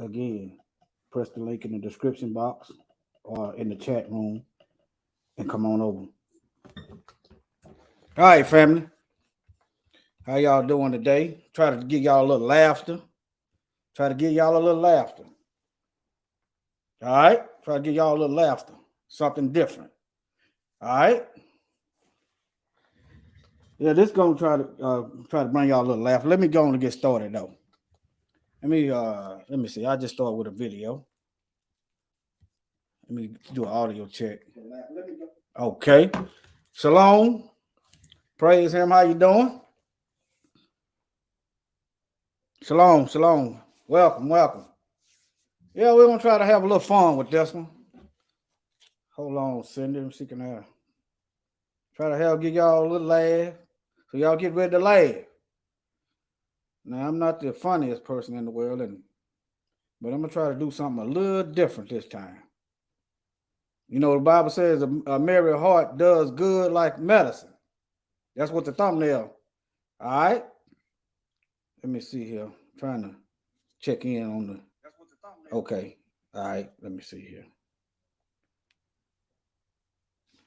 again, press the link in the description box or in the chat room and come on over. All right, family. How y'all doing today? Try to give y'all a little laughter. Try to give y'all a little laughter. All right? Try to give y'all a little laughter. Something different. All right? Yeah, this gonna try to bring y'all a little laughter. Let me go on and get started though. Let me see. I just started with a video. Let me do an audio check. Okay. Shalom. Praise him. How you doing? Shalom, shalom. Welcome, welcome. Yeah, we're gonna try to have a little fun with this one. Hold on, Cindy. Let me see, can I try to give y'all a little laugh. So y'all get ready to laugh. Now, I'm not the funniest person in the world, but I'm gonna try to do something a little different this time. You know, the Bible says a merry heart does good like medicine. That's what the thumbnail. All right. Let me see here. I'm trying to check in on the. That's what the thumbnail. Okay. All right. Let me see here.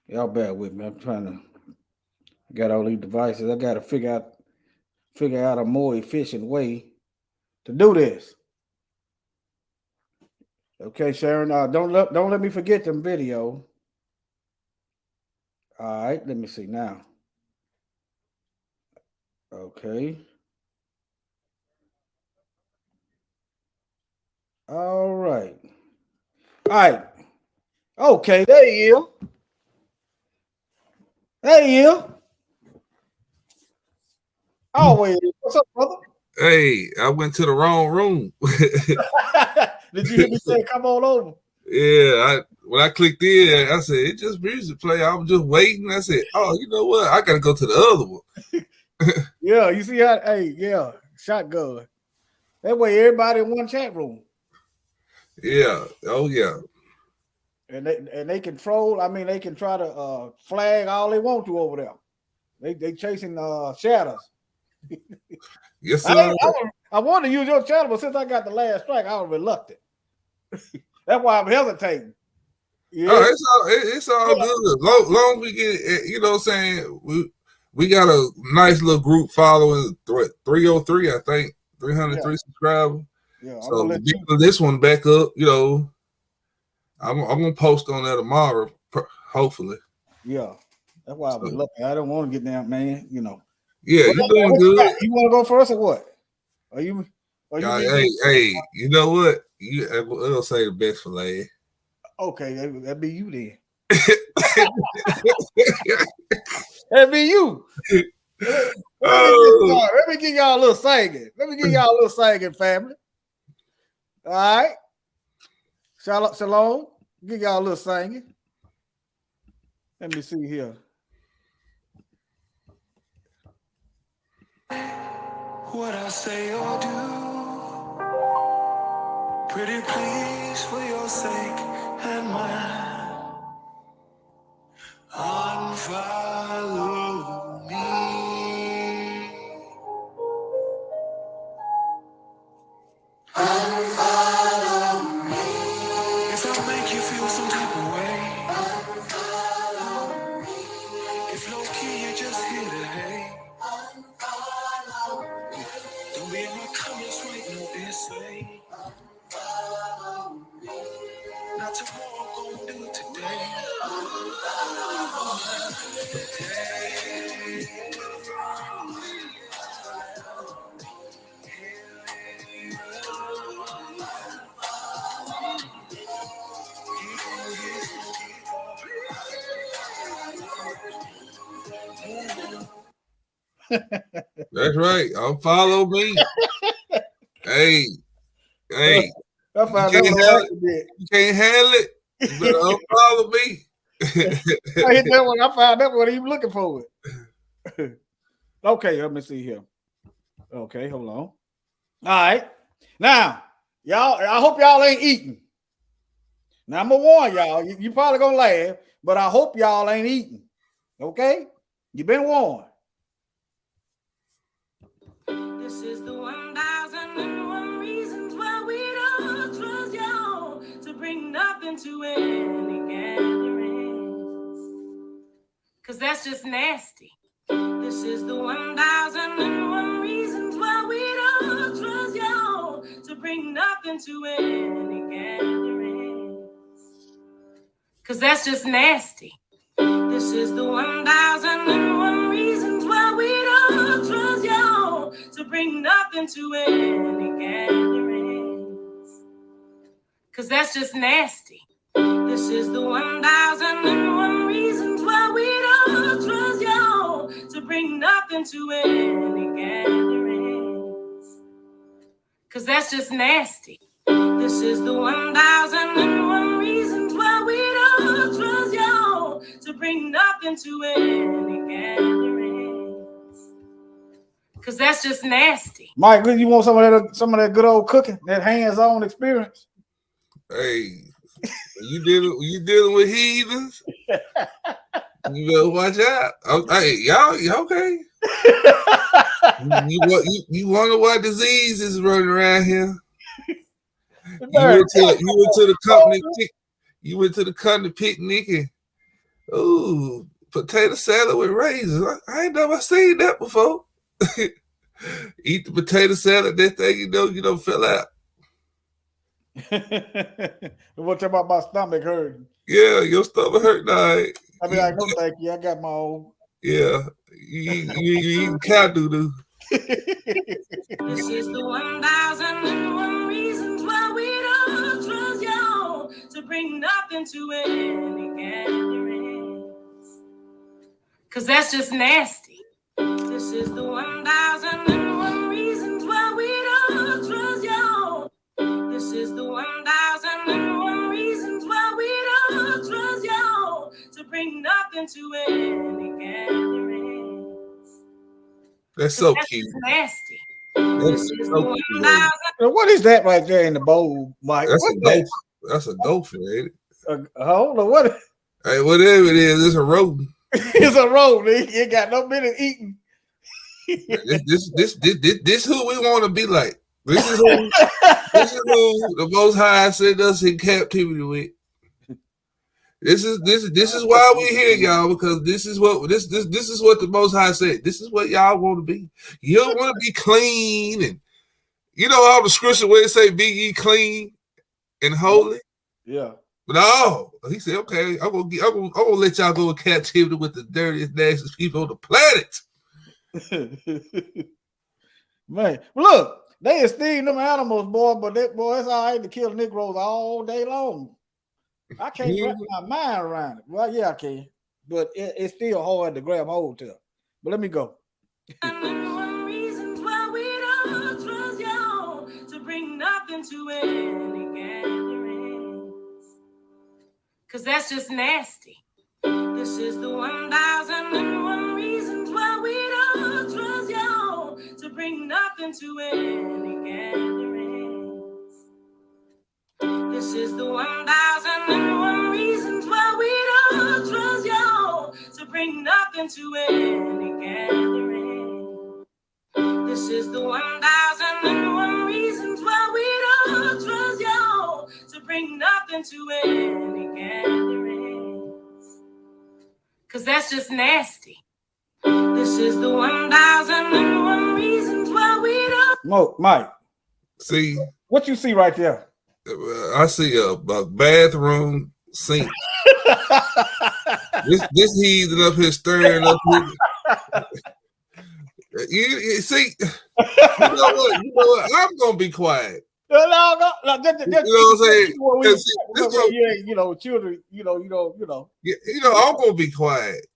Y'all bear with me. I'm trying to get all these devices. I got to figure out a more efficient way to do this. Okay, Sharon. Don't let me forget them video. All right. Let me see now. Okay. All right. All right. Okay, there you is. There you is. Always. What's up, brother? Hey, I went to the wrong room. Did you hear me say come on over? Yeah, when I clicked in, I said, it just music play. I was just waiting. I said, oh, you know what? I got to go to the other one. Yeah, you see how, yeah, shotgun. That way everybody in one chat room. Yeah. Oh, yeah. And they control, they can try to flag all they want to over there. They chasing shadows. Yes, sir. I wanted to use your channel, but since I got the last strike, I was reluctant. That's why I'm hesitating. Yeah. Oh, it's all good. Long we get, you know what I'm saying? We got a nice little group following 303, I think, 303 subscribers. Yeah, so this one back up, you know. I'm gonna post on that tomorrow, hopefully. Yeah, that's why I was looking. I don't want to get down, man. You know. Yeah, you're doing good. You want to go first or what? Are you? Hey, you know what? It'll say the best for last. Okay, that'd be you then. That'd be you. Let me give y'all a little singing. Family. All right. Shalom. Give y'all a little singing. Let me see here. What I say or do, pretty please for your sake and mine, unfollow me. Unfollow me. If I make you feel some type of way, unfollow me. If low key you just here to hate, unfollow me. Don't be in my comments write no essay. Unfollow me. Not tomorrow, gonna do it today. Unfollow That's right. Unfollow me. Hey. You can't handle it. You better unfollow me. I hit that one. I found that one. Even looking for it. Okay, let me see here. Okay, hold on. All right. Now, y'all, I hope y'all ain't eating. Now, I'm going to warn y'all. You probably going to laugh, but I hope y'all ain't eating. Okay? You've been warned. This is the 1001 reasons why we don't nothing to any gatherings. Cause that's just nasty. This is the 1001 reasons why we don't trust y'all to bring nothing to any gatherings. Cause that's just nasty. This is the 1001 reasons why we don't trust y'all to bring nothing to any gatherings. Cause that's just nasty. This is the 1001 reasons why we don't trust y'all to bring nothing to any gatherings. Cause that's just nasty. This is the 1001 reasons why we don't trust y'all to bring nothing to any gatherings. Cause that's just nasty. Mike, you want some of that good old cooking, that hands-on experience? Hey, you dealing with heathens? You better watch out. Hey, y'all okay? You wonder what disease is running around here? You went to the company picnic and potato salad with raisins. I ain't never seen that before. Eat the potato salad, that thing you don't fell out. What about my stomach hurting? Yeah, your stomach hurt now. I mean, no thank you. I got my own. Yeah, you eating cow doo-doo. This is the 1001 reasons why we don't trust y'all to bring nothing to any gatherings. Cause that's just nasty. This is the 1001 reasons why we don't trust y'all. This is the 1001 reasons why we don't trust y'all to bring nothing to any gatherings. That's so That's cute. just nasty. That's This is so the cute. 1000. What is that right there in the bowl, Mike? That's a dolphin, ain't it? Hold on, what? Hey, whatever it is, it's a rodent. It's a road. It got no business eating. This who we want to be like. This is who the Most High sent us in captivity with. This is why we're here, y'all, because this is what the Most High said. This is what y'all want to be. You don't want to be clean, and you know all the scripture where it say, "Be ye clean and holy." Yeah. But no, he said, "Okay, I'm gonna let y'all go in captivity with the dirtiest, nastiest people on the planet." Man, look, they esteem them animals, boy, but that's all right to kill Negroes all day long. I can't wrap my mind around it. Well, yeah, I can, but it's still hard to grab hold to. But let me go. One reasons why we don't trust y'all to bring nothing to any gatherings. Cause that's just nasty. This is the 1001 reasons why we don't trust y'all to bring nothing to any gatherings. This is the 1001 reasons why we don't trust y'all to bring nothing to any gatherings. This is the 1001 reasons why we don't trust y'all to bring nothing to any gatherings. Cause that's just nasty. This is the 1001 reasons why we don't. Mike. See what you see right there? I see a bathroom sink. this heathen up here stirring up. You see, you know what? I'm gonna be quiet. No, you know what I'm saying? Children. I'm gonna be quiet.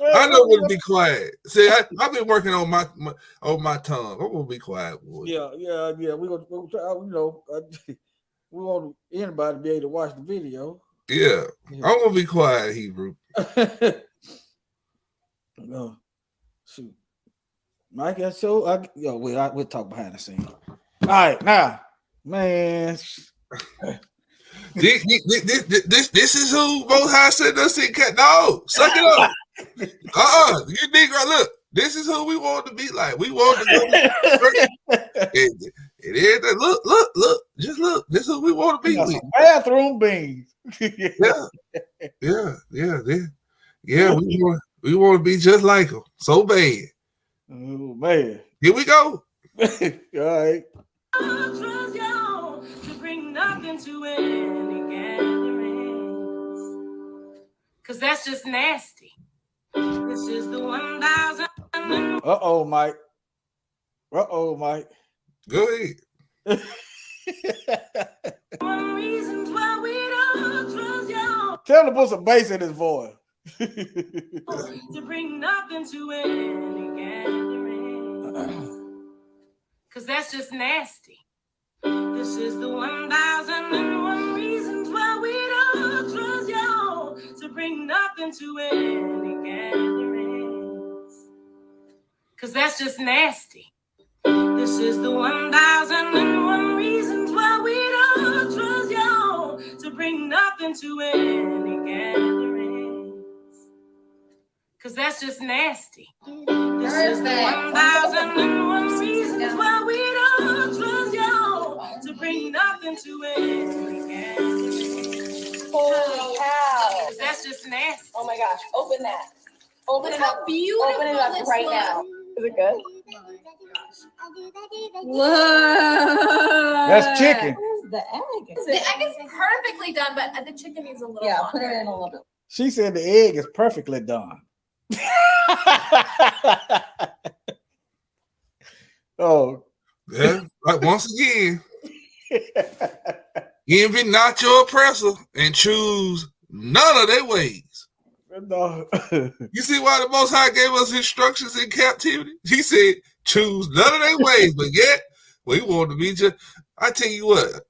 I know when to be quiet. See, I've been working on my tongue. I'm gonna be quiet, boy. Yeah. We're gonna try. We want anybody to be able to watch the video. Yeah. I'm gonna be quiet, Hebrew. No, shoot, Mike. We'll talk behind the scenes. All right, now, man. This is who Most High sent us in. No, suck it up. You Negro, look. This is who we want to be like. We want to go. Look. Just look. This is who we want to be Got with. some bathroom beans. Yeah. We want to be just like them. So bad. Oh man. Here we go. All right. Trust y'all to bring nothing to any gatherings. Cause that's just nasty. This is the 1,000. Uh-oh, Mike. Uh-oh, Mike. Go ahead. One reasons why we don't trust y'all Tell him to put some bass in his voice. to bring nothing to any gatherings. Cause that's just nasty. This is the 1,001 reasons why we don't trust y'all to bring nothing to any gatherings. Cause that's just nasty. This is the 1,001 reasons why we don't trust y'all to bring nothing to any gatherings. Cause that's just nasty. This is the 1,001 reasons why we don't trust y'all to bring nothing to any gatherings. Holy cow. Cause that's just nasty. Oh my gosh, open that. Open Look it how up. beautiful Open it up this right looks. now. Is it good? Whoa. That's chicken. Where's the egg? The egg is perfectly done, but the chicken needs a little Yeah, longer. put it in a little bit. She said the egg is perfectly done. Oh. Yeah. Like once again, envy not your oppressor and choose none of their ways. No. You see why the Most High gave us instructions in captivity? He said, choose none of their ways, but yet we want to be just. I tell you what,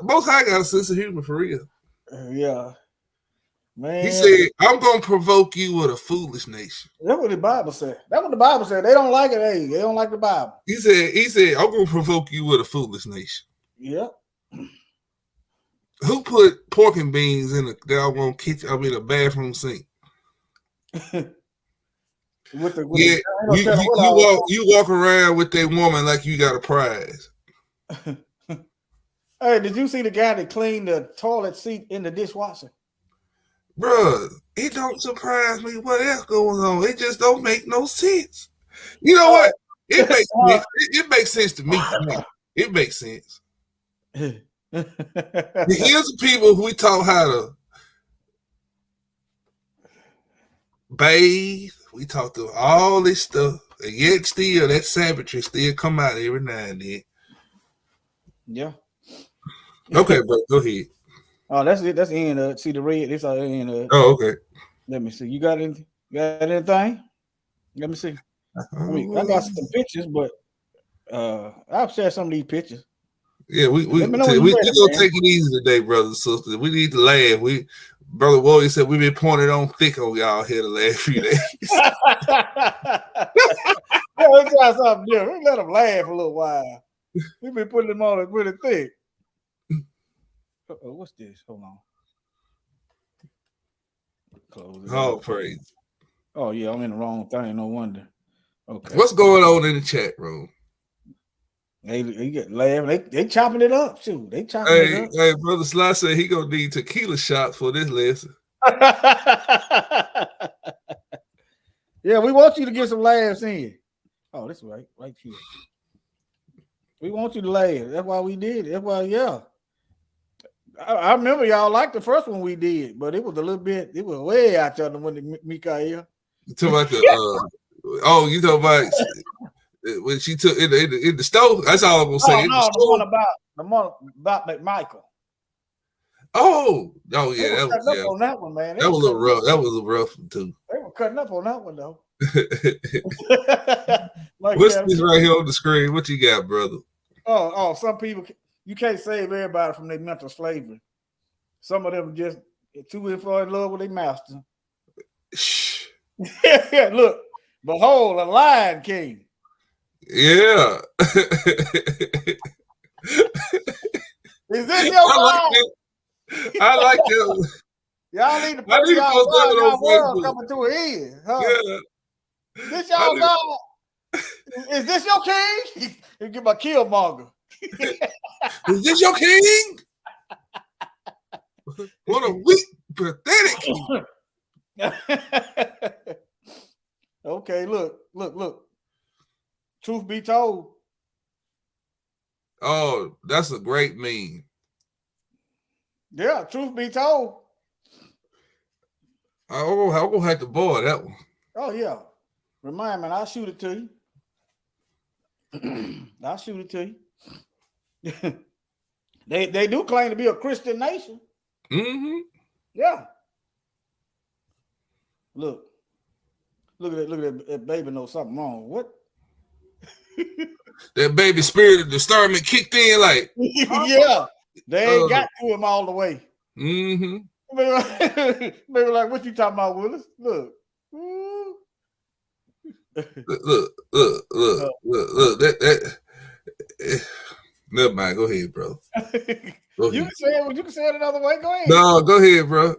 Most High got a sense of humor for real. Yeah. Man. He said, I'm going to provoke you with a foolish nation. That's what the Bible said. That's what the Bible said. They don't like it. Hey, they don't like the Bible. He said, I'm going to provoke you with a foolish nation. Yeah. Who put pork and beans in a doggone kitchen? I mean, a bathroom sink. With the, Yeah, you walk around with that woman like you got a prize. Hey, did you see the guy that cleaned the toilet seat in the dishwasher? Bruh, it don't surprise me what else going on. It just don't make no sense. You know what? It makes sense. It makes sense to me. It makes sense. Here's the people who we taught how to bathe. We taught them all this stuff, and yet still that savagery still come out every now and then. Yeah. Okay, bro, go ahead. Oh, that's it. That's the end of it. See the red? This is the end of it. Oh, okay. Let me see. You got anything? Let me see. I got some pictures, but I'll share some of these pictures. Yeah, we Let me know when gonna you're ready, man. take it easy today, brothers and sisters. We need to laugh. Brother Warrior said we've been pointed on thick on y'all here the last few days. Yeah, let's try something different. Let them laugh a little while. We've been putting them on pretty thick. What's this? Hold on. Close it. Oh, praise. Oh, yeah, I'm in the wrong thing. No wonder. Okay. What's going on in the chat room? They get laughing. They chopping it up, too. They chopping it up. Hey, Brother Sly said he gonna need tequila shots for this lesson. Yeah, we want you to get some laughs in. Oh, this is right here. We want you to laugh. That's why we did it. That's why, yeah. I remember y'all liked the first one we did, but it was way out there when the Mikael. You talking about the you talking about when she took in the stove? That's all I'm gonna say. No, the one about McMichael. Oh yeah, That was on that one, man. That was a little rough. That was a rough one too. They were cutting up on that one though. What's this right here on the screen? What you got, brother? Oh, some people, you can't save everybody from their mental slavery. Some of them just too in love with their master. Shh. Look, behold, a lion king. Yeah. Is this your lion? I like that. Y'all need to I put need to y'all post that on world Facebook. coming to an end. Huh? Yeah. This y'all God? Is this your king? You get my Killmonger. Is this your king? What a weak, pathetic king. Okay, look. Truth be told. Oh, that's a great meme. Yeah, truth be told. I'm gonna have to borrow that one. Oh yeah. Remind me, I'll shoot it to you. I'll shoot it to you. They do claim to be a Christian nation. Mm-hmm. Yeah. Look at that baby knows something wrong. What? That baby spirit of discernment kicked in like, Yeah. They ain't got to him all the way. mm-hmm. Maybe like, what you talking about, Willis? Look. Ooh. Look. That. Never mind. Go ahead, bro. Go You ahead. can say it another way. Go ahead. No, go ahead, bro.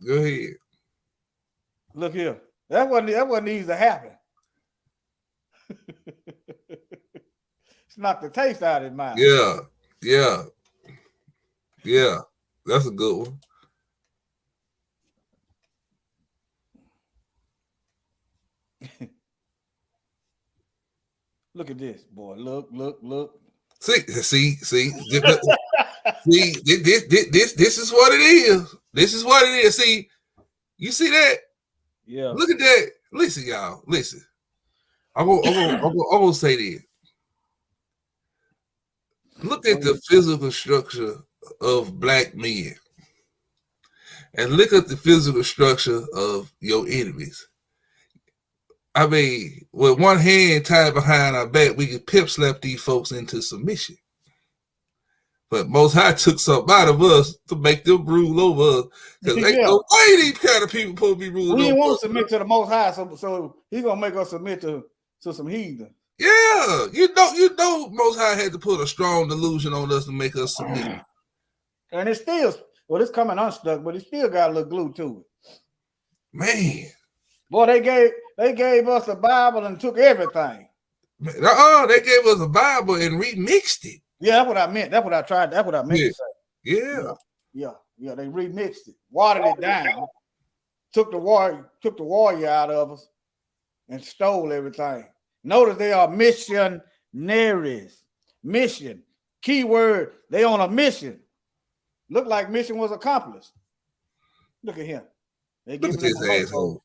Go ahead. Look here. That what needs to happen. It's knocked the taste out of his mouth. Yeah. That's a good one. Look at this, boy. Look. See. This is what it is. This is what it is. See, you see that? Yeah. Look at that. Listen, y'all. Listen. I'm gonna say this. Look at the physical structure of black men, and look at the physical structure of your enemies. I mean, with one hand tied behind our back, we can pimp slap these folks into submission. But Most High took something out of us to make them rule over us. Because ain't no way these kind of people supposed to be ruling over us. We didn't want to submit to the Most High, so he's gonna make us submit to some heathen. Yeah, you know, Most High had to put a strong delusion on us to make us submit. And it's still, it's coming unstuck, but it still got a little glue to it. Man. Boy, they gave us the Bible and took everything. They gave us a Bible and remixed it. Yeah, that's what I meant. That's what I tried. That's what I meant to say. Yeah. Yeah. They remixed it, watered it down, took the warrior out of us, and stole everything. Notice they are missionaries. Mission. Keyword, they on a mission. Look like mission was accomplished. Look at him. Look at this asshole.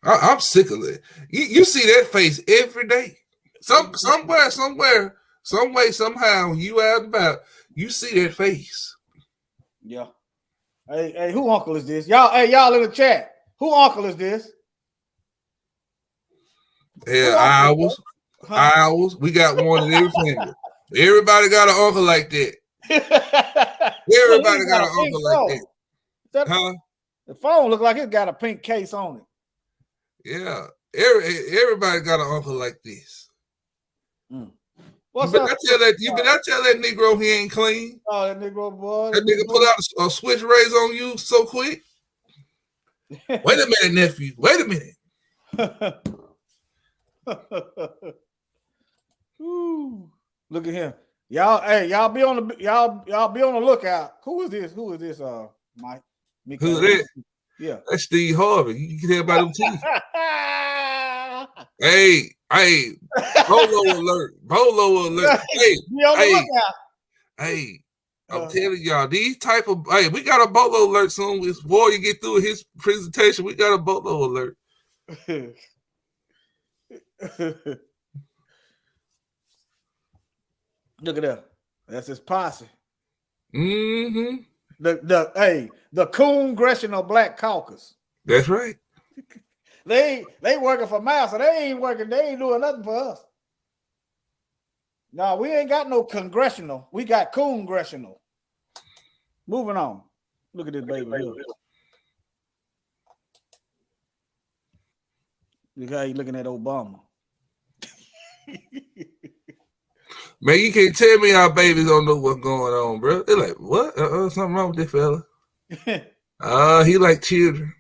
I'm sick of it. You see that face every day. Somewhere, some way, somehow, you out and about, you see that face. Yeah. Hey, who uncle is this? Y'all in the chat. Who uncle is this? Yeah, ours. We got one in every family. Everybody got an uncle like that. Everybody got an uncle like that. Huh? The phone look like it got a pink case on it. Yeah. Everybody got an uncle like this. What's you up? Better not tell that Negro he ain't clean. Oh, that Negro boy. That nigga pull out a switch raise on you so quick. Wait a minute, nephew. Wait a minute. Look at him. Y'all be on the lookout. Who is this? Mike? Who is that? Yeah. That's Steve Harvey. You can tell by them teeth. Hey, Bolo alert. Hey, be on the lookout. Hey, I'm telling y'all, these type of we got a Bolo alert soon. Before you get through his presentation, we got a Bolo alert. Look at that. That's his posse. Mm-hmm. The Congressional Black Caucus. That's right. They working for Massa. They ain't doing nothing for us. No, we ain't got no congressional. We got congressional. Moving on. Look at this baby here. Look how you looking at Obama. Man, you can't tell me our babies don't know what's going on, bro. They're like, what? Something wrong with this fella. He like children.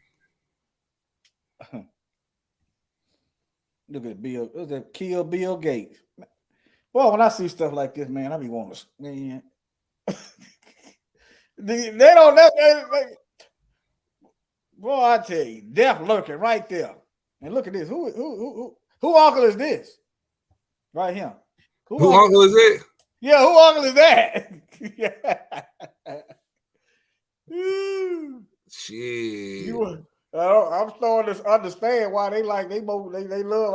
Look at Bill. Kill Bill Gates. Boy, when I see stuff like this, man, I be wanting to, man. they don't know. Boy, I tell you, death lurking right there. And look at this. Who uncle is this? Right here. Who uncle is it? Yeah, who uncle is that? Ooh. Shit. I'm starting to understand why they love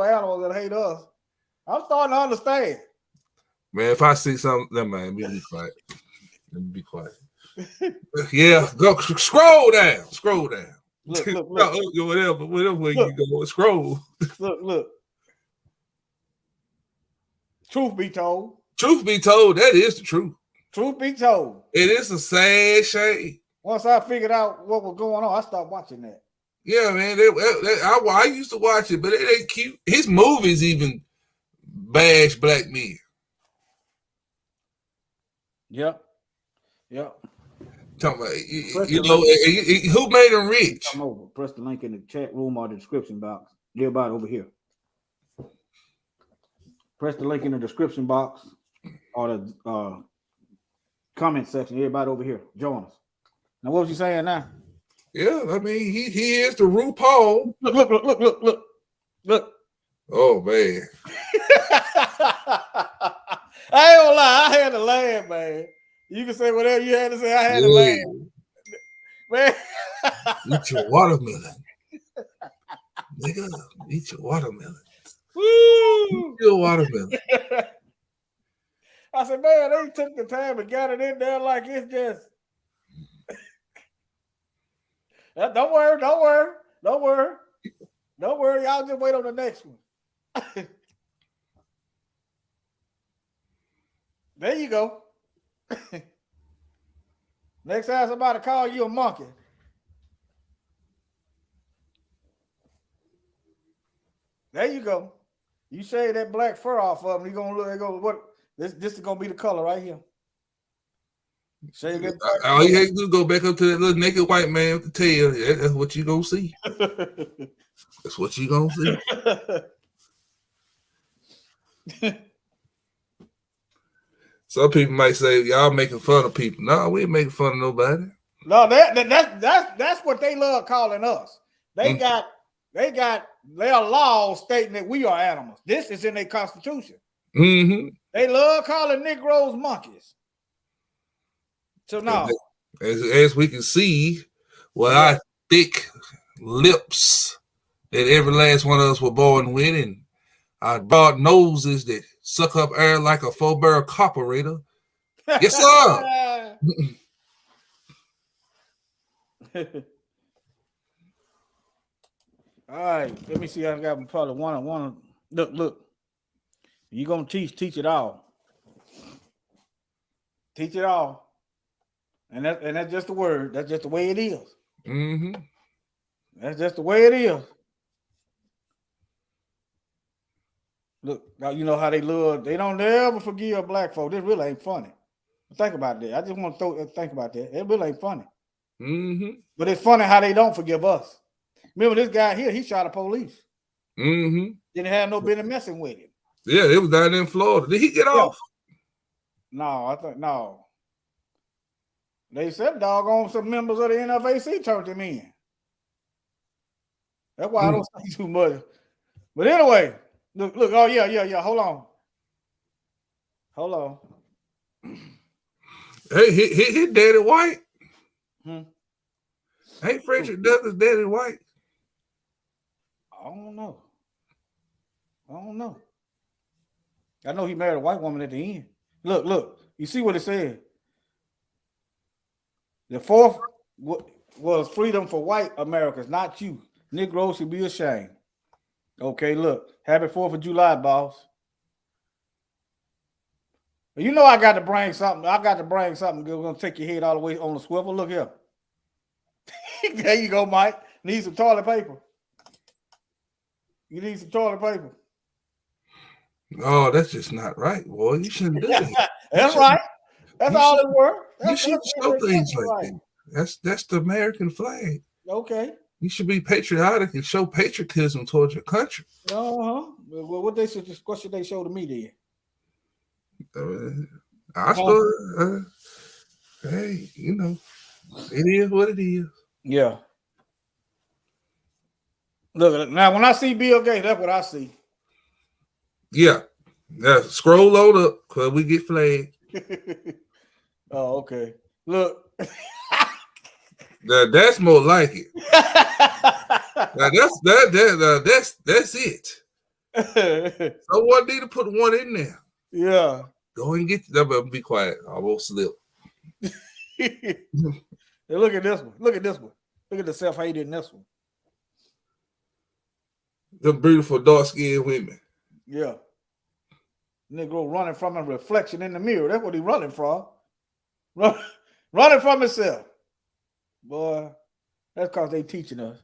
animals and hate us. I'm starting to understand. Man, if I see something, never mind. Let me be quiet. Let me be quiet. Yeah, go scroll down. Scroll down. Look. Whatever way you go. Scroll. Look. Truth be told. Truth be told, that is the truth. Truth be told. It is a sad shame. Once I figured out what was going on, I stopped watching that. Yeah, man. I used to watch it, but it ain't cute. His movies even bash black men. Yep. Talking about, who made him rich? Come over. Press the link in the chat room or the description box. They're about over here. Press the link in the description box or the comment section. Everybody over here. Join us. Now, what was you saying now? Yeah, I mean, he is the RuPaul. Look. Oh, man. I ain't gonna lie. I had to laugh, man. You can say whatever you had to say. I had to laugh. Man. Eat your watermelon. Nigga, eat your watermelon. Woo! Eat your watermelon. I said, man, they took the time and got it in there like it's just. Don't worry. Y'all just wait on the next one. There you go. Next time somebody call you a monkey. There you go. You shave that black fur off of him, what? This is gonna be the color right here. Shave that black all you have to do is go back up to that little naked white man with the tail. That's what you gonna see. That's what you gonna see. Some people might say y'all making fun of people. No, we ain't making fun of nobody. No, that's what they love calling us. They got their laws stating that we are animals. This is in their constitution. Mm-hmm. They love calling Negroes monkeys. So now, as we can see, our thick lips that every last one of us were born with, and our broad noses that suck up air like a 4-barrel carburetor. Yes, sir. All right, let me see. I got probably one. Look. You're gonna teach it all. Teach it all. And that's just the word. That's just the way it is. Mm-hmm. That's just the way it is. Look, now you know how they love. They don't ever forgive black folk. This really ain't funny. Think about that. I just want to think about that. It really ain't funny. Mm-hmm. But it's funny how they don't forgive us. Remember this guy here? He shot a police. Mm-hmm. Didn't have no business messing with him. Yeah, it was down in Florida. Did he get off? No, I think no. They said doggone some members of the NFAC turned him in. That's why I don't say too much. But anyway, look. Oh yeah. Hold on. Hey, his daddy white. Hey, Frederick Douglass daddy white. I don't know. I know he married a white woman at the end. Look. You see what it said? The fourth was freedom for white Americans, not you. Negroes should be ashamed. Okay, look. Happy 4th of July, boss. You know I got to bring something. We're going to take your head all the way on the swivel. Look here. There you go, Mike. Need some toilet paper. You need some toilet paper. Oh, that's just not right, boy. You shouldn't do that. That's right. That's all it were. You should show things like that. That's the American flag. Okay. You should be patriotic and show patriotism towards your country. Well, what should they show to me then? I started. Hey, you know, it is what it is. Yeah. Look, now when I see Bill Gates, that's what I see. Yeah. Now scroll on up because we get flagged. Oh, okay. Look. Now, that's more like it. Now that's it. Someone need to put one in there. Yeah. Go and get that, but be quiet. I won't slip. Hey, look at this one. Look at this one. Look at the self-hate in this one. The beautiful dark-skinned women. Yeah. Negro running from a reflection in the mirror. That's what he running from. Running from himself. Boy, that's because they teaching us.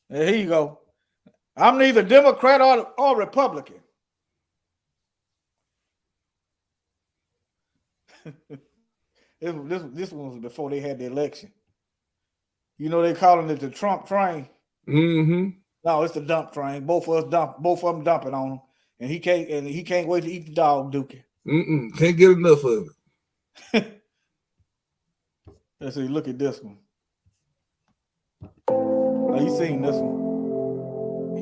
And here you go. I'm neither Democrat or Republican. This one was before they had the election. You know they calling it the Trump train. Mm-hmm. No, it's the dump train. Both of them dumping on him, and he can't wait to eat the dog dookie. Can't get enough of it. Let's see. Look at this one. Oh, you seen this one?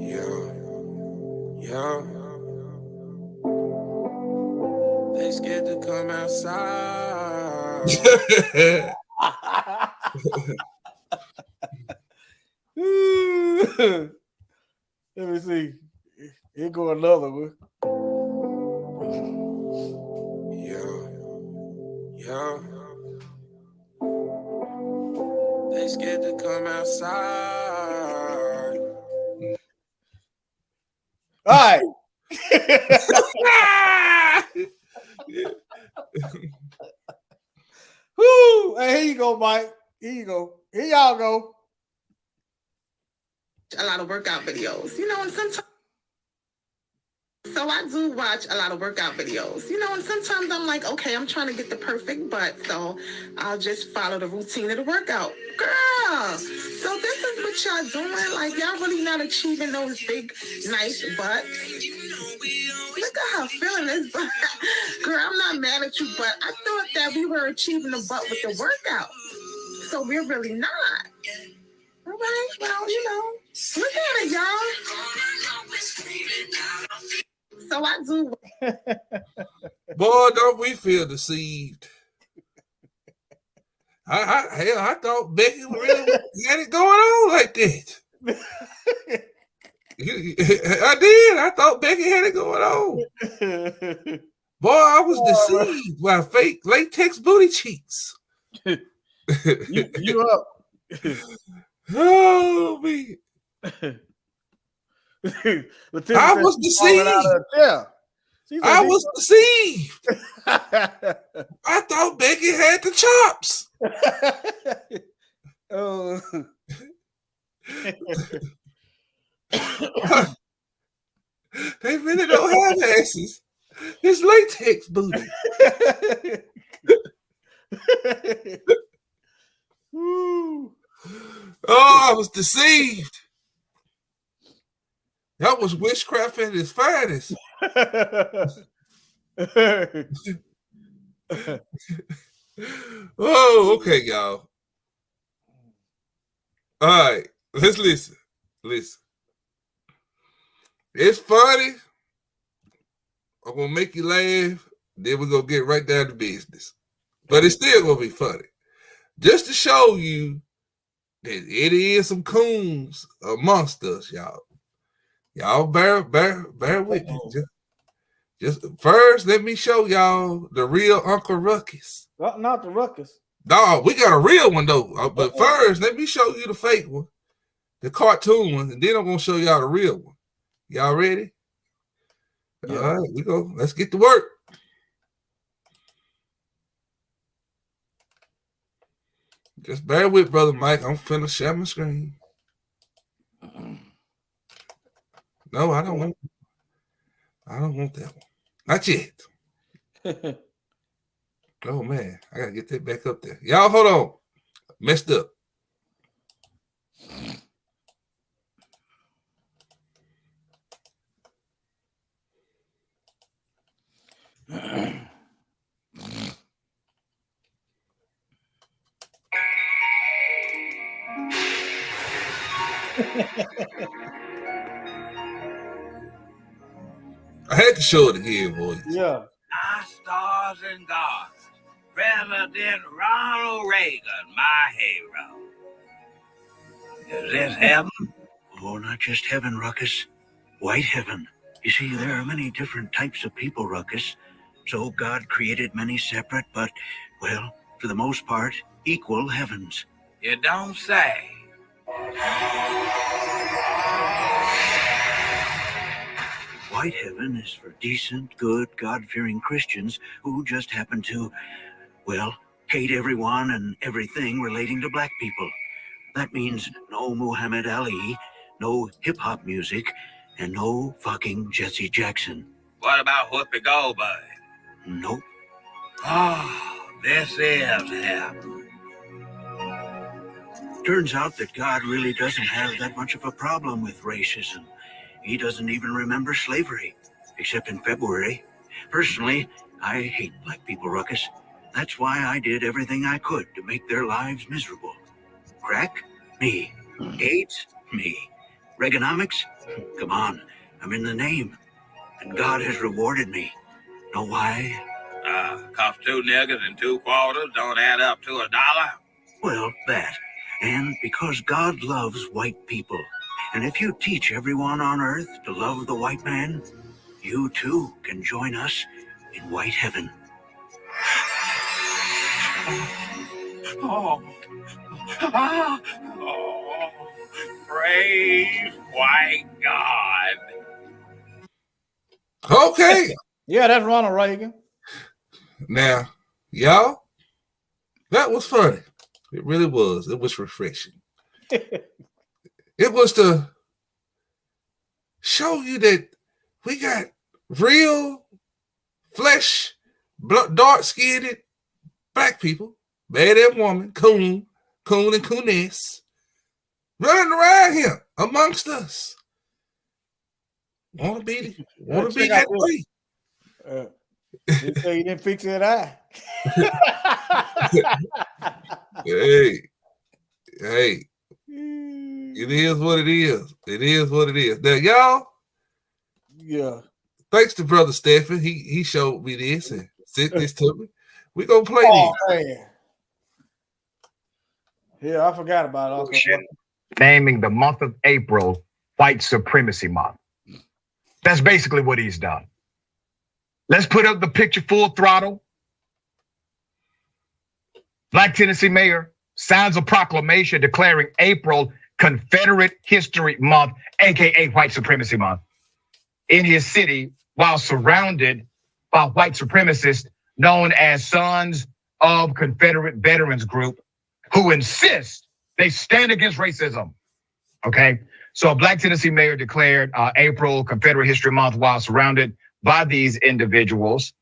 Yeah. They scared to come outside. Let me see. Here go another one. Yeah. They scared to come outside. All right. Woo! Hey, here you go, Mike. Here you go. Here y'all go. A lot of workout videos, and sometimes. So I do watch a lot of workout videos, and sometimes I'm like, okay, I'm trying to get the perfect butt, so I'll just follow the routine of the workout. Girl, so this is what y'all doing? Like, y'all really not achieving those big, nice butts? Look at her feeling this butt. Girl, I'm not mad at you, but I thought that we were achieving the butt with the workout. So we're really not. All right, well, look at it, y'all. So I do. Boy, don't we feel deceived? I thought Becky really had it going on like that. I did. I thought Becky had it going on. Boy, I was deceived by fake latex booty cheeks. you up. Oh, man. I was deceived. I was deceived. I thought Becky had the chops. Oh. They really don't have asses. It's latex booty. Oh, I was deceived. That was witchcraft at its finest. Oh, okay, y'all. All right, let's listen. Listen. It's funny. I'm going to make you laugh. Then we're going to get right down to business. But it's still going to be funny. Just to show you that it is some coons amongst us, y'all. Y'all bear with me. Just first, let me show y'all the real Uncle Ruckus. Not the Ruckus. No, we got a real one, though. But first, let me show you the fake one, the cartoon one, and then I'm going to show y'all the real one. Y'all ready? Yeah. All right, we go. Let's get to work. Just bear with Brother Mike. I'm finna share my screen. No, I don't want that one. Not yet. Oh, man. I got to get that back up there. Y'all, hold on. Messed up. I had to show it again, boy. Yeah. My stars and garters. President Ronald Reagan, my hero. Is this heaven? Oh, not just heaven, Ruckus. White heaven. You see, there are many different types of people, Ruckus. So God created many separate, but, well, for the most part, equal heavens. You don't say. White heaven is for decent, good, God-fearing Christians who just happen to, well, hate everyone and everything relating to black people. That means no Muhammad Ali, no hip-hop music, and no fucking Jesse Jackson. What about Whoopi Goldberg? Nope. Oh, this is heaven. Turns out that God really doesn't have that much of a problem with racism. He doesn't even remember slavery, except in February. Personally, I hate black people, Ruckus. That's why I did everything I could to make their lives miserable. Crack? Me. AIDS? Me. Reaganomics? Come on, I'm in the name. And God has rewarded me. Know why? 'Cause 2 niggers and 2 quarters don't add up to $1? Well, that. And because God loves white people. And if you teach everyone on earth to love the white man, you too can join us in white heaven. Oh. Oh. Praise white God. Okay. Yeah, that's Ronald Reagan. Now, y'all, that was funny. It really was. It was refreshing. It was to show you that we got real flesh, dark-skinned black people, man and woman, coon and cooness, running around here amongst us. Want to be that way. You say you didn't fix that eye. Hey, it is what it is. It is what it is. Now, y'all, Yeah. thanks to Brother Stephen, he showed me this and sent this to me. We're going to play Oh, this. man. Yeah, I forgot about it. Naming the month of April White Supremacy Month. That's basically what he's done. Let's put up the picture full throttle. Black Tennessee mayor signs a proclamation declaring April Confederate History Month, aka White Supremacy Month, in his city while surrounded by white supremacists known as Sons of Confederate Veterans Group, who insist they stand against racism. Okay, so a Black Tennessee mayor declared April Confederate History Month while surrounded by these individuals.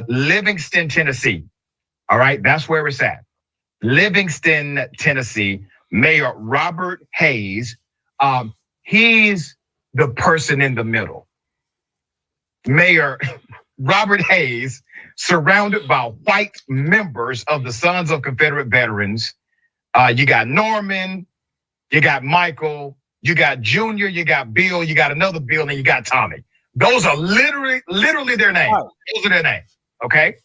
Livingston, Tennessee. All right, that's where it's at. Livingston, Tennessee, Mayor Robert Hayes. He's the person in the middle. Mayor Robert Hayes, surrounded by white members of the Sons of Confederate Veterans. You got Norman, you got Michael, you got Junior, you got Bill, you got another Bill, and you got Tommy. Those are literally their names. Those are their names, okay?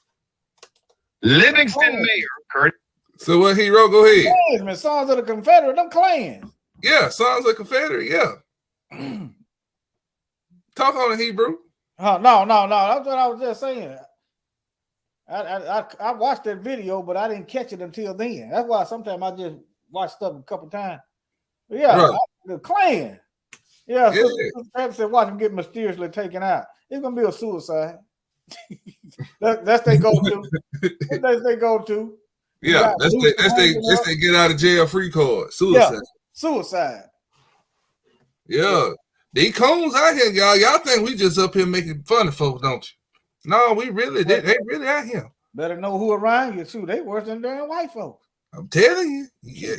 Livingston Mayor, Kurt. So what, hero? Go ahead. Man, Sons of the Confederate, them clans. Yeah, Sons of Confederate, yeah. Talk on it, Hebrew. No. That's what I was just saying. I watched that video, but I didn't catch it until then. That's why sometimes I just watch stuff a couple times. But yeah, Right. The Klan. Yeah, Yeah. Sister said, watch him get mysteriously taken out. It's gonna be a suicide. That's they go to. That's they go to. Yeah, that's they get out of jail free card. Suicide. Yeah, suicide. Yeah. These coons out here, y'all. Y'all think we just up here making fun of folks, don't you? No, we really did. They really out here. Better know who around you too. They worse than damn white folks. I'm telling you. Yeah.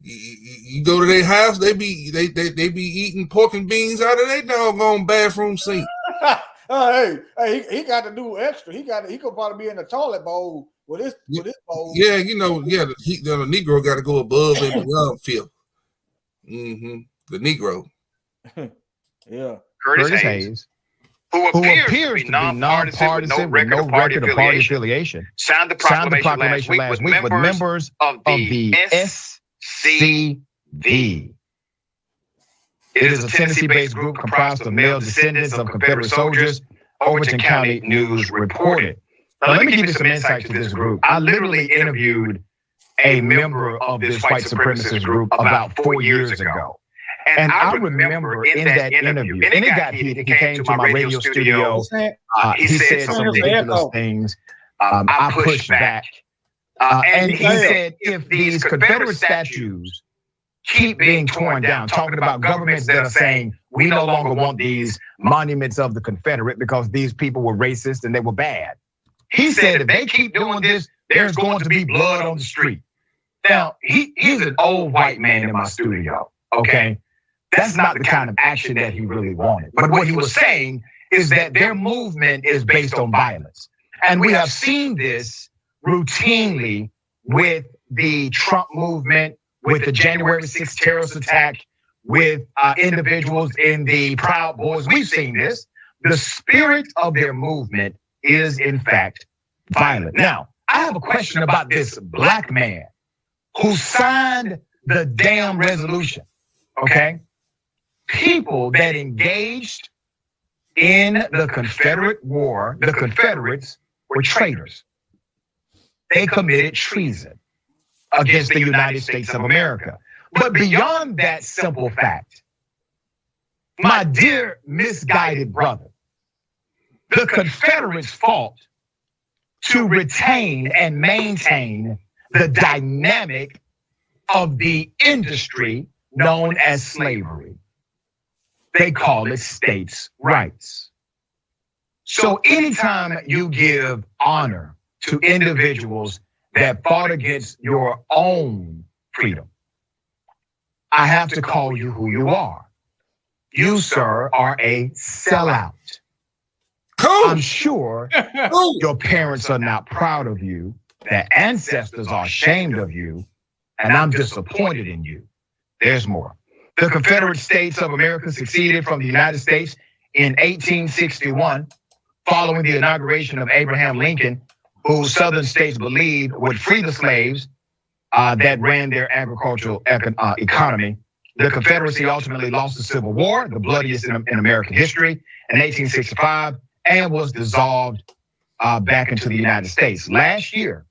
You go to their house, they be eating pork and beans out of their doggone bathroom sink. Hey, he got to do extra. He could probably be in the toilet bowl with his bowl. Yeah, you know, the Negro got to go above and beyond filth. The Negro. Yeah. Curtis Hayes, who appears to be nonpartisan with no record of party affiliation, signed the proclamation last week with members of the SCV. It is a Tennessee-based group comprised of male descendants of Confederate soldiers, Overton County News reported. Now, let me give you some insight to this group. I literally interviewed a member of this white supremacist group about 4 years ago. And I remember in that interview, and it got heated. He came to my radio studio. He said some ridiculous things. I pushed back. And he said, if these Confederate statues keep being torn down, talking about governments that are saying, we no longer want these monuments of the Confederate because these people were racist and they were bad. He said, if they keep doing this, there's going to be blood on the street. Now, he's an old white man in my studio, okay? That's not the kind of action that he really wanted. But what he was saying is that their movement is based on violence. And we have seen this routinely with the Trump movement, with the January 6th terrorist attack, with individuals in the Proud Boys. We've seen this. The spirit of their movement is, in fact, violent. Now, I have a question about this black man who signed the damn resolution, okay? People that engaged in the Confederate War, the Confederates were traitors. They committed treason against the United States of America. But beyond that simple fact, my dear misguided brother, the Confederates fought to retain and maintain the dynamic of the industry known as slavery. They call it states' rights. So anytime you give honor to individuals that fought against your own freedom, I have to call you who you are. You, sir, are a sellout. Cool. I'm sure your parents are not proud of you, their ancestors are ashamed of you, and I'm disappointed in you. There's more. The Confederate States of America seceded from the United States in 1861, following the inauguration of Abraham Lincoln, who Southern states believed would free the slaves that ran their agricultural economy. The Confederacy ultimately lost the Civil War, the bloodiest in American history, in 1865, and was dissolved back into the United States. Last year,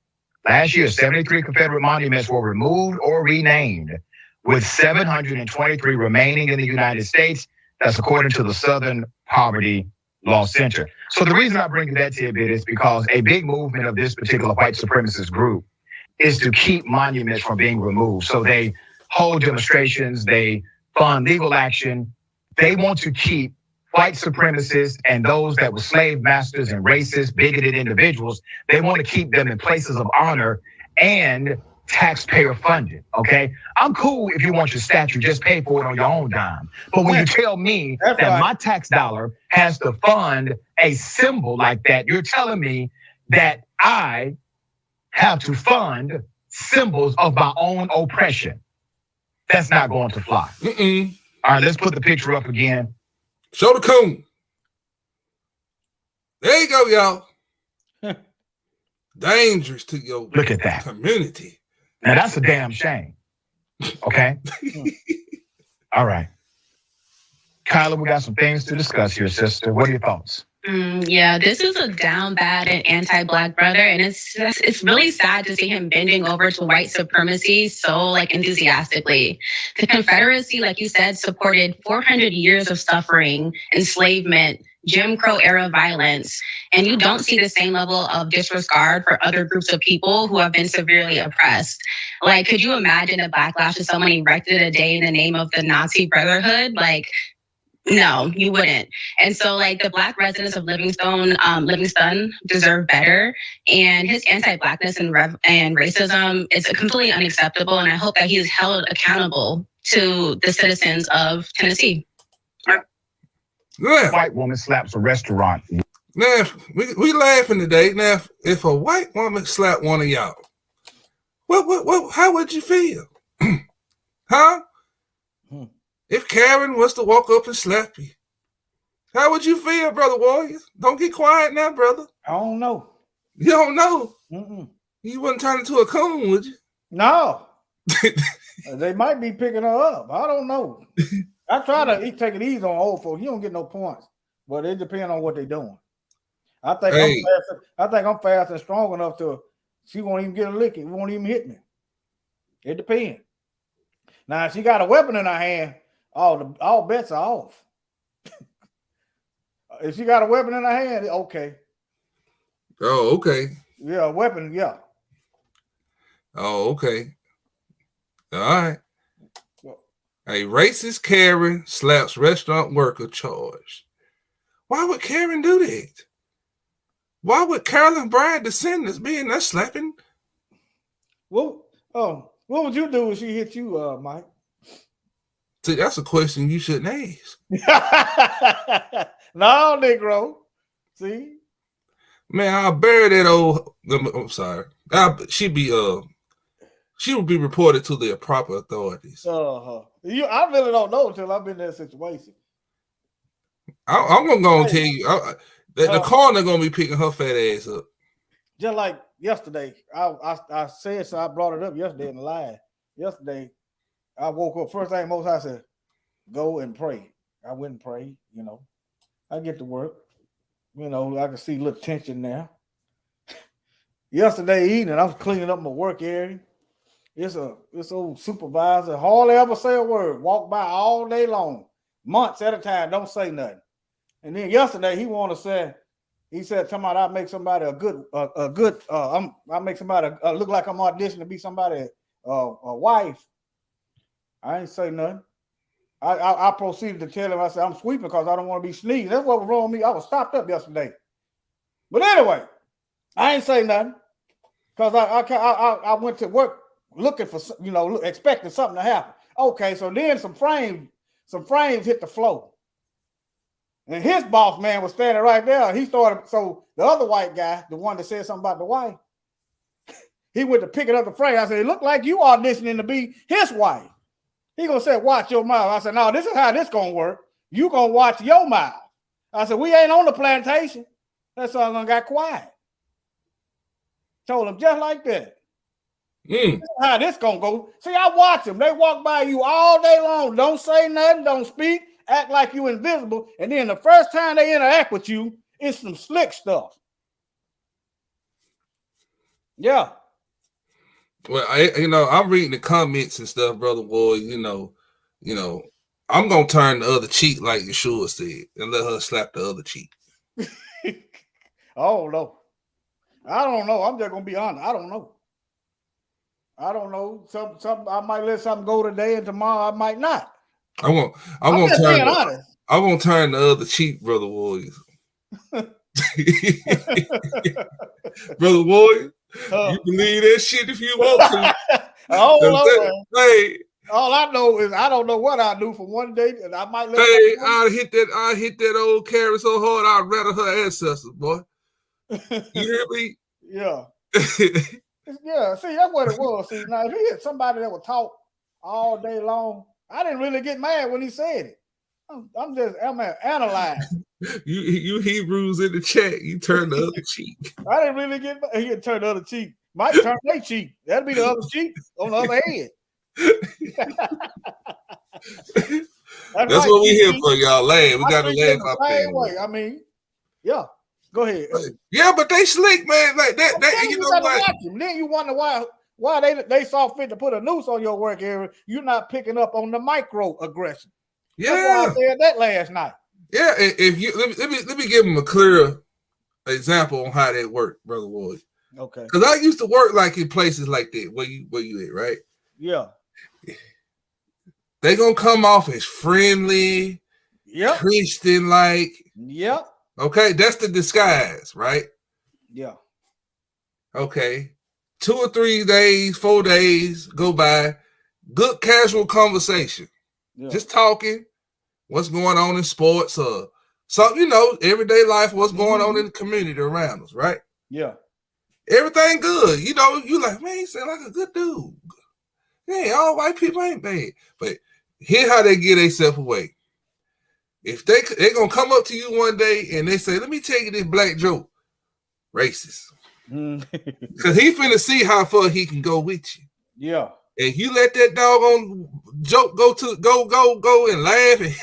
73 Confederate monuments were removed or renamed, with 723 remaining in the United States. That's according to the Southern Poverty Law Center. So the reason I bring that tidbit is because a big movement of this particular white supremacist group is to keep monuments from being removed. So they hold demonstrations, they fund legal action. They want to keep white supremacists and those that were slave masters and racist, bigoted individuals, they want to keep them in places of honor and taxpayer funded, okay? I'm cool if you want your statue, just pay for it on your own dime. But when you tell me that my tax dollar has to fund a symbol like that, you're telling me that I have to fund symbols of my own oppression. That's not going to fly. All right, let's put the picture up again. Show the coon. There you go, y'all. Dangerous to your Look at that community. Now that's a damn shame. Okay. All right. Kyla, we got some things to discuss here, sister. What are your thoughts? Yeah, this is a down bad and anti-Black brother, and it's really sad to see him bending over to white supremacy so enthusiastically. The Confederacy, like you said, supported 400 years of suffering, enslavement, Jim Crow era violence, and you don't see the same level of disregard for other groups of people who have been severely oppressed. Could you imagine a backlash if someone erected a day in the name of the Nazi Brotherhood? No, you wouldn't. And so the Black residents of Livingston deserve better. And his anti-Blackness and racism is completely unacceptable. And I hope that he is held accountable to the citizens of Tennessee. Yeah. White woman slaps a restaurant. Now we laughing today. Now, if a white woman slapped one of y'all, what how would you feel? Huh? If Karen was to walk up and slap you, how would you feel, Brother Warriors? Don't get quiet now, brother. I don't know. You don't know. Mm-mm. You wouldn't turn into a coon, would you? No. They might be picking her up. I don't know. I try to take it easy on old folks. You don't get no points, but it depends on what they're doing. I think I'm fast and strong enough to she won't even get a lick. It won't even hit me. It depends. Now, if she got a weapon in her hand, all bets are off. If she got a weapon in her hand, okay. Oh, okay. Yeah, a weapon, yeah. Oh, okay. All right. A racist Karen slaps restaurant worker charged. Why would Karen do that? Why would Carolyn Bryan descendants be in there slapping? What would you do if she hit you, Mike? See, that's a question you shouldn't ask. No, Negro. See? Man, I'll bury that old. I'm sorry. She would be reported to the proper authorities. I really don't know until I've been in that situation. I'm gonna go and tell you the coroner gonna be picking her fat ass up. Just like yesterday, I said so. I brought it up yesterday in the live. Yesterday, I woke up. First thing Most High said, "Go and pray." I went and prayed. You know, I get to work. You know, I can see a little tension there. Yesterday evening, I was cleaning up my work area. This old supervisor hardly ever say a word. Walk by all day long, months at a time. Don't say nothing. And then yesterday he wanted to say, he said, "Come out, I make somebody I make somebody look like I'm auditioning to be somebody a wife." I ain't say nothing. I proceeded to tell him, I said, "I'm sweeping because I don't want to be sneezing." That's what was wrong with me. I was stopped up yesterday. But anyway, I ain't say nothing because I went to work looking for, expecting something to happen. Okay, so then some frames hit the floor. And his boss man was standing right there. He started, so the other white guy, the one that said something about the wife, he went to picking up the frame. I said, "It looked like you auditioning to be his wife." He gonna say, "Watch your mouth." I said, "No, this is how this gonna work. You gonna watch your mouth." I said, "We ain't on the plantation." That's all. I got quiet. Told him just like that. This is how this gonna go. See, I watch them. They walk by you all day long. Don't say nothing. Don't speak. Act like you invisible. And then the first time they interact with you, it's some slick stuff. Yeah. Well, I'm reading the comments and stuff, Brother Boy. I'm gonna turn the other cheek like Yeshua said and let her slap the other cheek. Oh no. I don't know. I'm just gonna be honest. I don't know. Some I might let something go today, and tomorrow I might not. I'm gonna turn the other cheek, Brother Warriors. Brother Warriors, you believe that shit if you want to. Hey, all I know is I don't know what I do for one day, and I might let. Hey, I hit that old Karen so hard I'd rather her ancestors, boy. You hear me? Yeah. Yeah, see, that's what it was. See, now if he had somebody that would talk all day long, I didn't really get mad when he said it. I'm analyzing. You Hebrews in the chat, you turn the other cheek. I didn't really get mad. He had turned the other cheek. Might turn their cheek. That'd be the other cheek on the other head. That's right, what we here for, y'all. Laugh. We got to laugh out there. Way. I mean, yeah. Go ahead. Yeah, but they slick, man. Like that you know what? Then you wonder why they saw fit to put a noose on your work area. You're not picking up on the microaggression. Yeah, that's why I said that last night. Yeah, if you let me give them a clearer example on how that worked, Brother Ward. Okay. Because I used to work like in places like that where you at, right? Yeah. They gonna come off as friendly, Christian like. Yep. Okay, that's the disguise, right? Yeah. Okay. 2 or 3 days, 4 days go by. Good casual conversation. Yeah. Just talking. What's going on in sports or So, you know, everyday life, what's going on in the community around us, right? Yeah. Everything good. You know, you like, man, he sound like a good dude. Hey, all white people ain't bad. But here's how they get themselves away. If they're going to come up to you one day and they say, let me tell you this black joke. Racist. Because he finna see how far he can go with you. Yeah. And you let that doggone joke go and laugh and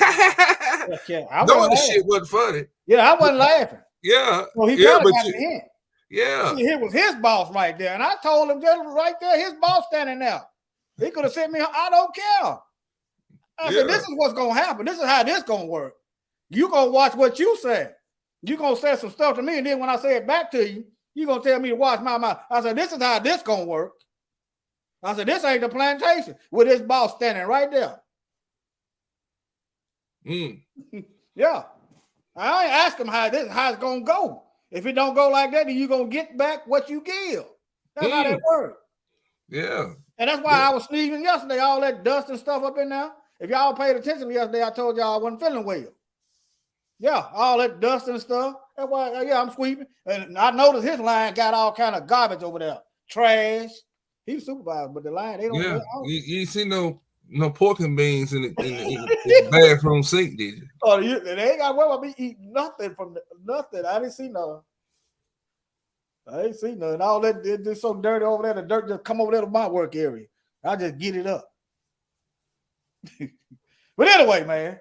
knowing the shit wasn't funny. Yeah, I wasn't laughing. Yeah. Well, he yeah, got the hint. Yeah. It was his boss right there. And I told him just right there, his boss standing there. He could have sent me, I don't care. I said, this is what's going to happen. This is how this going to work. You going to watch what you say. You going to say some stuff to me. And then when I say it back to you, you going to tell me to watch my mouth. I said, this is how this going to work. I said, this ain't the plantation with his boss standing right there. Yeah. I ain't ask him how it's going to go. If it don't go like that, then you're going to get back what you give. That's how that works. Yeah. And that's why I was sneezing yesterday, all that dust and stuff up in there. If y'all paid attention yesterday, I told y'all I wasn't feeling well. Yeah, all that dust and stuff. That's why, I'm sweeping. And I noticed his line got all kind of garbage over there. Trash. He's supervisor, but the line, they don't. Yeah, you see no pork and beans in the bathroom sink, did you? Oh, they ain't got to worry about me eating nothing from nothing. I didn't see none. I ain't see nothing. All that it's so dirty over there. The dirt just come over there to my work area. I just get it up. But anyway, man.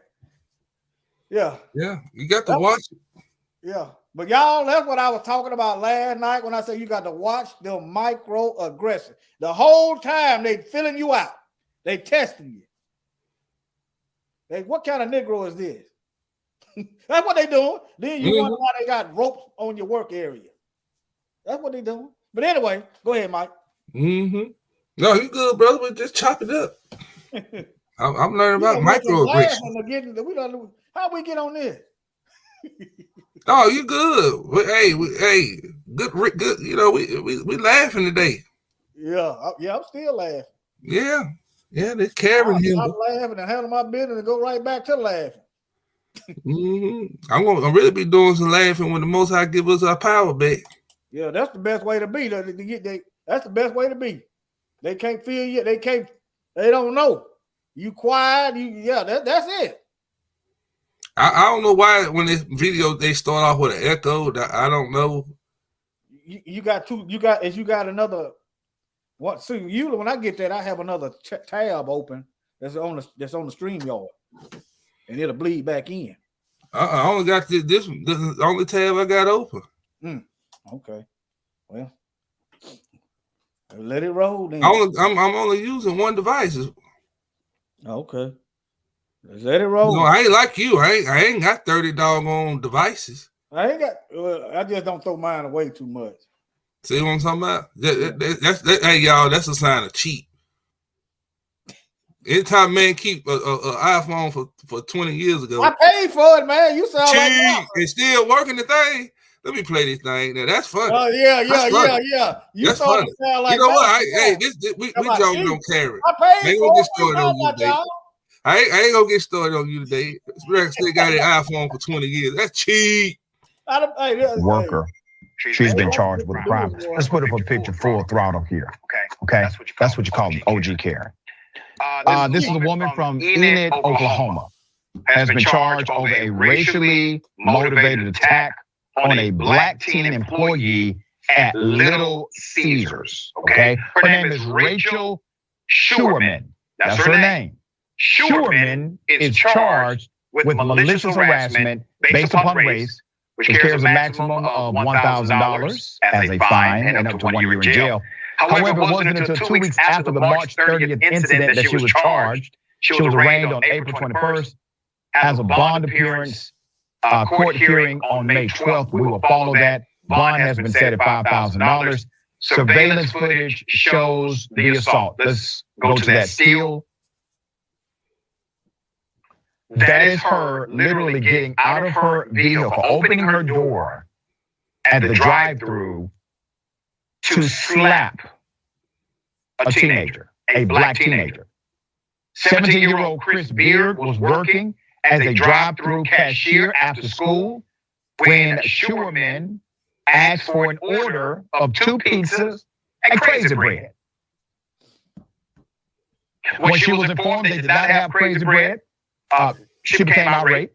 Yeah. Yeah, you got to watch it. Yeah. But y'all, that's what I was talking about last night when I said you got to watch the microaggression. The whole time they filling you out. They testing you. What kind of Negro is this? That's what they doing. Then you wonder why they got ropes on your work area. That's what they doing. But anyway, go ahead, Mike. No, you good, brother. But just chop it up. I'm learning about microaggression. How we get on this? Oh, you good? Hey, good. You know, we laughing today. Yeah, I'm still laughing. Yeah, they're carrying him. I'm laughing and handle my business and go right back to laughing. I'm gonna really be doing some laughing when the Most High give us our power back. Yeah, that's the best way to be. That's the best way to be. They can't feel you. They don't know. You quiet. That's it. I don't know why when this video they start off with an echo. I don't know. You got two. You got another. What? So usually when I get that, I have another tab open that's on the StreamYard, and it'll bleed back in. I only got this is the only tab I got open. Okay. Well, let it roll then. I'm only using one device. Okay. Let it roll. No, I ain't like you. I ain't got 30 doggone devices. I ain't got. I just don't throw mine away too much. See what I'm talking about? Hey, y'all, that's a sign of cheat. Anytime man keep an iPhone for 20 years ago. I paid for it, man. You sound like that. It's still working the thing. Let me play this thing. Now that's funny. Oh yeah. You that's funny. Sound like you know what? We don't carry. I paid for it. I ain't gonna get started on you today. Still got an iPhone for 20 years. That's cheap. Worker. She's been charged with a crime. Let's put up a picture full throttle here. Okay. That's what you call OG Karen. This is a woman from Enid, Oklahoma. Has been charged over a racially motivated attack on a black teen employee at Little Caesars. Okay. Her name is Rachel Schuerman. That's her name. Schuerman is charged with malicious harassment based upon race, which carries a maximum of $1,000 as a fine and up to 1 year in jail. However, it wasn't until 2 weeks after the March 30th incident that she was charged. She was arraigned on April 21st, has a bond appearance, court hearing on May 12th. We will follow that. Bond has been set at $5,000. Surveillance footage shows the assault. Let's go to that still. That is her literally getting out of her vehicle, opening her door at the drive-through to slap a teenager, a black teenager. 17-year-old Chris Beard was working as a drive-through cashier after school when Schuerman asked for an order of 2 pizzas and crazy bread. When she was informed they did not have crazy bread, she became irate.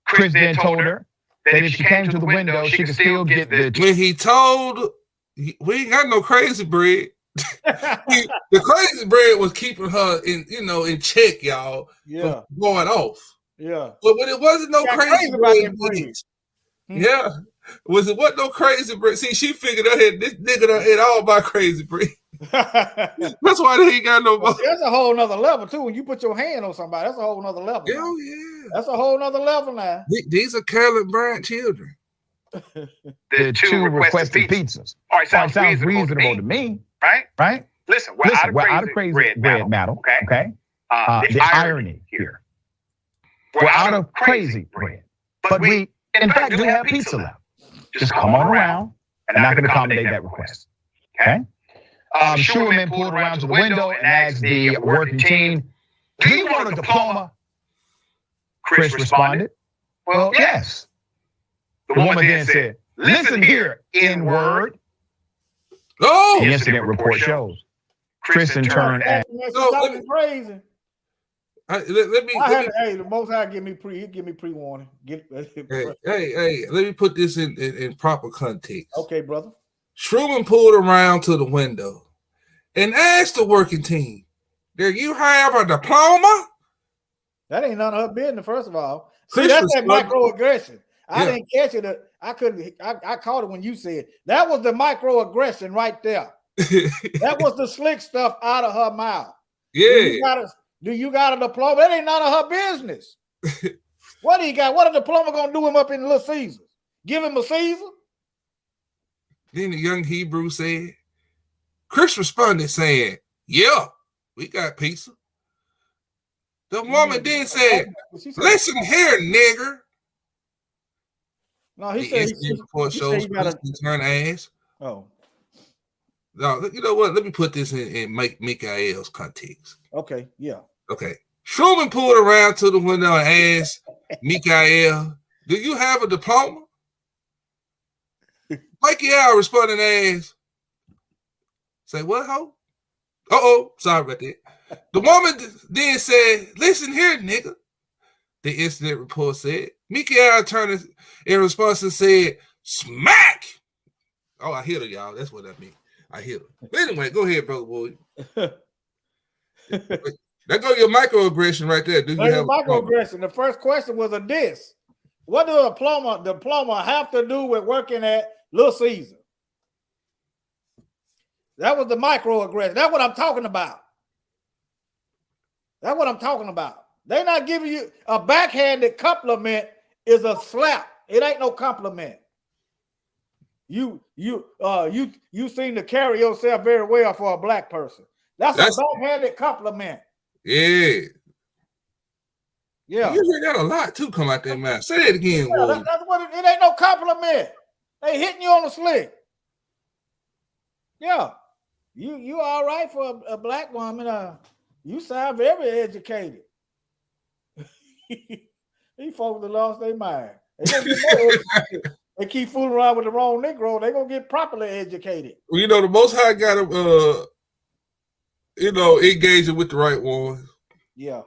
Chris then told her that if she came to the window, she could still get the... When he told, we ain't got no crazy bread. The crazy bread was keeping her in check, y'all. Yeah. From going off. Yeah. But when it wasn't no crazy bread, yeah. Wasn't no crazy bread. See, she figured out this nigga done ate all my crazy bread. That's why they ain't got no more. That's a whole nother level too. When you put your hand on somebody, that's a whole nother level. Hell yeah. That's a whole nother level now. These are Carolyn Bryant children. The 2 requested pizzas. All right, sounds reasonable to me. Right? Listen, we're out of crazy bread metal. Okay? The irony here. We're out of crazy bread. But we, in fact, do have pizza left. Just come on around, and I can accommodate that request. Okay? Schuerman pulled around to the window and asked the working team, "Do you want a diploma?" Chris responded, "Well, yes." The woman then said, "Listen here, N-word." Oh, the incident report shows. Chris in turn asked, crazy. Let me. Hey, the Most High give me pre-warning. Hey, let me put this in proper context. Okay, brother. Schuerman pulled around to the window and asked the working team, "Do you have a diploma?" That ain't none of her business, first of all. See, that's that microaggression. I didn't catch it. I couldn't. I caught it when you said that was the microaggression right there. That was the slick stuff out of her mouth. Yeah. Do you got a diploma? That ain't none of her business. What do you got? What a diploma gonna do him up in Little Caesar? Give him a Caesar? Then the young Hebrew said, Chris responded saying, "Yeah, we got pizza." The woman then said, "Listen here, nigger." No, he said turn ass. Oh. No, you know what? Let me put this in Mikael's context. Okay, yeah. Okay. Schuerman pulled around to the window and asked Mikael, "Do you have a diploma?" Mikael responded and asked, "Say what, ho?" Sorry about that. The woman then said, "Listen here, nigga." The incident report said. Mikael turned in response and said, "Smack!" Oh, I hit her, y'all. That's what I mean. I hit her. But anyway, go ahead, brother boy. There go your microaggression right there. Do you have microaggression? The first question was a diss. What does a diploma have to do with working at Little Caesar? That was the microaggression. That's what I'm talking about. That's what I'm talking about. They're not giving you a backhanded compliment is a slap. It ain't no compliment. You seem to carry yourself very well for a black person. That's a backhanded compliment. Yeah. Yeah. You hear that a lot too come out their mouth. Say it again, that's what it ain't no compliment. They hitting you on the slick. Yeah. You all right for a black woman. You sound very educated. These folks that lost their mind. They keep fooling around with the wrong Negro. They're gonna get properly educated. Well, you know, the Most High got to engaging with the right ones. Yeah.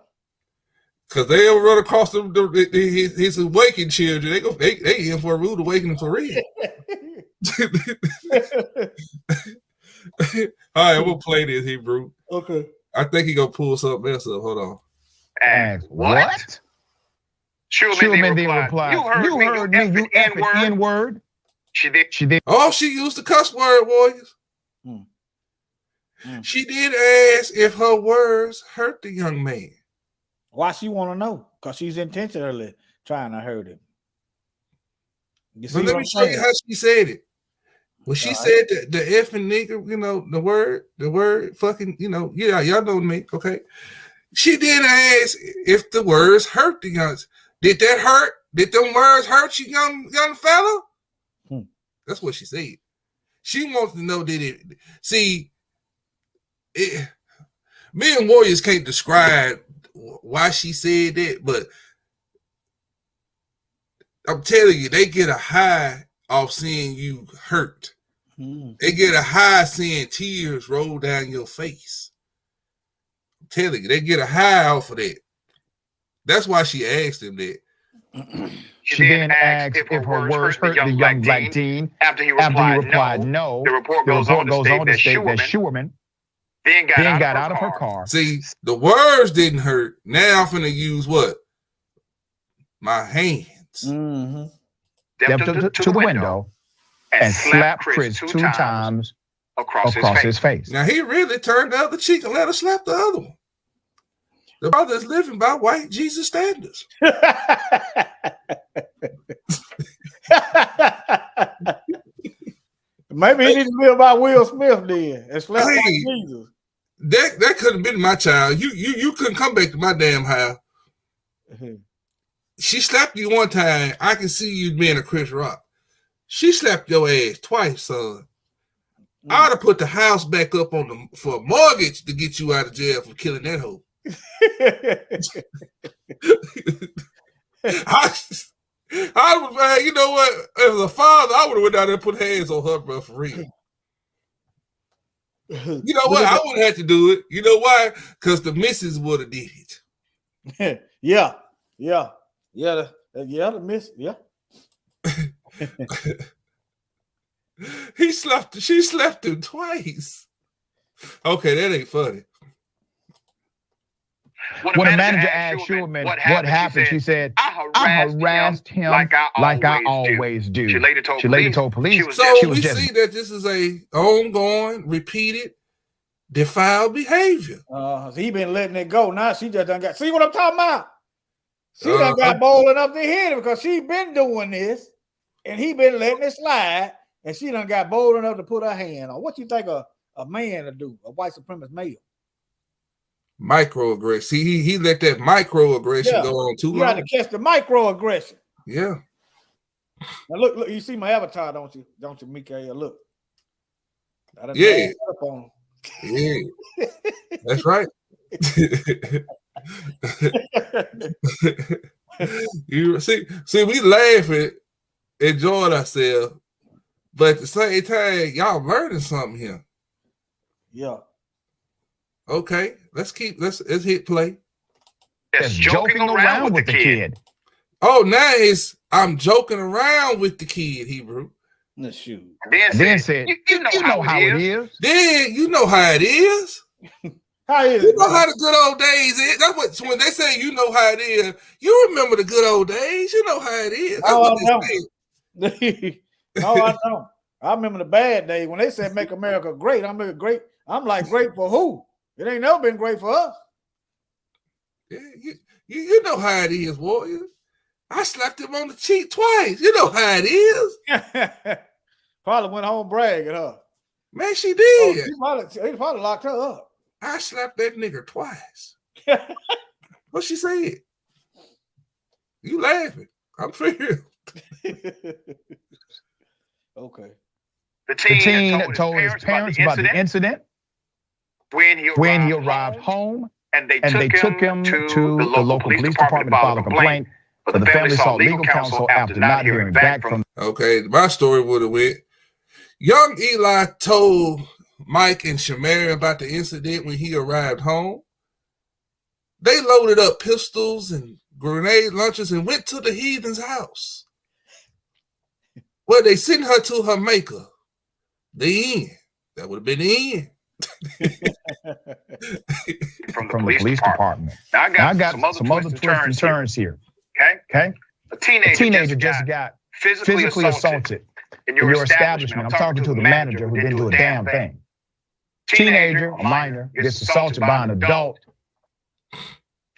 Cause they ever run across his awakened children, they in for a rude awakening for real. All right, we'll play this, Hebrew. Okay. I think he gonna pull something else up. Hold on. And what? Schuerman then replied, "You heard me, you effing N-word." She did. Oh, she used the cuss word, warriors. She did ask if her words hurt the young man. Why she want to know? Because she's intentionally trying to hurt him. But let me show you how she said it. When she said the effing nigger, the word fucking, y'all know me, okay? She did ask if the words hurt the young. Did that hurt? Did them words hurt you, young fella? That's what she said. She wants to know did it. See, me and warriors can't describe why she said that, but I'm telling you, they get a high off seeing you hurt. They get a high seeing tears roll down your face. I'm telling you, they get a high off of that. That's why she asked him that. She then asked if her words hurt the young black teen. After he replied no, the report goes on to state that Schuerman then got out of her car. See, the words didn't hurt. Now I'm finna use what? My hands. Stepped to the window and slapped Chris 2 times across his face. Now he really turned the other cheek and let her slap the other one. The brother's living by white Jesus standards. Maybe he needs to live by Will Smith then and slap like Jesus. That could have been my child. You couldn't come back to my damn house. She slapped you one time. I can see you being a Chris Rock. She slapped your ass twice, son. I ought to put the house back up on for a mortgage to get you out of jail for killing that hoe. I was, man, you know what? As a father, I would have went down there and put hands on her, bro, for real. You know what? I wouldn't have to do it. You know why? Because the missus would have did it. Yeah. The miss. Yeah. She slapped him twice. Okay, that ain't funny. When the manager asked Schuerman what happened, she said, I harassed him like I always do. She later told police. So we see that this is a ongoing, repeated, defiled behavior. He been letting it go. Now she just done got. See what I'm talking about? She done got bold enough to hit him because she been doing this, and he been letting it slide, and she done got bold enough to put her hand on. What you think a man to do? A white supremacist male? Microaggression. See, he let that microaggression go on too long. You got to catch the microaggression. Yeah. Now look, you see my avatar, don't you, Mikael? Look. Yeah. Yeah. That's right. You see, we laughing, enjoying ourselves, but at the same time, y'all learning something here. Yeah. Okay, let's hit play. It's joking around with the kid. Oh, nice. I'm joking around with the kid, Hebrew. Let's shoot. Then said, you know how it is. Then you know how it is. How is you it? know how the good old days is. That's what when they say you know how it is. You remember the good old days. You know how it is. That's what they say. No, I don't. I remember the bad days when they said "Make America Great." I'm great. I'm like, great for who? It ain't never been great for us. Yeah, you know how it is, warrior. I slapped him on the cheek twice. You know how it is. Probably went home bragging, huh? Man, she did. He probably locked her up. I slapped that nigga twice. What she said? You laughing? I'm for real. Okay. The teen told his parents about the incident. When he arrived home, and they took him to the local police department to file a complaint. But the family sought legal counsel after not hearing back from. Okay, my story would have went. Young Eli told Mike and Shamari about the incident when he arrived home. They loaded up pistols and grenade launchers and went to the heathen's house. Well, they sent her to her maker. The end. That would have been the end. from the police department. Now I got some other twists and turns here. Okay. A teenager just got physically assaulted in your establishment. I'm talking to the manager who didn't do a damn thing. Teenager, a minor, gets assaulted by an adult.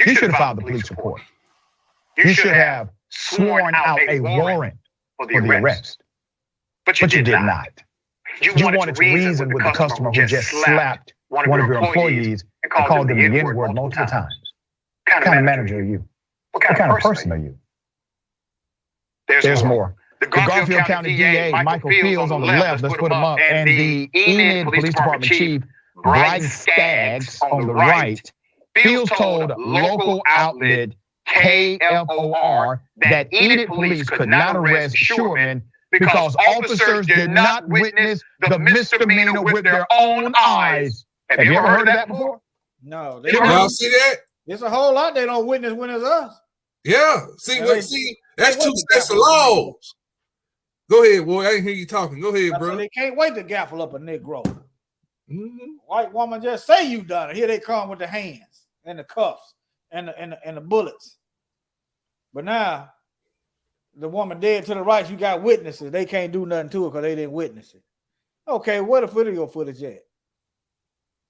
You should have filed the police report. You should have sworn out a warrant for the arrest. But you did not. You wanted to reason with the customer who just slapped one of your employees and called them the N-word multiple times. What kind of manager are you? What kind of person are you? There's more. The Garfield County DA, Michael Fields on the left, let's put him up, and the Enid Police Department Chief, Bryce Skaggs on the right. Fields told local outlet KFOR, that Enid police could not arrest Sherman because officers did not witness the misdemeanor with their own eyes. Have you ever heard of that before? No, Y'all see that? There's a whole lot they don't witness when it's us. Yeah. See, Yeah, look, see, that's two sets of laws. Go ahead, boy. I didn't hear you talking. Go ahead, bro. They can't wait to gaffle up a Negro. Mm-hmm. White woman just say you done it. Here they come with the hands and the cuffs and the bullets. But now the woman dead to the right, you got witnesses. They can't do nothing to it because they didn't witness it. Okay, where the video footage at?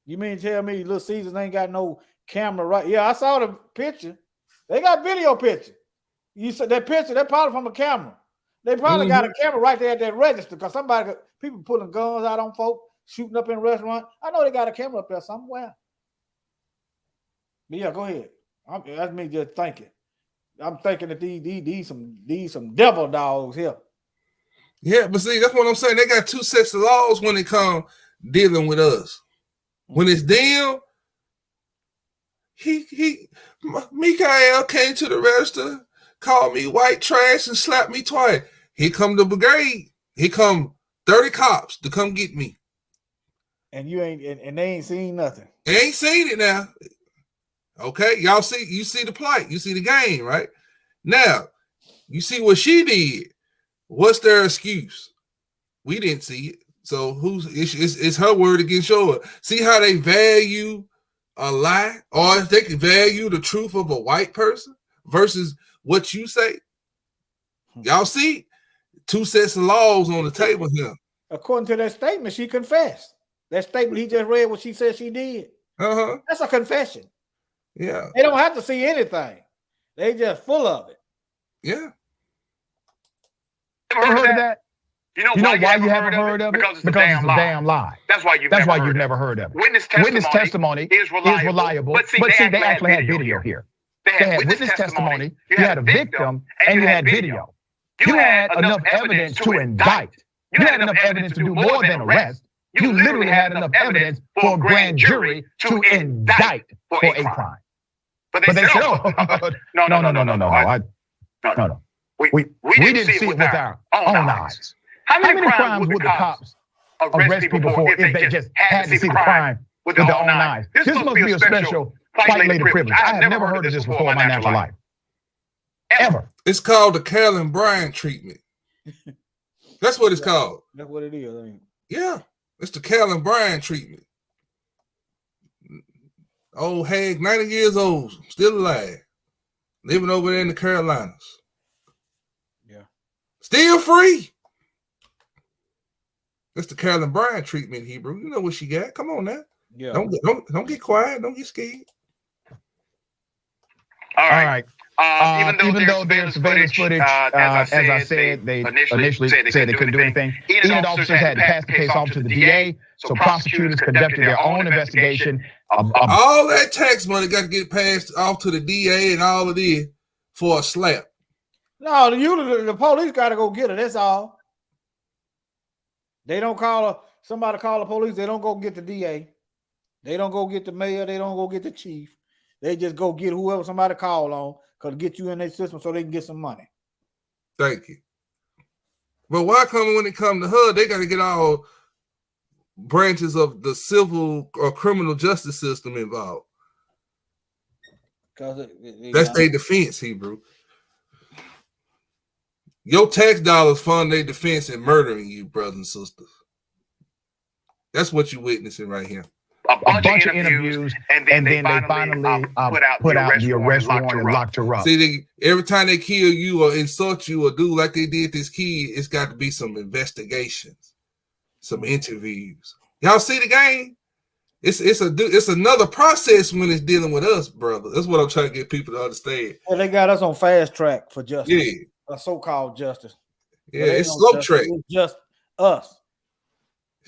You mean tell me Little Caesars ain't got no camera right? Yeah, I saw the picture. They got video picture. You said that picture, they're probably from a camera. They probably got a camera right there at that register because people pulling guns out on folk, shooting up in restaurants. I know they got a camera up there somewhere. But yeah, go ahead. That's me just thinking. I'm thinking that these some devil dogs here. Yeah, but see, that's what I'm saying. They got two sets of laws when it comes dealing with us. When it's them, Mikael came to the register, called me white trash, and slapped me twice. Here come the brigade. Here come 30 cops to come get me. And you ain't, and they ain't seen nothing. They ain't seen it now. Okay, y'all see, you see the plight, you see the game, right? Now, you see what she did. What's their excuse? We didn't see it. So it's her word against yours. See how they value a lie, or if they can value the truth of a white person versus what you say. Y'all see two sets of laws on the table here. According to that statement, she confessed. That statement he just read, what she said she did. That's a confession. Yeah. They don't have to see anything. They just full of it. Yeah. Ever heard of that? You know why you haven't heard of it? Because it's a damn lie. That's why you've never heard of it. Witness testimony is reliable. But see, they actually had video here. They had witness testimony, you had a victim, and you had video. You had enough evidence to indict. You had enough evidence to do more than arrest. You literally had enough evidence for a grand jury to indict for a crime. But they said, no. We didn't see it with our own eyes. How many crimes would the cops arrest people for if they just had to see the crime with their own eyes? This must be a special white lady privilege. I have never heard of this before in my natural life. Ever. It's called the Carolyn Bryant treatment. That's what it's called. That's what it is. I mean. Yeah. It's the Carolyn Bryant treatment. Old hag, 90 years old, still alive. Living over there in the Carolinas. Yeah. Still free. That's the Carolyn Bryant treatment, Hebrew. You know what she got. Come on now. Yeah. Don't get quiet. Don't get scared. All right. Even though there's surveillance footage, as I said, they initially said they couldn't do anything. Enid officers had to pass the case off to the DA, so prosecutors conducted their own investigation. All that tax money got to get passed off to the DA and all of this for a slap. No, the police got to go get her. That's all. They don't call her. Somebody call the police. They don't go get the DA. They don't go get the mayor. They don't go get the chief. They just go get whoever somebody call on because get you in their system so they can get some money. Thank you. But why come when it comes to her, they got to get all branches of the civil or criminal justice system involved? That's their defense, Hebrew. Your tax dollars fund their defense in murdering you, brothers and sisters. That's what you're witnessing right here. A bunch of interviews, and then they finally put out the arrest warrant and locked her up. See, every time they kill you or insult you or do like they did this kid, it's got to be some investigations, some interviews. Y'all see the game? It's another process when it's dealing with us, brother. That's what I'm trying to get people to understand. Well, they got us on fast track for justice. Yeah. A so-called justice. Yeah, it's slow track. It's just us.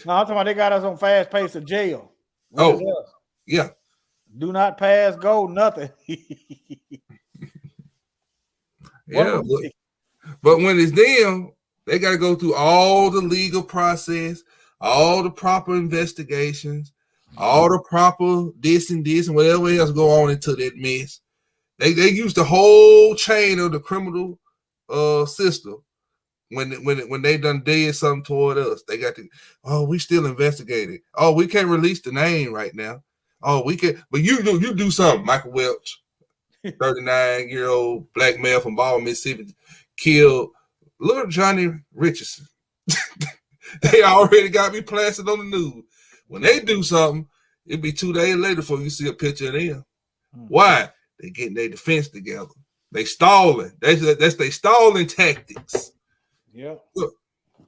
No, I'm talking about they got us on fast pace to jail. Yeah. Do not pass, go, nothing. Yeah, but when it's them, they got to go through all the legal process, all the proper investigations, all the proper this and whatever else go on into that mess. They use the whole chain of the criminal system when they done did something toward us. They got to, oh, we still investigating. Oh, we can't release the name right now. Oh, we can, but you do something. Michael Welch, 39-year-old black male from Baldwin, Mississippi, killed little Johnny Richardson. They already got me plastered on the news. When they do something, it'll be 2 days later before you see a picture of them. Why? They getting their defense together. They stalling. That's they stalling tactics. Yep. Look,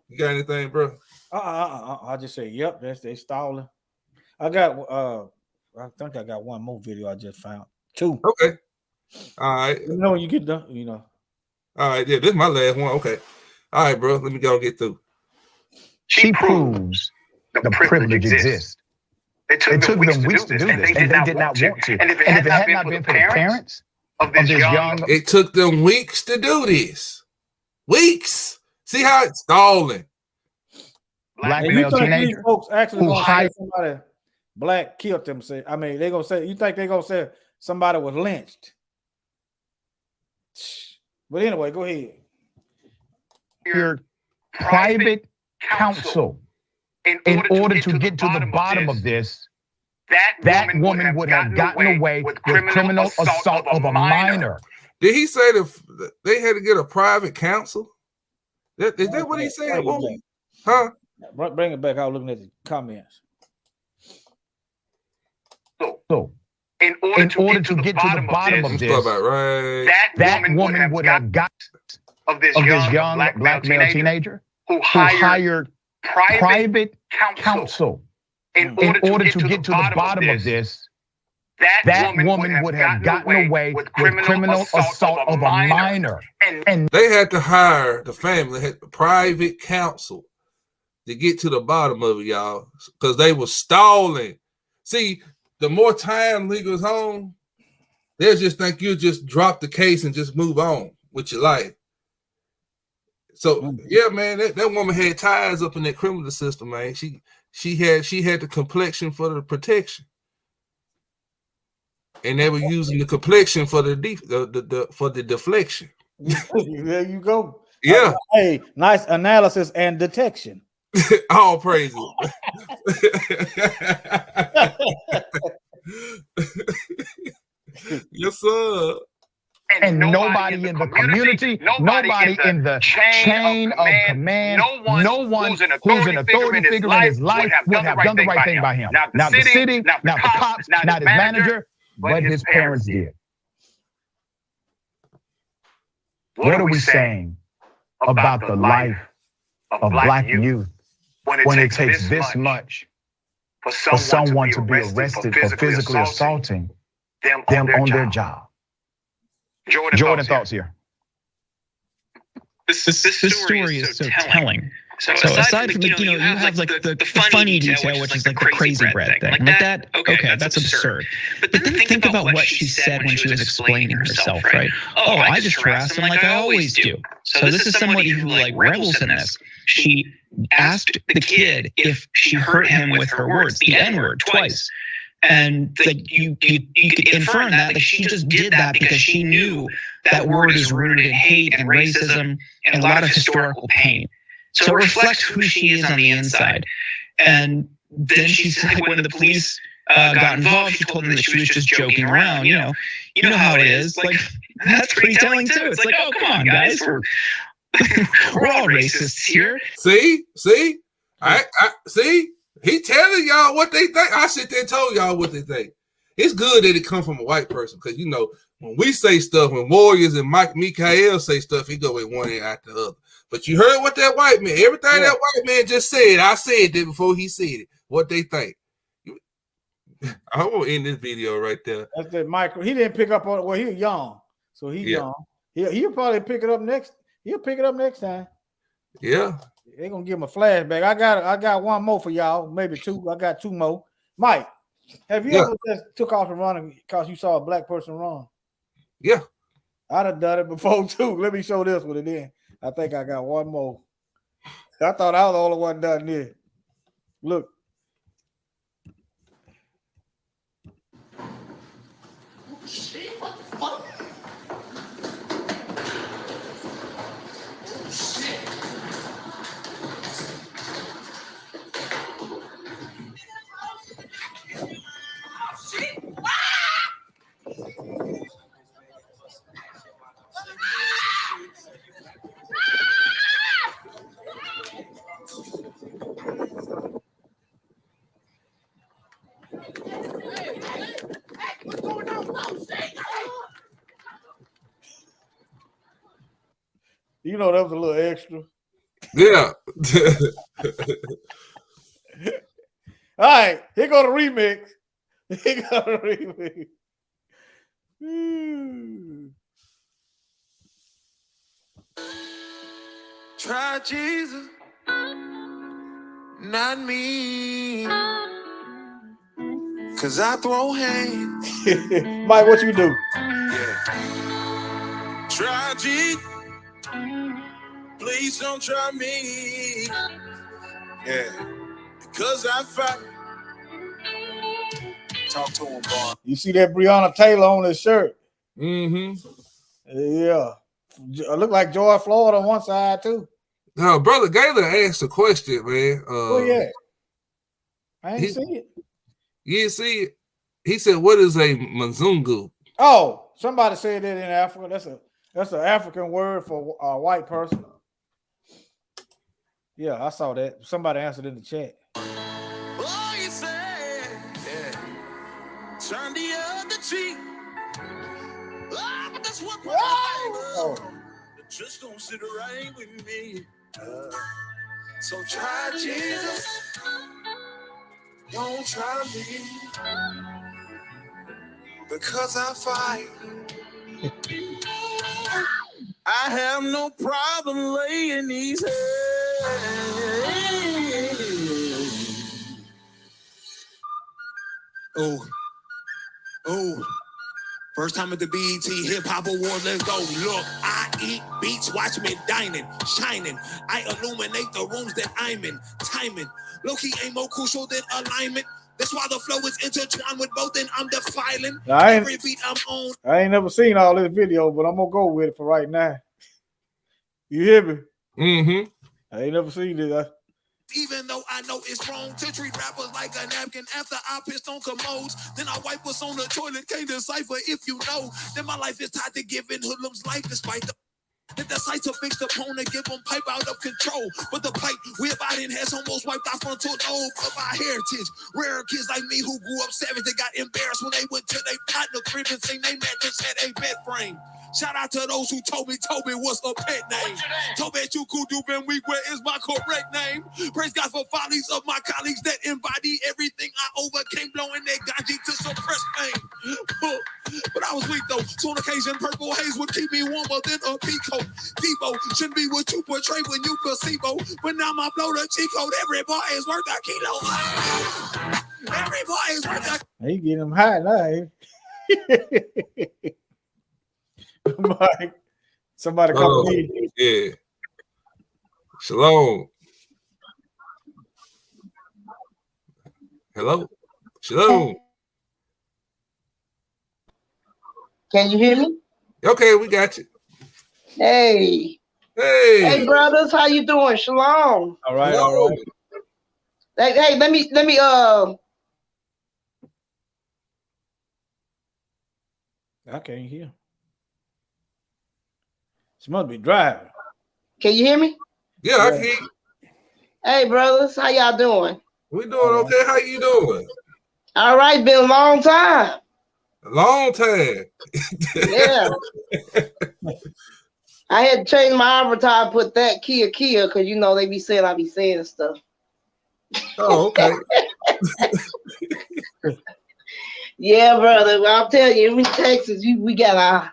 you got anything, bro? I just say, yep, they stalling. I think I got one more video I just found. 2. Okay. All right. You know when you get done, you know. All right, yeah, this is my last one. Okay. All right, bro. Let me go and get through. She proves the privilege exists. It took them weeks to do this, and they did not want to. And if it had not been for the parents of this young... It took them weeks to do this. Weeks. See how it's stalling. Black male teenager folks actually who gonna say somebody black killed them. I mean, they gonna say, you think they gonna say somebody was lynched? But anyway, go ahead. Your private counsel, in order to get to the bottom of this, that woman would have gotten away with criminal assault of a minor. Did he say that they had to get a private counsel? Is that what he said? Huh? Bring it back. I was looking at the comments. So in order to get to the bottom of this, that woman would have got of this young black male teenager who hired private counsel in order to get to the bottom of this. That woman would have gotten away with criminal assault of a minor. And they had to hire the family, had private counsel to get to the bottom of it, y'all, because they were stalling. See, the more time legal is on, they'll just think you'll just drop the case and just move on with your life. So yeah, man, that woman had ties up in that criminal system, man. She had the complexion for the protection, and they were using the complexion for the deflection. There you go. Yeah. Hey, nice analysis and detection. All praises. Yes, sir. And nobody in the community, nobody in the chain of command, no one who's an authority figure in his life would have done the right thing by him. Not the city, not the cops, not his manager, but his parents did. What are we saying about the life of black youth when it takes this much for someone to be arrested for physically assaulting them on their job? Jordan, thoughts here. This story is so telling. So aside from you have like the funny detail, which is like the crazy bread thing. Like that, okay, that's absurd. But then think about what she said when she was explaining herself, right? Oh, I just harassed him like I always do. So this is somebody who like revels in this. She asked the kid if she hurt him with her words, the N-word, twice. And like you could infer that she just did that because she knew that word is rooted in hate and racism and a lot of historical pain. So it reflects who she is on the inside. And then she said when the police got involved, she told them that she was just joking around. You know how it is. Like that's pretty telling too. It's like, oh, come on, guys, we're all racists here. See, I see. He telling y'all what they think. I sit there and told y'all what they think. It's good that it come from a white person because when we say stuff, when Warriors and Mikael say stuff, he go in one ear after the other. But you heard what that white man, everything that white man just said, I said it before he said it. What they think. I'm gonna end this video right there. That's that Michael. He didn't pick up on it. Well, he's young, so he's young. He'll probably pick it up next. He'll pick it up next time. Yeah. They're gonna give him a flashback. I got one more for y'all, maybe 2. I got 2 more. Mike, have you ever just took off and run because you saw a black person run? Yeah. I'd have done it before too. Let me show this one again. I think I got one more. I thought I was the only one done this. Look. Shit, what the fuck? You know that was a little extra. Yeah. All right, here go the remix. Here go the remix. Try Jesus, not me. Cause I throw hands. Mike, what you do? Yeah. Try Jesus. Please don't try me. Yeah. Because I fight. Talk to him, boy. You see that Breonna Taylor on his shirt? Mm-hmm. Yeah. It look like George Floyd on one side too. No, Brother Gaylor asked a question, man. Oh yeah. I ain't see it. You didn't see it? He said, what is a Mzungu? Oh, somebody said that in Africa. That's an African word for a white person. Yeah, I saw that. Somebody answered in the chat. Oh, you say, yeah. Turn the other cheek. Oh, but that's what just don't sit right with me. So try Jesus. Don't try me. Because I fight. I have no problem laying these hands. Oh. First time at the BET Hip Hop Award, let's go. Look, I eat beats, watch me dining, shining. I illuminate the rooms that I'm in, timing. Low-key ain't more crucial than alignment. That's why the flow is intertwined with both, and I'm defiling every beat I'm on. I ain't never seen all this video, but I'm gonna go with it for right now. You hear me? Mm-hmm. I ain't never seen this. Even though I know it's wrong to treat rappers like a napkin after I pissed on commodes. Then I wipe us on the toilet, can't decipher if you know. Then my life is tied to giving hoodlums life despite the that the sights of fixed opponent give them pipe out of control. But the pipe we're biting has almost wiped our frontal lobe of our heritage. Rare kids like me who grew up savage, they got embarrassed when they went to their partner crib and seen they mattress had a bed frame. Shout out to those who told me Toby was a pet name. Toby Chukudu Ben Wigwe is my correct name. Praise God for follies of my colleagues that embody everything I overcame, blowing their ganji to suppress pain. But I was weak though, so on occasion purple haze would keep me warmer than a peacoat. Debo shouldn't be what you portray when you placebo. But now my blow the cheat code, every boy is worth a kilo. Every boy is worth a. He getting them high now. Mike, somebody come in. Yeah. Shalom. Hello. Shalom. Can you hear me? Okay, we got you. Hey. Hey, brothers, how you doing? Shalom. All right, all right. Hey, let me I can't hear. She must be driving. Can you hear me? Yeah, I can hear you. Hey, brothers, how y'all doing? We doing okay. How you doing? All right, been a long time. A long time. Yeah. I had to change my avatar, put that Kia, because you know they be saying I be saying stuff. Oh, okay. Yeah, brother. Well, I'll tell you, in Texas, we got our.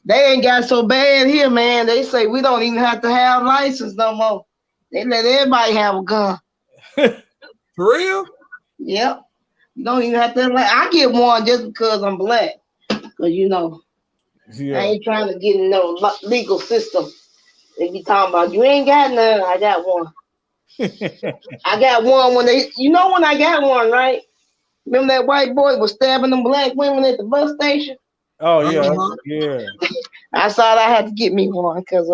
They ain't got so bad here, man. They say we don't even have to have license no more. They let everybody have a gun. For real? Yep. You don't even have to. I get one just because I'm black. Because, you know, I ain't trying to get in no legal system. They be talking about, you ain't got none. I got one. I got one when when I got one, right? Remember that white boy was stabbing them black women at the bus station? Oh, yeah. Yeah. I thought I had to get me one because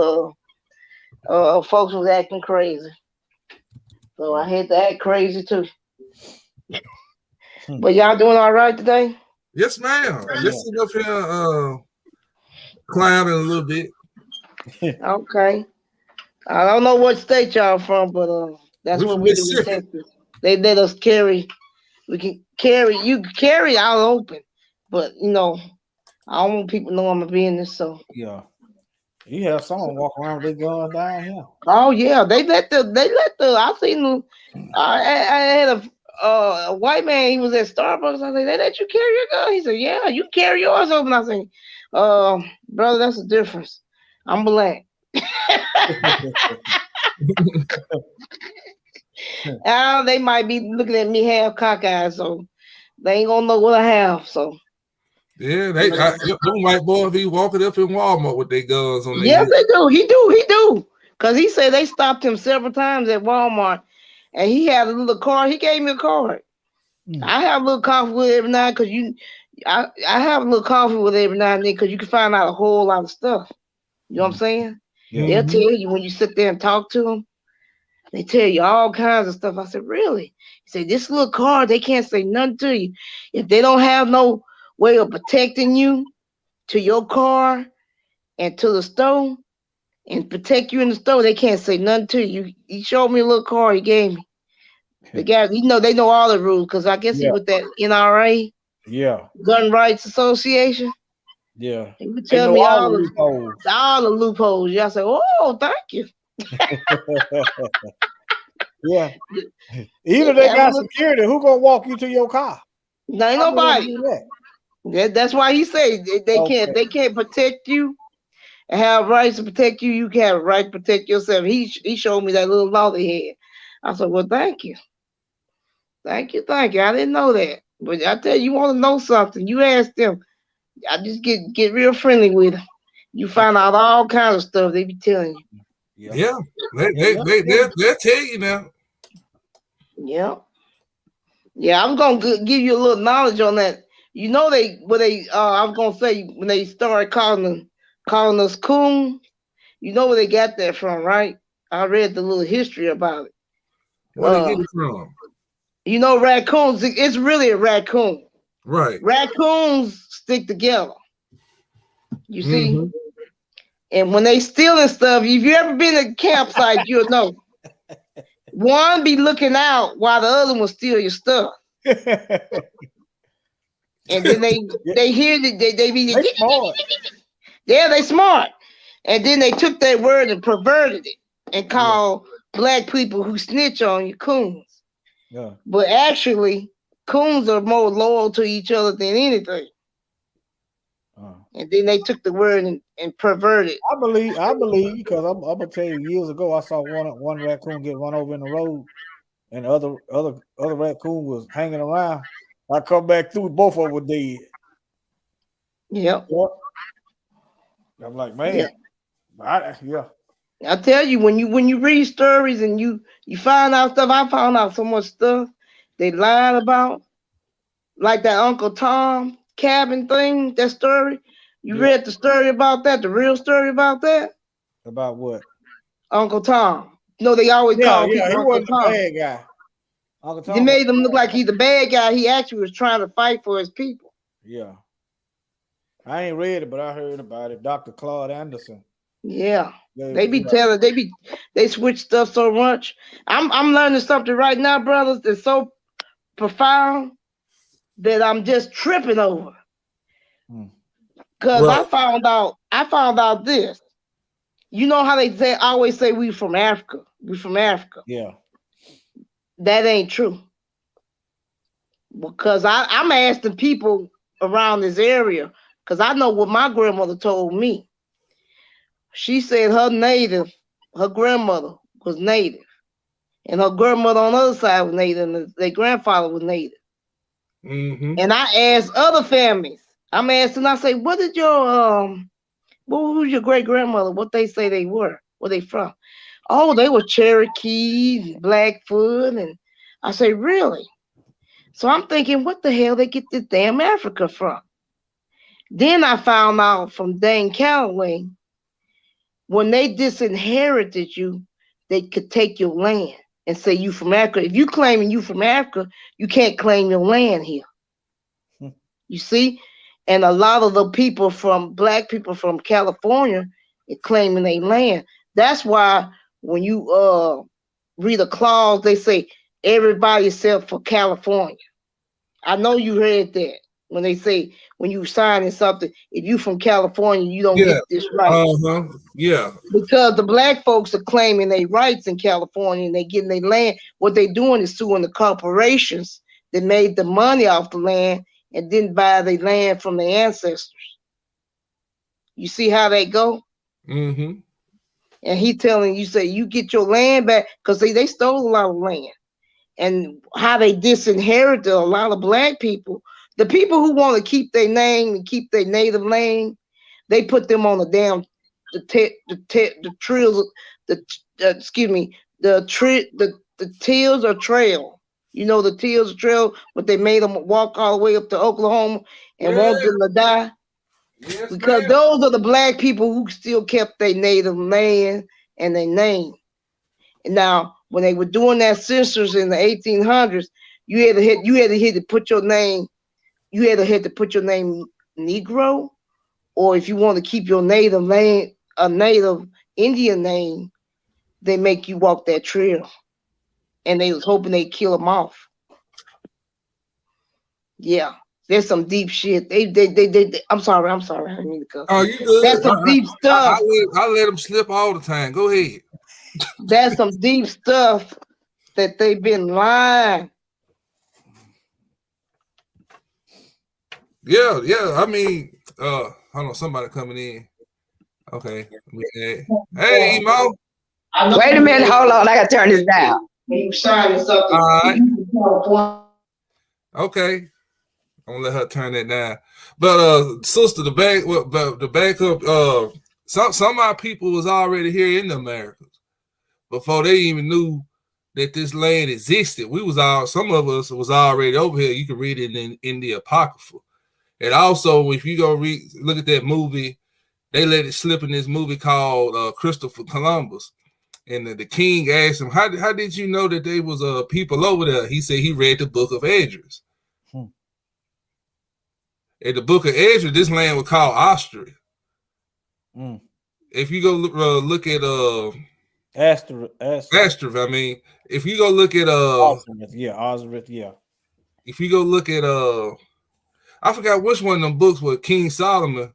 folks was acting crazy. So I had to act crazy too. But y'all doing all right today? Yes, ma'am. Just sitting up here climbing a little bit. Okay. I don't know what state y'all from, but that's what we do in Texas. They let us carry. We can carry. You can carry out open, but you know, I don't want people to know I'm a business. So yeah. You have someone walk around with their guns down here. Oh yeah, they let the. I seen them. I had a white man. He was at Starbucks. I said, they let you carry your gun. He said, yeah, you carry yours open. I said, brother, that's the difference. I'm black. They might be looking at me half cockeyed, so they ain't gonna know what I have. So yeah, them white boys be walking up in Walmart with their guns on their yes, head. they do. He do. Cause he said they stopped him several times at Walmart, and he had a little card. He gave me a card. I have a little coffee with every night because I have a little coffee with every now and then because you can find out a whole lot of stuff. You know what I'm saying? Yeah. They'll tell you when you sit there and talk to them. They tell you all kinds of stuff. I said, really? He said, this little card, they can't say nothing to you. If they don't have no way of protecting you to your car and to the store and protect you in the store, they can't say nothing to you. He showed me a little card he gave me. The guy, they know all the rules because I guess he with that NRA, Gun Rights Association. Yeah. He would tell me all the loopholes. Yeah, I said, oh, thank you. Yeah. Even if they got security, who gonna walk you to your car? No, ain't nobody. That's why he said they can't protect you and have rights to protect you. You can have a right to protect yourself. He showed me that little law they had. I said, well, thank you. Thank you. I didn't know that. But I tell you, you want to know something, you ask them. I just get real friendly with them. You find out all kinds of stuff they be telling you. Yeah. They'll tell you now. Yeah. Yeah, I'm gonna give you a little knowledge on that. You know I was gonna say when they started calling us coon, you know where they got that from, right? I read the little history about it. Where they get it from? You know, raccoons, it's really a raccoon. Right. Raccoons stick together. You see? And when they stealing stuff, if you ever been at a campsite, you'll know. One be looking out while the other one steal your stuff. And then they hear that they be smart. Yeah, they smart. And then they took that word and perverted it and called black people who snitch on you coons. Yeah. But actually, coons are more loyal to each other than anything. And then they took the word and perverted. I believe because I'm gonna tell you, years ago I saw one raccoon get run over in the road, and the other raccoon was hanging around. I come back through, both of them were dead. Yep. I'm like, man, I tell you, when you read stories and you find out stuff, I found out so much stuff they lied about, like that Uncle Tom cabin thing, that story. You read the story about that, the real story about that? About what? Uncle Tom. No, they always call people he Uncle wasn't Tom. the bad guy. Uncle Tom. They made him look like he's the bad guy. He actually was trying to fight for his people. Yeah. I ain't read it, but I heard about it. Dr. Claude Anderson. Yeah. They switch stuff so much. I'm learning something right now, brothers, that's so profound that I'm just tripping over. Because I found out this. You know how they always say we from Africa. We from Africa. Yeah. That ain't true. Because I'm asking people around this area, because I know what my grandmother told me. She said her grandmother was native. And her grandmother on the other side was native, and their grandfather was native. And I asked other families. I'm asking, I say, what did who's your great grandmother? What they say they were? Where they from? Oh, they were Cherokee, Blackfoot, and I say, really? So I'm thinking, what the hell they get this damn Africa from? Then I found out from Dane Calloway, when they disinherited you, they could take your land and say you from Africa. If you claiming you from Africa, you can't claim your land here. You see? And a lot of the people black people from California are claiming their land. That's why when you read a clause, they say everybody except for California. I know you heard that. when they say when you signing something, if you from California, you don't get this right. Yeah. Because the black folks are claiming their rights in California and they getting their land. What they doing is suing the corporations that made the money off the land and didn't buy the land from their ancestors. You see how they go? Mm-hmm. And he telling you, say, you get your land back, because they stole a lot of land. And how they disinherited a lot of black people. The people who want to keep their name and keep their native name, they put them on the damn Tills or Trail. You know the Tills Trail, but they made them walk all the way up to Oklahoma and want them to die. Yes, because those are the black people who still kept their native land and their name. And now, when they were doing that census in the 1800s, you had to put your name. You had to put your name Negro, or if you want to keep your native land, a native Indian name, they make you walk that trail. And they was hoping they'd kill them off. Yeah. There's some deep shit. I'm sorry. I didn't mean to cuss. Oh, you good? That's some deep stuff. I let them slip all the time. Go ahead. That's some deep stuff that they've been lying. Yeah. I mean, hold on, somebody coming in. Okay. Hey, Emo. Wait a minute, hold on. I gotta turn this down. You signing something. All right. Okay. I'm gonna let her turn that down. But sister, the backup, some of our people was already here in the Americas before they even knew that this land existed. Some of us was already over here. You can read it in the Apocrypha. And also, if you go look at that movie, they let it slip in this movie called Christopher Columbus. And the king asked him, how did you know that there was people over there? He said he read the book of Esdras. In the book of Esdras, this land was called Austria. If you go look at Astor, I mean, if you go look at Osirith, yeah. If you go look at I forgot which one of them books with King Solomon.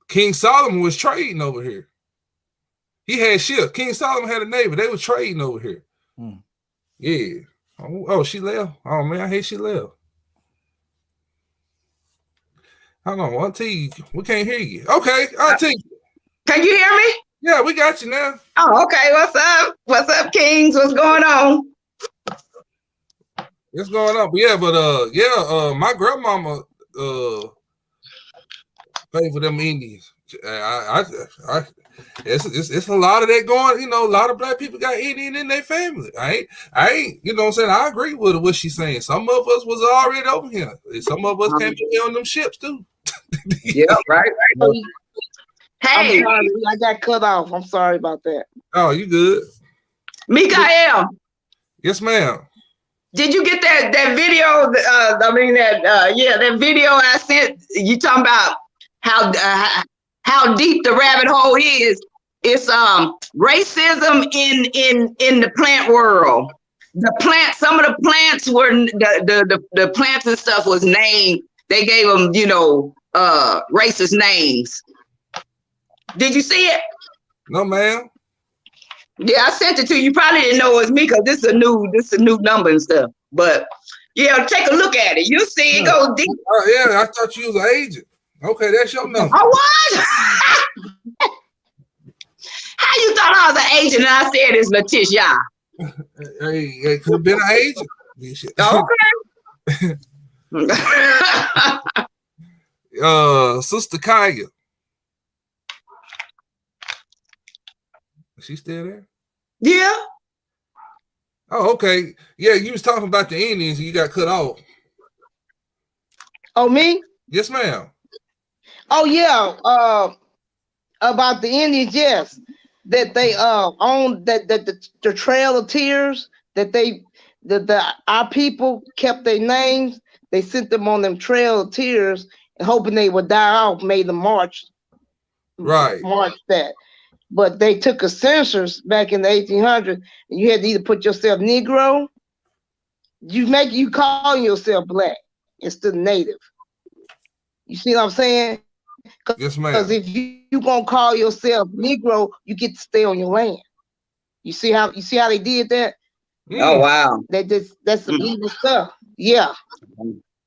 King Solomon was trading over here. He had ships. King Solomon had a neighbor. They were trading over here. Yeah. Oh, she left. Oh man, I hate she left. Hold on, Auntie, we can't hear you. Okay, Auntie. Can you hear me? Yeah, we got you now. Oh, okay. What's up? What's up, Kings? What's going on? What's going on? But my grandmama paid for them Indians. It's a lot of that going. You know, a lot of black people got Indian in their family. I ain't. You know what I'm saying? I agree with what she's saying. Some of us was already over here. Some of us came here on them ships too. Yeah, right. Hey, I got cut off. I'm sorry about that. Oh, you good? Mikael. Yes, ma'am. Did you get that video? That video I sent. You talking about how deep the rabbit hole is? It's racism in the plant world. Some of the plants were the plants and stuff was named. They gave them, racist names. Did you see it? No, ma'am. Yeah, I sent it to you. You probably didn't know it was me because this is a new number and stuff. But yeah, take a look at it. You see it go deep. Yeah, I thought you was an agent. Okay, that's your number. I was. How you thought I was an agent and I said it's Letitia? Hey, it could have been an agent. Okay. Sister Kaya. Is she still there? Yeah. Oh, okay. Yeah, you was talking about the Indians and you got cut off. Oh, me? Yes, ma'am. Oh, yeah. About the Indians, yes. That they own the Trail of Tears, our people kept their names. They sent them on them Trail of Tears and hoping they would die off, made them march. Right. March that. But they took a census back in the 1800s, and you had to either put yourself Negro, you calling yourself black. instead of native. You see what I'm saying? Yes, ma'am. Because if you gonna call yourself Negro, you get to stay on your land. You see how they did that? Oh wow. That's some evil stuff. Yeah.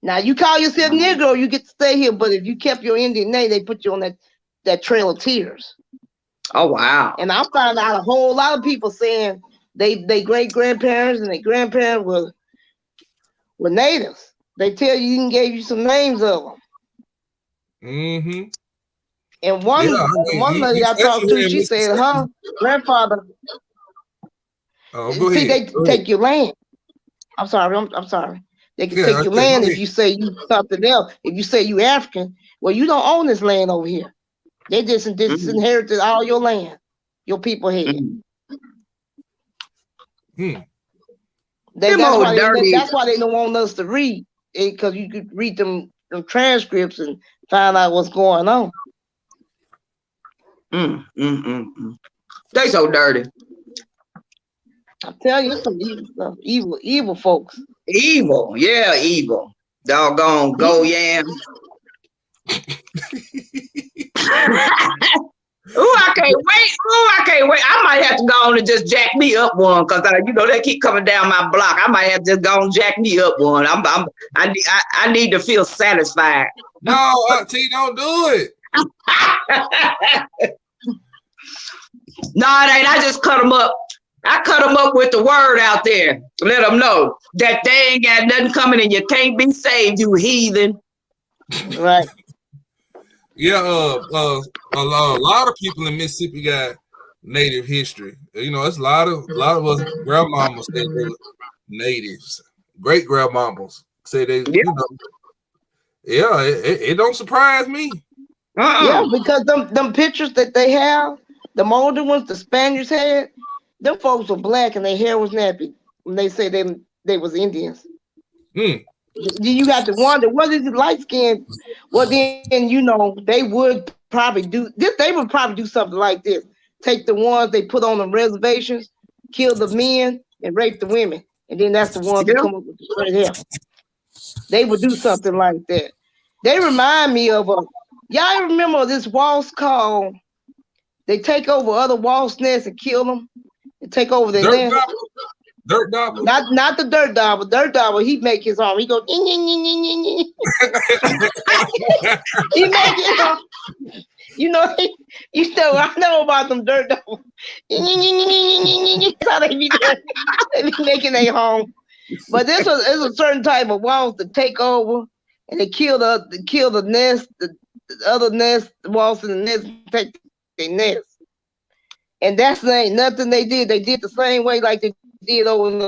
Now you call yourself Negro, you get to stay here, but if you kept your Indian name, they put you on that Trail of Tears. Oh wow. And I found out a whole lot of people saying they great grandparents and their grandparents were natives. They tell you even gave you some names of them. Mm-hmm. And one lady I talked to, she said, "Huh, grandfather." Go see, ahead. they take your land. I'm sorry. I'm sorry. They can take your land if you say you something else. If you say you African, well, you don't own this land over here. They just disinherited all your land. Your people had. That's why they don't want us to read, because you could read them transcripts and find out what's going on. They so dirty. I'm telling you, some evil stuff. Evil folks. Evil, yeah, evil. Doggone go yam. Ooh, I can't wait. I might have to go on and just jack me up one, because they keep coming down my block. I might have to just go and jack me up one. I need to feel satisfied. No, Auntie, don't do it. No, it ain't. I just cut them up. I cut them up with the word out there. Let them know that they ain't got nothing coming and you can't be saved, you heathen. Right. Yeah, a lot of people in Mississippi got native history. It's a lot of us grandmamas say they were natives. Great grandmamas say they, it don't surprise me. Yeah, because them pictures that they have, the older ones the Spaniards had, them folks were black and their hair was nappy when they say they was Indians. You got to wonder, what is it light skin? Well, then they would probably do this. They would probably do something like this: take the ones they put on the reservations, kill the men, and rape the women, and then that's the ones that come up with the straight hair. They would do something like that. They remind me of y'all remember this waltz called? They take over other waltz nests and kill them and take over their land. Dirt Dauber. Not the Dirt Dauber. Dirt Dauber, he make his arm. He go. He make his arm. I know about them Dirt Dauber. That's how they be doing. They be making their home. But this is a certain type of waltz to take over, and they kill the nest, the other nest, the waltz in the nest, take their nest. And that's ain't nothing they did. They did the same way like they did over in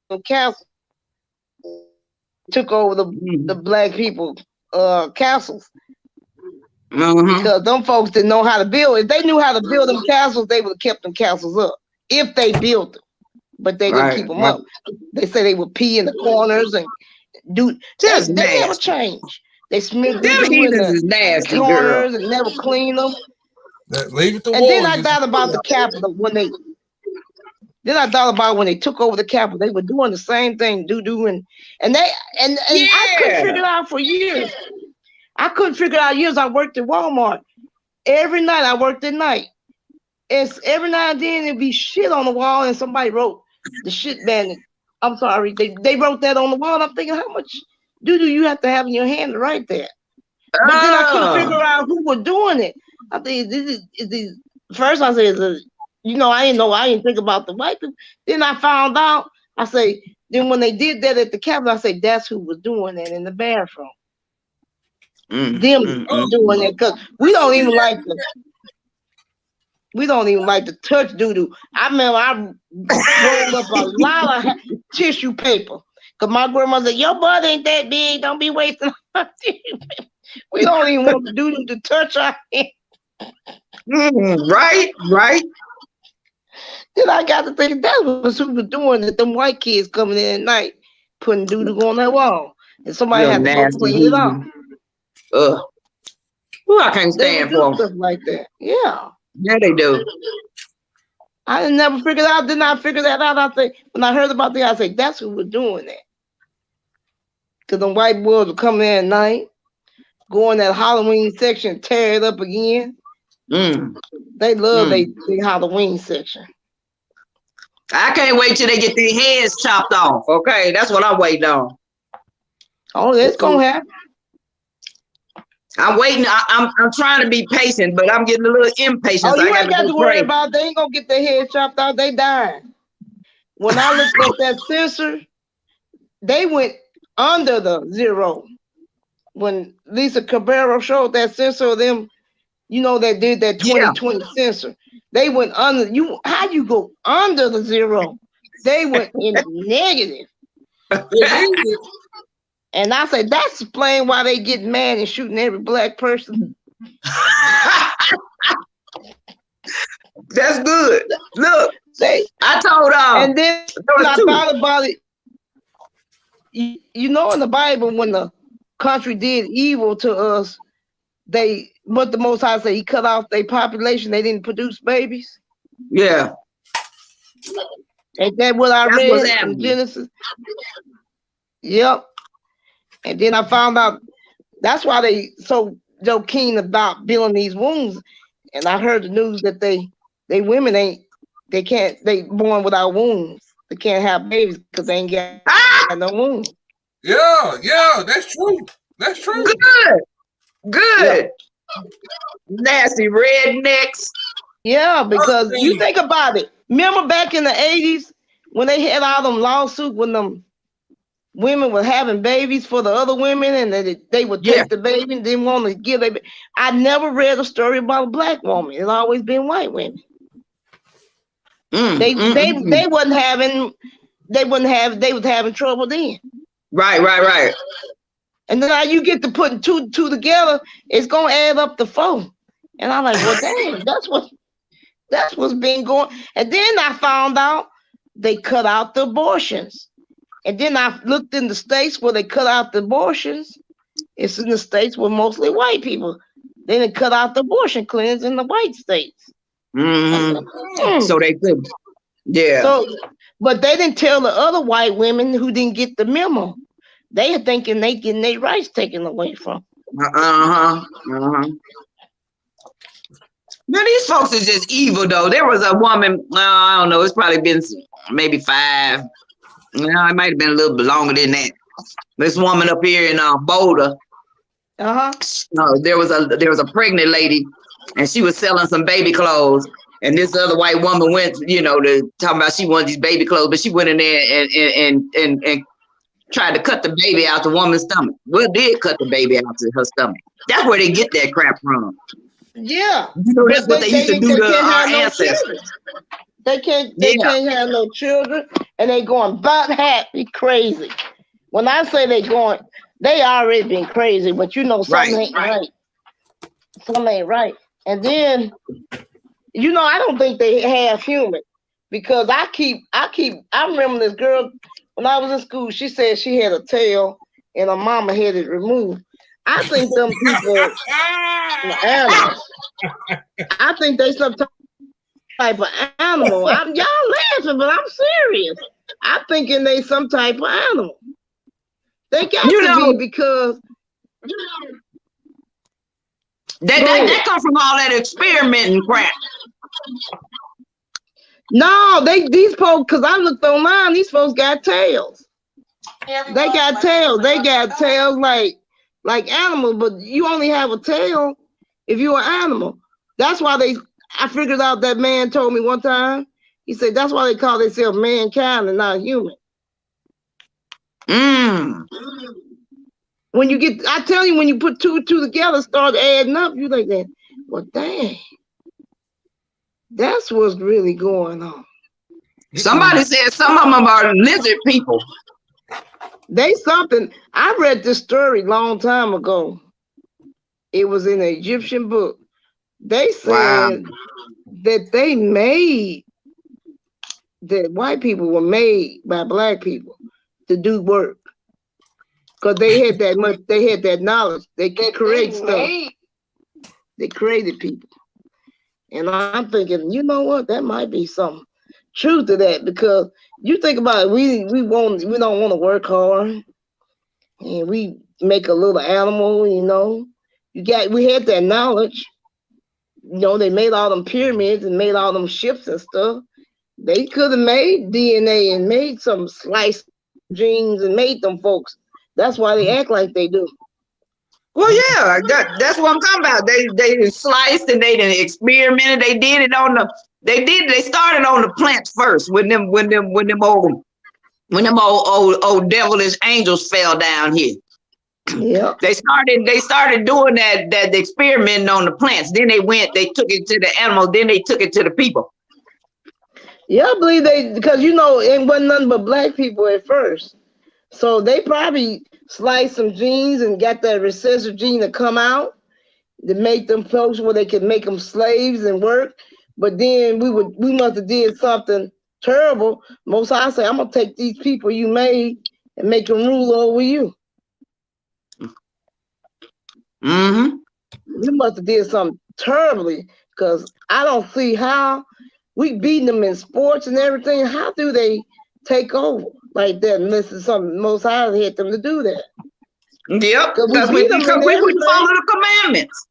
the castle. Took over the black people castles. Because them folks didn't know how to build. If they knew how to build them castles, they would have kept them castles up. If they built them. But they didn't keep them up. They say they would pee in the corners and do they never change. They smeared them in the corners and never clean them. Leave it to and then I thought about the Capitol when they took over the Capitol. They were doing the same thing, and I couldn't figure it out for years. I worked at Walmart. Every night I worked at night. Every now and then it'd be shit on the wall, and somebody wrote the shit bandit. I'm sorry, they wrote that on the wall. And I'm thinking, how much doo-doo you have to have in your hand to write that? But then I couldn't figure out who was doing it. I think first I said, I didn't think about the white people. Then I found out, then when they did that at the Capitol, I said, that's who was doing that in the bathroom. Them doing it, because we don't even like to touch doo-doo. I remember I rolled up a lot of tissue paper, because my grandma said, your butt ain't that big, don't be wasting tissue paper. We don't even want the doo-doo to touch our hand. Right. Then I got to think that was who was doing it. Them white kids coming in at night, putting doo-doo on that wall, and somebody had to go clean it off. I can't stand for them. Stuff like that. Yeah. Yeah, they do. I never figured out. Did not figure that out. I think when I heard about that, I said that's who was doing that. Cause the white boys would come there at night, go in that Halloween section, tear it up again. They love their Halloween section. I can't wait till they get their heads chopped off. Okay, that's what I'm waiting on. Oh, it's gonna happen. I'm waiting. I'm trying to be patient, but I'm getting a little impatient. Oh, so you I ain't got to worry about it. They ain't gonna get their head chopped off. They dying. When I looked at that sensor, they went under the zero. When Lisa Cabrera showed that sensor of them, you know, that did that 2020 sensor, they went under. How you go under the zero? They went in negative. And I said, that's explain why they get mad and shooting every black person. That's good. Look, I told and then I thought about it. You know, in the Bible, when the country did evil to us, what the Most High said, he cut off their population. They didn't produce babies. Yeah. Ain't that what I read in Genesis? Yep. And then I found out that's why they so keen about building these wombs. And I heard the news that they women they born without wombs. They can't have babies because they ain't got no wombs. Yeah, that's true. That's true. Good. Nasty rednecks. Yeah, because you think about it. Remember back in the 80s when they had all them lawsuits when them women were having babies for the other women and they would take the baby and didn't want to give it. I never read a story about a black woman. It's always been white women. They was having trouble then. Right. And then now you get to putting two together, it's gonna add up to 4. And I'm like, well, dang, that's what's been going. And then I found out they cut out the abortions. And then I looked in the states where they cut out the abortions. It's in the states where mostly white people. Then they cut out the abortion clinics in the white states. So they could, So, but they didn't tell the other white women who didn't get the memo. They are thinking they getting their rights taken away from. Now these folks are just evil, though. There was a woman. I don't know. It's probably been maybe 5. No, it might have been a little bit longer than that. This woman up here in Boulder. There was a pregnant lady, and she was selling some baby clothes. And this other white woman went, to talk about she wanted these baby clothes, but she went in there and tried to cut the baby out the woman's stomach. Well, did cut the baby out to her stomach. That's where they get that crap from. Yeah, that's what they used to do to our ancestors. They can't have no children, and they going about happy crazy. When I say they already been crazy, but something ain't right. Something ain't right. And then, I don't think they have human because I remember this girl when I was in school, she said she had a tail and her mama had it removed. I think them people are animals. I think they some type of animal. Y'all laughing, but I'm serious. I'm thinking they some type of animal. They got to be because that come from all that experimenting crap. No, these folks, because I looked online, these folks got tails. They got tails. They got tails like animals, but you only have a tail if you're an animal. That's why I figured out that man told me one time, he said that's why they call themselves mankind and not human. When you put two together, start adding up, you like that. Well, dang. That's what's really going on. Somebody said some of them are lizard people. They something. I read this story long time ago. It was in an Egyptian book. They said that white people were made by black people to do work. Because they had that knowledge. They could create stuff. They created people. And I'm thinking, you know what? That might be some truth to that because you think about it, we don't want to work hard. and we make a little animal, you know. We had that knowledge. You know, they made all them pyramids and made all them ships and stuff. They could have made DNA and made some sliced genes and made them folks. That's why they act like they do. Well, yeah, that's what I'm talking about. They sliced and they didn't experimented. They did it on the. They started on the plants first when them old devilish angels fell down here. Yeah. They started doing that experimenting on the plants. Then they took it to the animals, then they took it to the people. Yeah, I believe because you know, it wasn't nothing but black people at first. So they probably sliced some genes and got that recessive gene to come out to make them folks where they could make them slaves and work. But then we must have did something terrible. Most High say, I'm gonna take these people you made and make them rule over you. Mm-hmm. You must have did something terribly, because I don't see how we beating them in sports and everything. How do they take over like that unless it's something Most High had them to do that? Yep, because we wouldn't follow the commandments.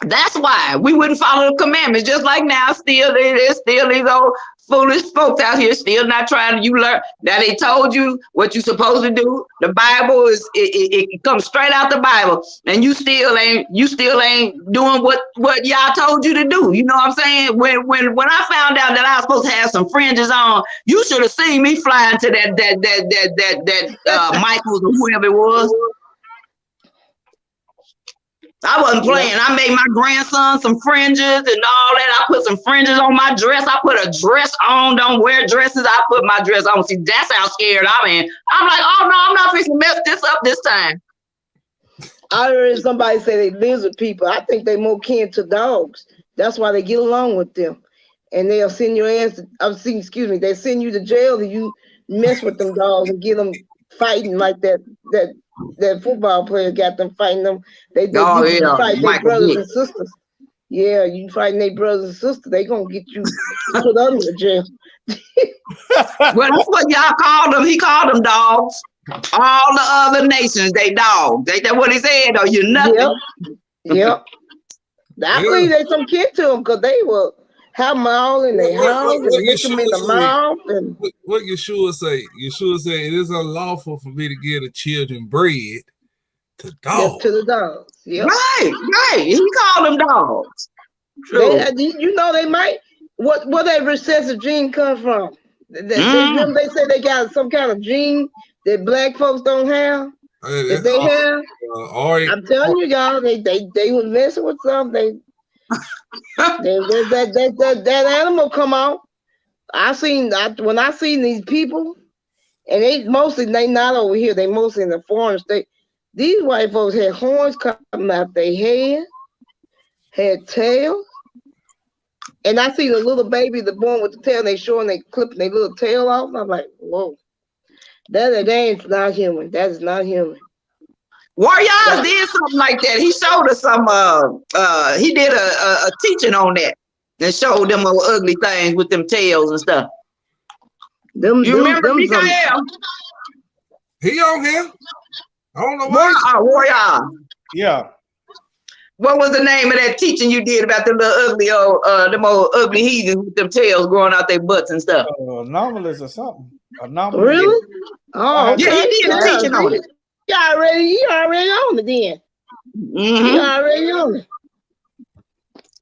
That's why we wouldn't follow the commandments. Just like now, there's still these old foolish folks out here still not trying to learn that they told you what you're supposed to do. The Bible it comes straight out the Bible, and you still ain't doing what y'all told you to do. You know what I'm saying? When I found out that I was supposed to have some fringes on, you should have seen me flying to that Michael's or whoever it was. I wasn't playing. I made my grandson some fringes and all that. I put some fringes on my dress. I put a dress on. Don't wear dresses. I put my dress on. See, that's how scared I am. I'm like, oh no, I'm not fixing to mess this up this time. I heard somebody say they lizard people. I think they more kin to dogs. That's why they get along with them. And they'll send your ass. They send you to jail and you mess with them dogs and get them fighting like that football player got them fighting them. They fight their brothers and sisters. Yeah, you fighting their brothers and sisters, they gonna get you put under jail. Well, that's what y'all called them. He called them dogs. All the other nations, they dogs. Ain't that what he said? Or you nothing. Yep. I believe they some kid to them because they will have them all in their house and get them in the mouth. And what Yeshua say? Yeshua say it is unlawful for me to give the children bread to dogs. To the dogs. Yep. Right. He called them dogs. You know they might. What that recessive gene come from? They say they got some kind of gene that black folks don't have. If they have, I'm telling you, y'all, they was messing with something. That animal come out. When I seen these people, and they not over here. They mostly in the foreign state. These white folks had horns coming out their head, had tails, and I seen a little baby, the born with the tail. And they showing they clipping their little tail off. I'm like, whoa, that ain't not human. That is not human. Warriors did something like that. He showed us some. He did a teaching on that and showed them old ugly things with them tails and stuff. You remember Mikael? He on here. I don't know why. Warrior. Yeah. What was the name of that teaching you did about them little ugly them old ugly heathens with them tails growing out their butts and stuff? Anomalous or something. Anomalous. Really? Oh, yeah, he did a teaching on it. He already on it then. Mm-hmm. He already on it.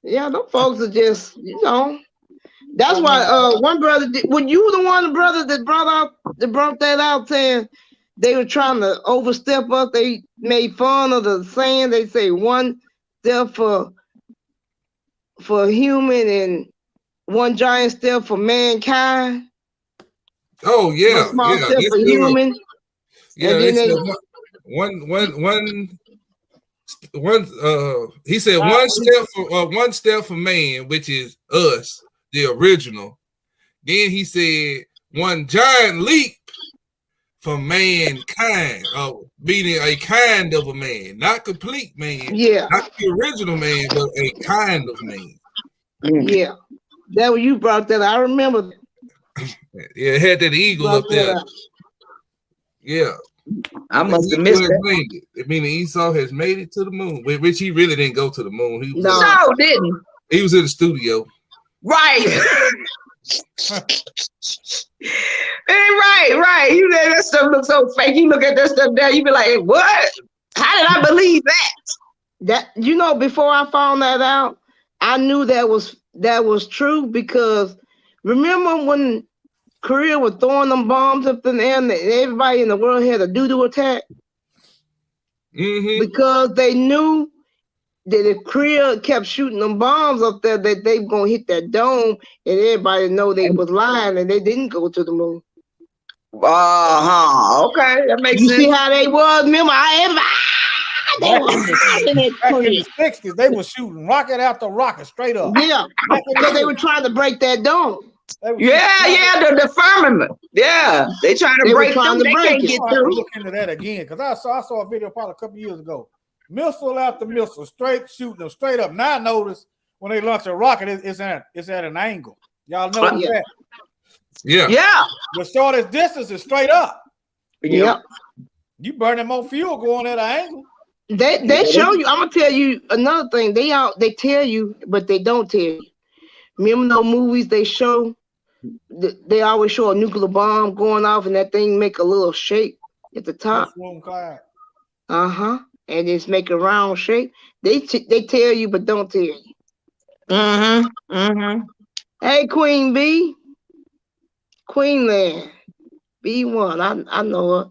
Yeah, them folks are just, that's why one brother were you the one brother that brought that out saying they were trying to overstep us? They made fun of the saying. They say one step for human and one giant step for mankind. Oh yeah, one small step for human. Yeah, and then he said one step for man, which is us, the original. Then he said one giant leap for mankind, meaning a kind of a man, not complete man, not the original man, but a kind of man. Yeah, that when you brought that, I remember. Yeah, it had that eagle up there. Yeah. I must have missed that. Made it. It means Esau has made it to the moon. Which he really didn't go to the moon. He was no, didn't. He was in the studio. Right. right. You know that stuff looks so fake. You look at that stuff there, you be like, what? How did I believe that? That you know, before I found that out, I knew that was true because remember when Korea was throwing them bombs up in the air and everybody in the world had a doo-doo attack? Mm-hmm. Because they knew that if Korea kept shooting them bombs up there, that they were gonna hit that dome, and everybody know they was lying and they didn't go to the moon. Okay, that makes sense. You see how they was? Remember, Back in the 60s, they were shooting rocket after rocket straight up. Yeah, because they were trying to break that dome. The firmament. Yeah, they trying to break them. They can't get through. Look into that again because I saw a video probably a couple years ago. Missile after missile, straight shooting them straight up. Now I notice when they launch a rocket, it's at an angle. Y'all know that? Yeah. The shortest distance is straight up. Yep. You burning more fuel going at an angle. They show you. I'm gonna tell you another thing. They tell you, but they don't tell you. Remember those movies they show? They always show a nuclear bomb going off, and that thing make a little shape at the top. And it's make a round shape. They tell you, but don't tell you. Hey, Queen B, Queenland, B1. I know her.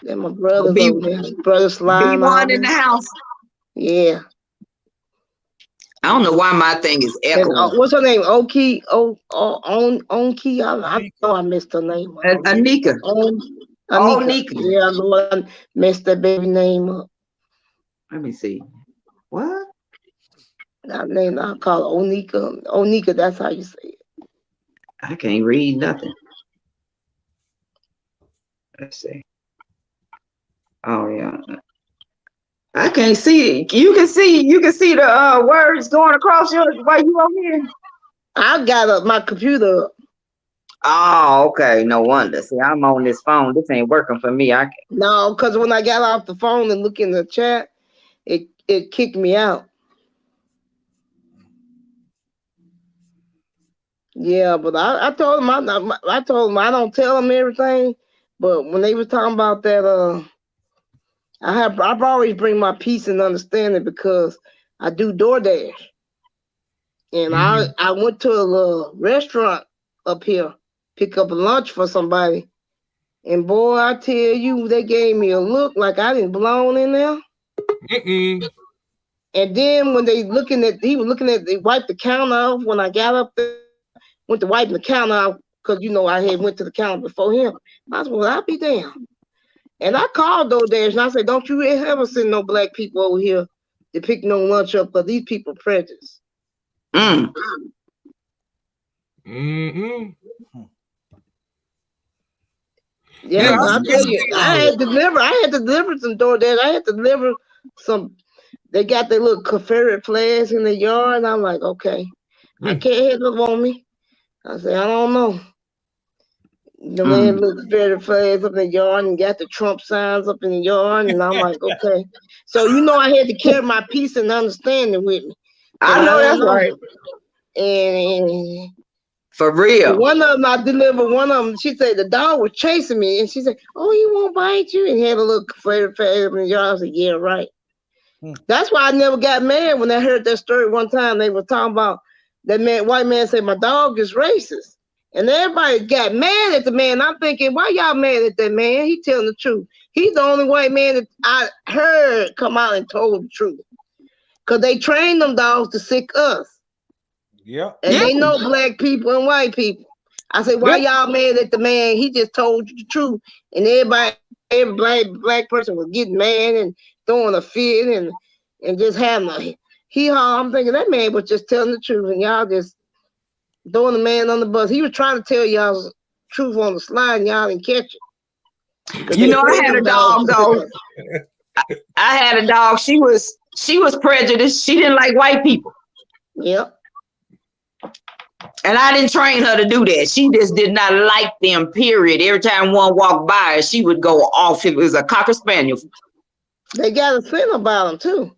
They're my brothers over there. Brother Slime. B1 in the house. Yeah. I don't know why my thing is echoing. What's her name? Onki. Onki. I know I missed her name. Anika. Anika. Yeah, I know I messed that baby name up. Let me see. What? That name I call her Onika. Onika, that's how you say it. I can't read nothing. Let's see. Oh yeah. I can't see it. You can see the words going across yours while you over here. I got my computer up. Oh, okay. No wonder. See, I'm on this phone. This ain't working for me. No, because when I got off the phone and look in the chat, it kicked me out. Yeah, but I told him I don't tell them everything. But when they were talking about that, I've always bring my peace and understanding because I do DoorDash, and I went to a little restaurant up here, pick up a lunch for somebody, and boy, I tell you, they gave me a look like I didn't belong in there. And then when he was looking at, they wiped the counter off. When I got up there, went to wiping the counter off because I had went to the counter before him. I said, well, I'll be damned. And I called DoorDash and I said, don't you ever send no black people over here to pick no lunch up because these people prejudiced. Mm-hmm. Yeah, I'll tell you, I had to deliver some DoorDash. I had to deliver some. They got their little Confederate flags in the yard, and I'm like, okay, I can't have them on me. I said, I don't know. The man looked Confederate flags up in the yard and got the Trump signs up in the yard, and I'm like, okay. So I had to carry my peace and understanding with me. I know that's right. And for real. One of them, I delivered one of them. She said the dog was chasing me, and she said, "Oh, he won't bite you." And had a little Confederate flag up in the yard. I said, "Yeah, right." That's why I never got mad when I heard that story one time. They were talking about that man, white man said, my dog is racist. And everybody got mad at the man. I'm thinking, why y'all mad at that man? He telling the truth. He's the only white man that I heard come out and told the truth. Because they trained them dogs to sick us. Yeah. And they know black people and white people. I said, why y'all mad at the man? He just told you the truth. And every black person was getting mad and throwing a fit and just having a hee-haw. I'm thinking that man was just telling the truth and y'all just throwing the man on the bus. He was trying to tell y'all truth on the slide and y'all didn't catch it. I had a dog though. I had a dog. She was prejudiced. She didn't like white people. Yep. And I didn't train her to do that. She just did not like them, period. Every time one walked by, she would go off. It was a Cocker Spaniel. They got a scent about them too.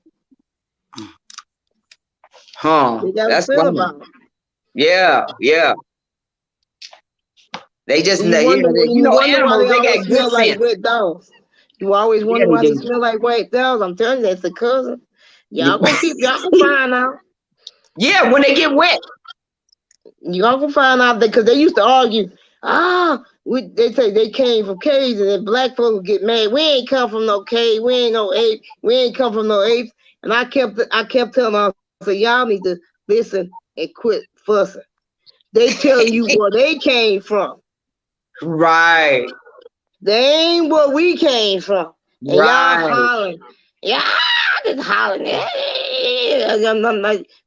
Huh. They got That's a scent funny. about them. Yeah, yeah. They just, You wonder why animals, they always got smell good like sense. wet dogs. You always wonder Yeah, why they they do. smell like wet dogs. I'm telling you, that's a cousin. Y'all gonna find out. Yeah, when they get wet. Y'all gonna find out because they used to argue. They say they came from caves, and then black folks get mad. We ain't come from no cave. We ain't no ape. We ain't come from no apes. And I kept telling them, I said, y'all need to listen and quit fussing. They telling you where they came from. Right. They ain't where we came from. And y'all hollering. Yeah, just hollering.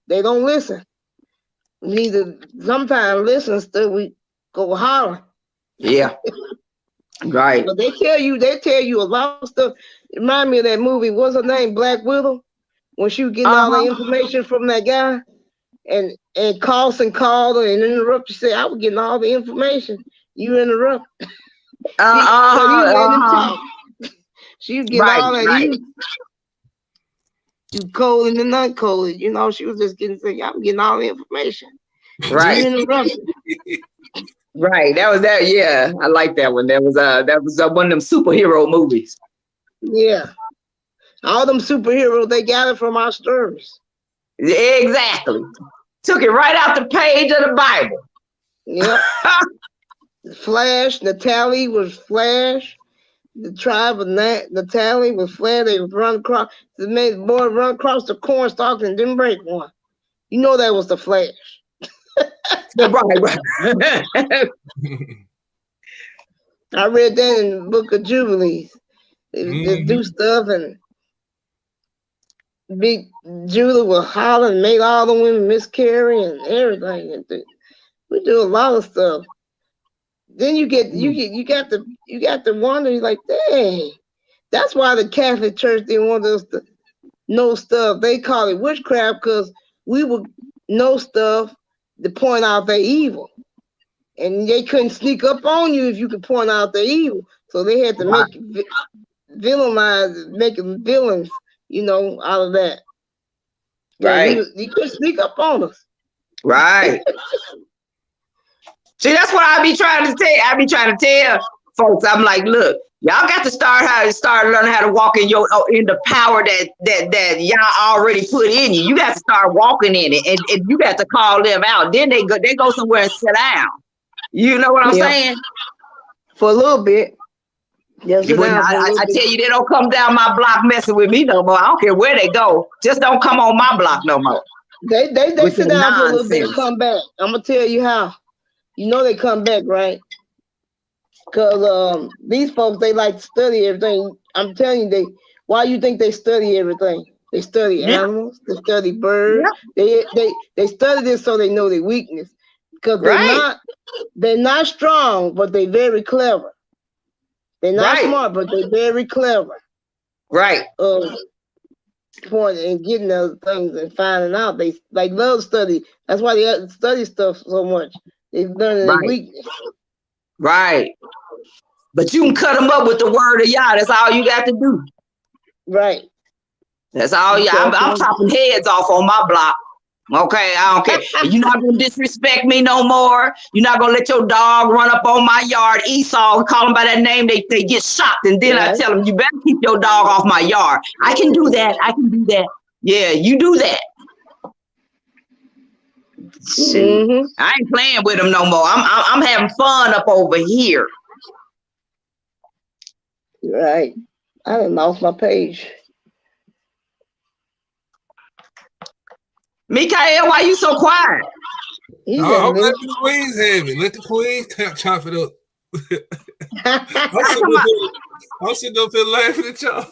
They don't listen. We need to sometimes listen still we go holler. Yeah. Right. But they tell you a lot of stuff. It remind me of that movie, what's her name? Black Widow. When she was getting all the information from that guy. And Carlson called her and interrupted. She said, I was getting all the information. You interrupt. She was getting all that. Right. You cold and then not cold. You know, she was just getting saying, I'm getting all the information. Right. You interrupted. Right. That was that. Yeah. I like that one. That was one of them superhero movies. Yeah. All them superheroes, they got it from our stories. Exactly. Took it right out the page of the Bible. Yep. Flash, Natalie was Flash. The tribe of Natalie was Flash. They would run across, the boy run across the cornstalk and didn't break one. You know that was the Flash. Right. I read that in the Book of Jubilees. They do stuff, and Big Judah will holler and make all the women miscarry and everything. We do a lot of stuff. Then you got to wonder, you're like, dang, that's why the Catholic Church didn't want us to know stuff. They call it witchcraft because we would know stuff to point out their evil. And they couldn't sneak up on you if you could point out their evil. So they had to make them villains, you know, out of that. Right. You couldn't sneak up on us. Right. See, that's what I be trying to tell. I be trying to tell folks. I'm like, look, y'all got to start learning how to walk in the power that y'all already put in you. You got to start walking in it, and you got to call them out. Then they go somewhere and sit down. You know what I'm saying? For a little bit. Yes, I tell you, they don't come down my block messing with me no more. I don't care where they go. Just don't come on my block no more. They sit down for a little bit and come back. I'm gonna tell you how. You know they come back, right? Because these folks, they like to study everything. I'm telling you, why you think they study everything? They study animals, they study birds. They study this so they know their weakness. Because they're not strong, but they're very clever. They're not smart, but they're very clever. Right. Point and getting those things and finding out. They like love study. That's why they study stuff so much. They learn their weakness. Right. But you can cut them up with the word of Yah. That's all you got to do. Right. That's all. I'm chopping heads off on my block. Okay, I don't care. You're not gonna disrespect me no more. You're not gonna let your dog run up on my yard. Esau, call them by that name, they get shocked. And then I tell them, you better keep your dog off my yard. I can do that. Yeah, you do that. I ain't playing with them no more. I'm having fun up over here. Right. I done lost my page. Mikael, why you so quiet? Let the queens have it. Let the queens chop it up. I'm sitting up here laughing at y'all.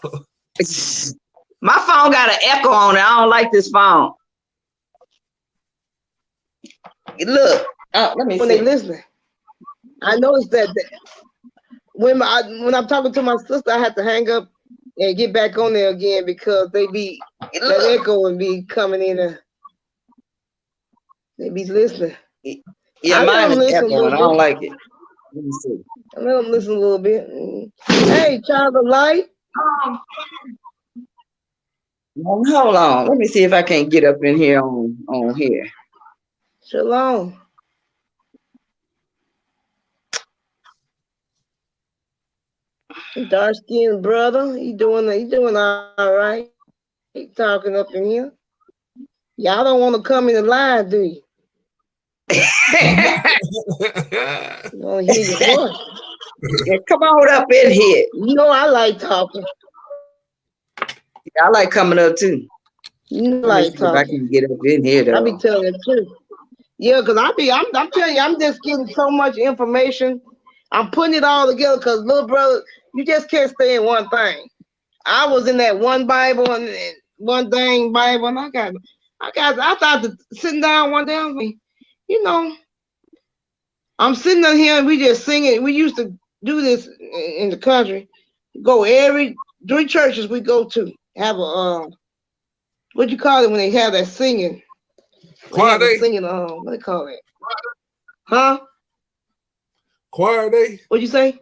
My phone got an echo on it. I don't like this phone. Look, let me when see. they listening, I noticed that when I'm talking to my sister, I have to hang up and get back on there again because that echo and be coming in. They be listening. Yeah, I let mine him is listen a that one. I little don't bit. like it. Let me see. I let him listen a little bit. Hey, child of light. Hold on. Let me see if I can't get up in here on here. Shalom. Dark skinned brother. He doing all right. He talking up in here. Y'all don't want to come in the line, do you? You want to hear your voice. Yeah, come on up in here. You know I like talking. Yeah, I like coming up too. You know I Let me like see if I talking. can get up in here I be though. telling the truth. Yeah, because I'm telling you, I'm just getting so much information. I'm putting it all together because little brother, you just can't stay in one thing. I was in that one Bible and one thing Bible, and I thought sitting down one day, I was like, you know, I'm sitting down here and we just singing. We used to do this in the country. Go every 3 churches we go to have a what you call it when they have that singing? Choir day. Singing what they call it? Huh? Choir day. What'd you say?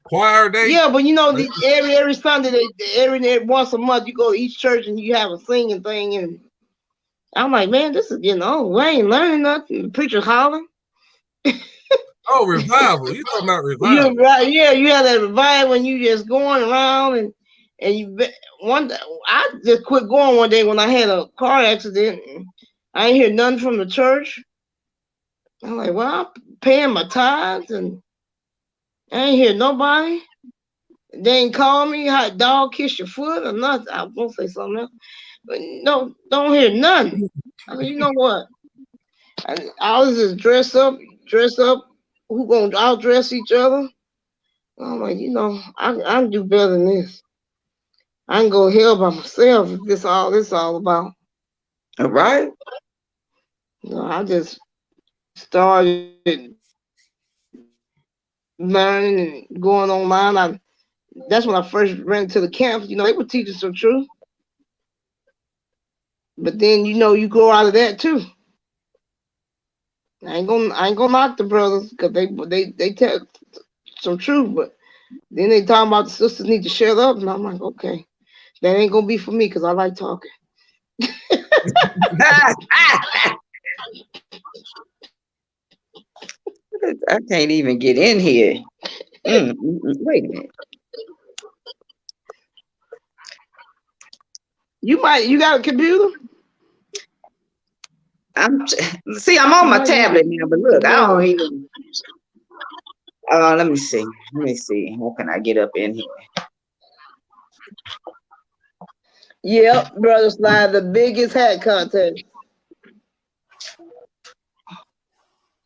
Choir day. Yeah, but you know, every Sunday, every once a month, you go to each church and you have a singing thing, and I'm like, man, this is getting old. I ain't learning nothing. The preacher hollering. Oh, revival! You talking about revival? You're right. Yeah, you have that revival when you just going around and you I just quit going one day when I had a car accident. And I ain't hear nothing from the church. I'm like, well, I'm paying my tithes and I ain't hear nobody. They ain't call me, how dog kiss your foot or nothing. I was gonna say something else. But no, don't hear nothing. I mean, you know what? I was just dress up. Who gonna outdress each other? I'm like, you know, I can do better than this. I can go hell by myself if this all about. All right. No, I just started learning and going online. That's when I first ran to the camps. You know, they were teaching some truth. But then you know you grow out of that too. I ain't gonna knock the brothers because they tell some truth, but then they talking about the sisters need to shut up, and I'm like, okay, that ain't gonna be for me because I like talking. I can't even get in here. Wait a minute. You got a computer? I'm on my tablet now, but look, I don't even. Let me see. How can I get up in here? Yep, Brother Slide, the biggest hat contest.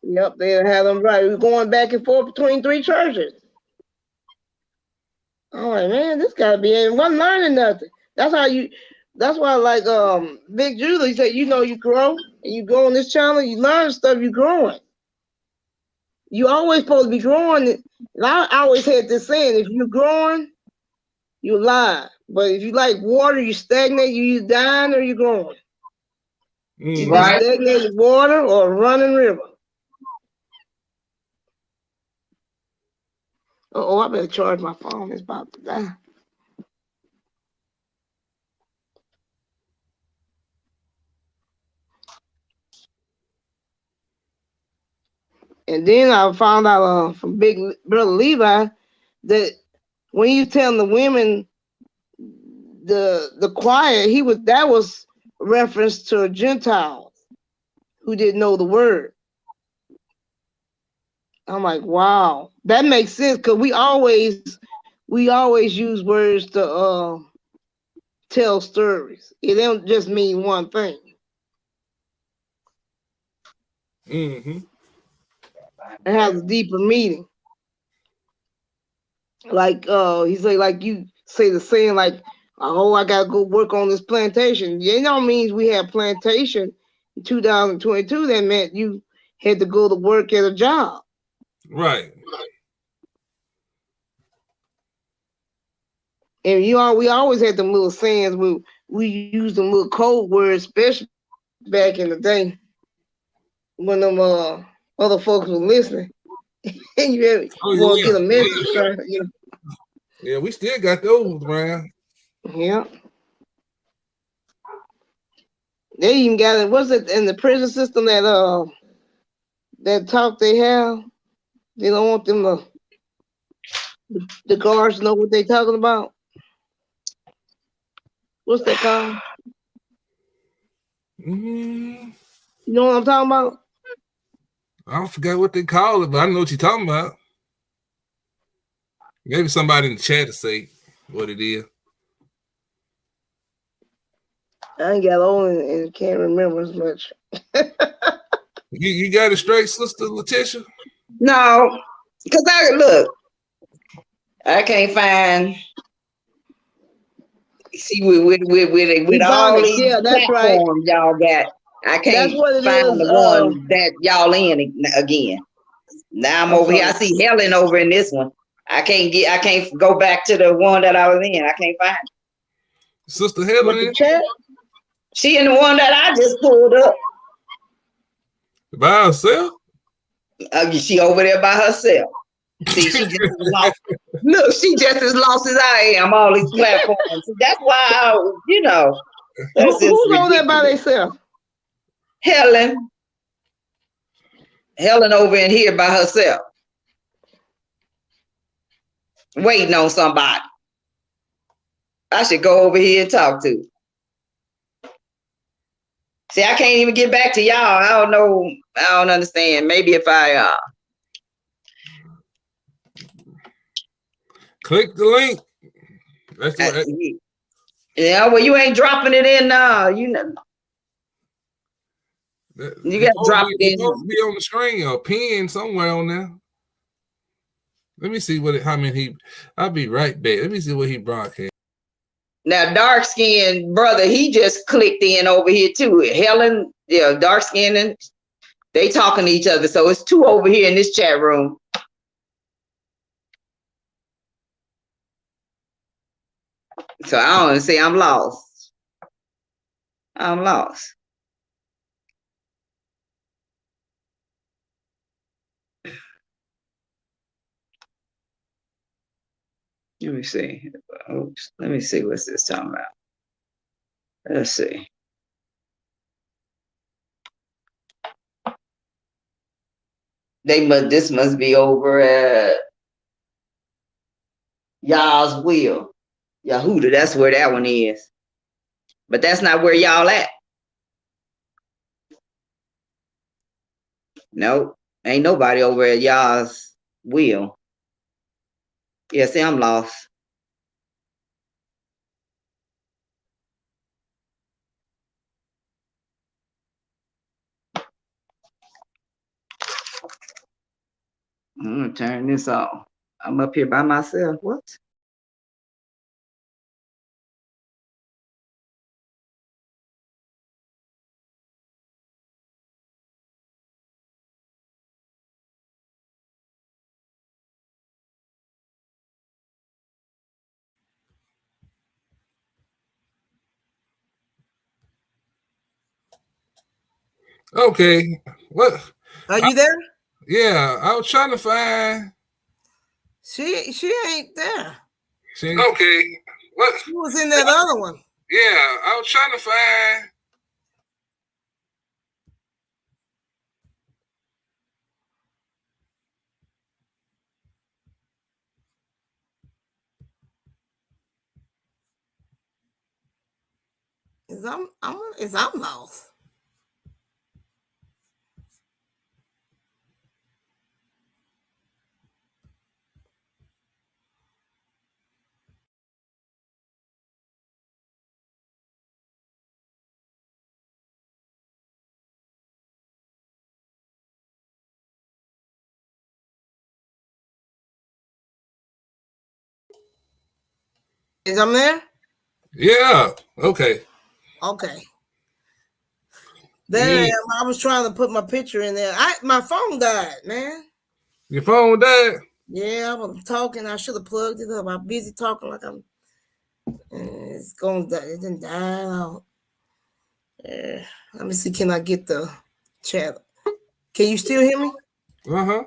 Yep, they'll have them right. We're going back and forth between 3 churches. I'm like, man, this gotta be it. Wasn't learning nothing. That's why like Big Judah, he said, you know, you grow and you go on this channel, you learn stuff, you growing. You always supposed to be growing. And I always had this saying, if you're growing, you lie. But if you like water, you stagnate, you either dying or you're growing. You Right. stagnated water or a running river. Oh, I better charge my phone. It's about to die. And then I found out from Big Brother Levi that when you telling the women the choir, that was reference to a Gentile who didn't know the word. I'm like, wow, that makes sense because we always use words to tell stories. It don't just mean one thing. Mm-hmm. It has a deeper meaning. Like he say, like you say the saying, like, oh, I gotta go work on this plantation. It don't mean we have plantation in 2022. That meant you had to go to work at a job. Right. And we always had them little sayings. We use them little code words, especially back in the day. when them other folks were listening. You want to get a message? Yeah, we still got those around. Yeah. They even got it. What's it in the prison system that talk they have? They don't want them the guards know what they talking about. What's that called? You know what I'm talking about? I forgot what they call it, but I know what you're talking about. Maybe somebody in the chat to say what it is. I ain't got old and can't remember as much. You got it straight, Sister Letitia? No, because I can't find. See, with all these platforms y'all got, I can't find the one that y'all in again. Now I'm over here. I see Helen over in this one. I can't go back to the one that I was in. I can't find it. Sister Helen in the chat? She in the one that I just pulled up. By herself? She over there by herself. See, she just lost. Look, she just as lost as I am. All these platforms. That's why Who's on there by themselves? Helen over in here by herself, waiting on somebody. I should go over here and talk to. See, I can't even get back to y'all. I don't know. I don't understand. Maybe if I click the link. That's what. Yeah, well, you ain't dropping it in. You got to drop it in. It's supposed to be on the screen or pinned somewhere on there. Let me see how many I'll be right back. Let me see what he broadcast. Now, dark skinned brother, he just clicked in over here too. Helen, dark skinned, and they talking to each other. So it's two over here in this chat room. So I don't say I'm lost. I'm lost. Let me see. Oops. Let me see what's this talking about. Let's see. This must be over at Y'all's Will. Yahuda, that's where that one is. But that's not where y'all at. Nope. Ain't nobody over at Y'all's Will. Yeah, see, I'm lost. I'm gonna turn this off. I'm up here by myself. What? Okay. What? Are you there? Yeah, I was trying to find. She ain't there. Okay. What? She was in that other one. Yeah, I was trying to find. I'm lost. Is I'm there? Yeah. Okay. Okay. There I am. I was trying to put my picture in there. My phone died, man. Your phone died? Yeah, I was talking. I should have plugged it up. I'm busy talking like I'm. It's going. It didn't die out. Let me see. Can I get the chat? Can you still hear me? Uh-huh.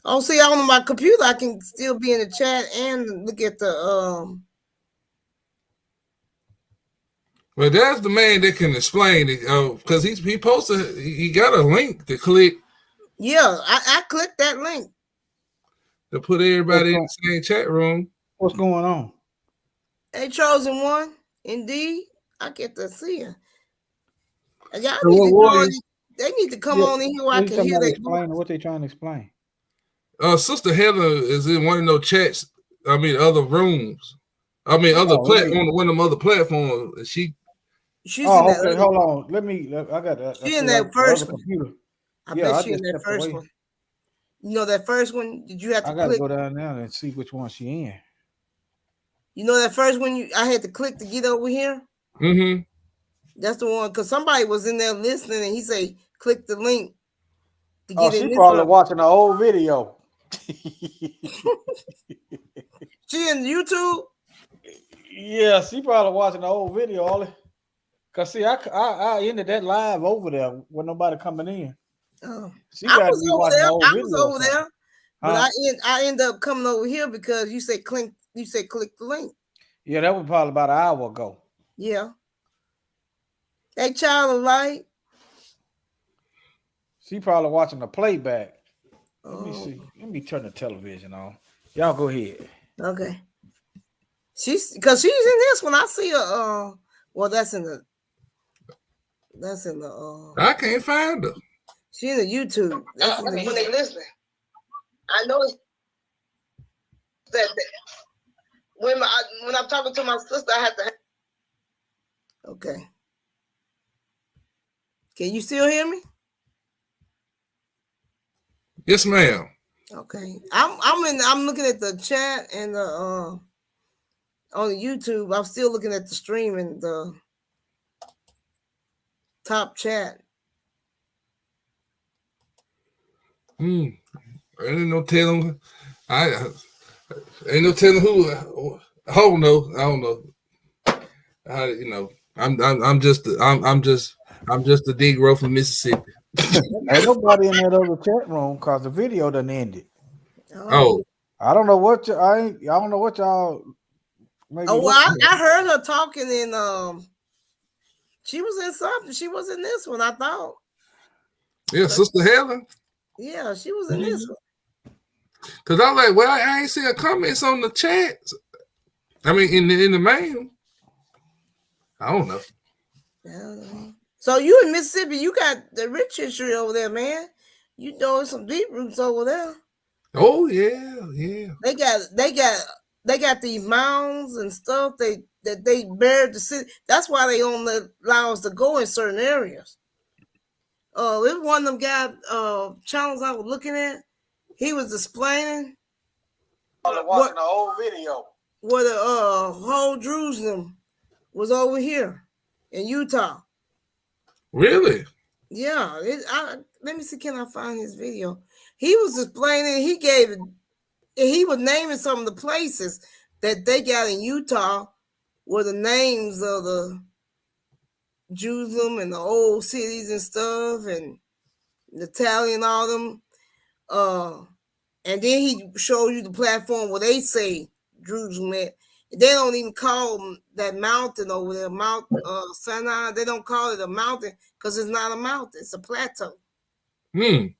Oh, see, on my computer, I can still be in the chat and look at the Well, that's the man that can explain it, because he posted, he got a link to click. Yeah, I clicked that link to put everybody in the same chat room. What's going on? A chosen one, indeed. I get to see her. Y'all So need what to Warriors? they need to come on in here where I can hear that. What they trying to explain? Sister Heather is in one of those chats. I mean, other rooms. I mean, other Oh, platform, one of them other platforms. And She's oh, in okay. that. Hold on. I got that. She in that first one. Computer. I bet she in that first one. You know that first one? Did you have to I gotta click? go down there and see which one she in. You know that first one I had to click to get over here? Mm-hmm. That's the one, because somebody was in there listening and he say, click the link to Oh, get in. she probably watching the old video. She in YouTube? Yeah, she probably watching the old video, Ollie. Cause see, I ended that live over there with nobody coming in. Oh. She I got to was be over watching there. the old I video. was over there, but Huh? I end up coming over here because you said click. You said click the link. Yeah, that was probably about an hour ago. Yeah. Hey, child of light. She probably watching the playback. Let me Oh. see. Let me turn the television on. Y'all go ahead. Okay. She's in this one. I see her. Well, that's in the. I can't find her. She in the YouTube. That's in the When they listening, I know that when I'm talking to my sister, I have to. Okay. Can you still hear me? Yes, ma'am. Okay. I'm looking at the chat and the on the YouTube. I'm still looking at the stream and the top chat. Ain't no telling. Ain't no telling who. I don't know. You know. I'm just a Negro from Mississippi. Ain't nobody in that other chat room because the video done ended. Oh. I don't know what I don't know what y'all. Oh, well, I heard her talking and she was in something. She was in this one, I thought. Yeah, Sister Helen. Yeah, she was in this one. Cause I'm like, well, I ain't see her comments on the chat. I mean, in the main. I don't know. So you in Mississippi, you got the rich history over there, man. You know some deep roots over there. Oh yeah. They got these mounds and stuff that they buried the city. That's why they only allow us to go in certain areas. It was one of them guy channels I was looking at. He was explaining watching the old video where the whole Jerusalem was over here in Utah. Really? Yeah. Let me see. Can I find his video? He was explaining. He was naming some of the places that they got in Utah were the names of the Jerusalem and the old cities and stuff and the Italian, all them. And then he showed you the platform where they say Jerusalem at. They don't even call that mountain over there, Mount Sinai. They don't call it a mountain because it's not a mountain. It's a plateau. And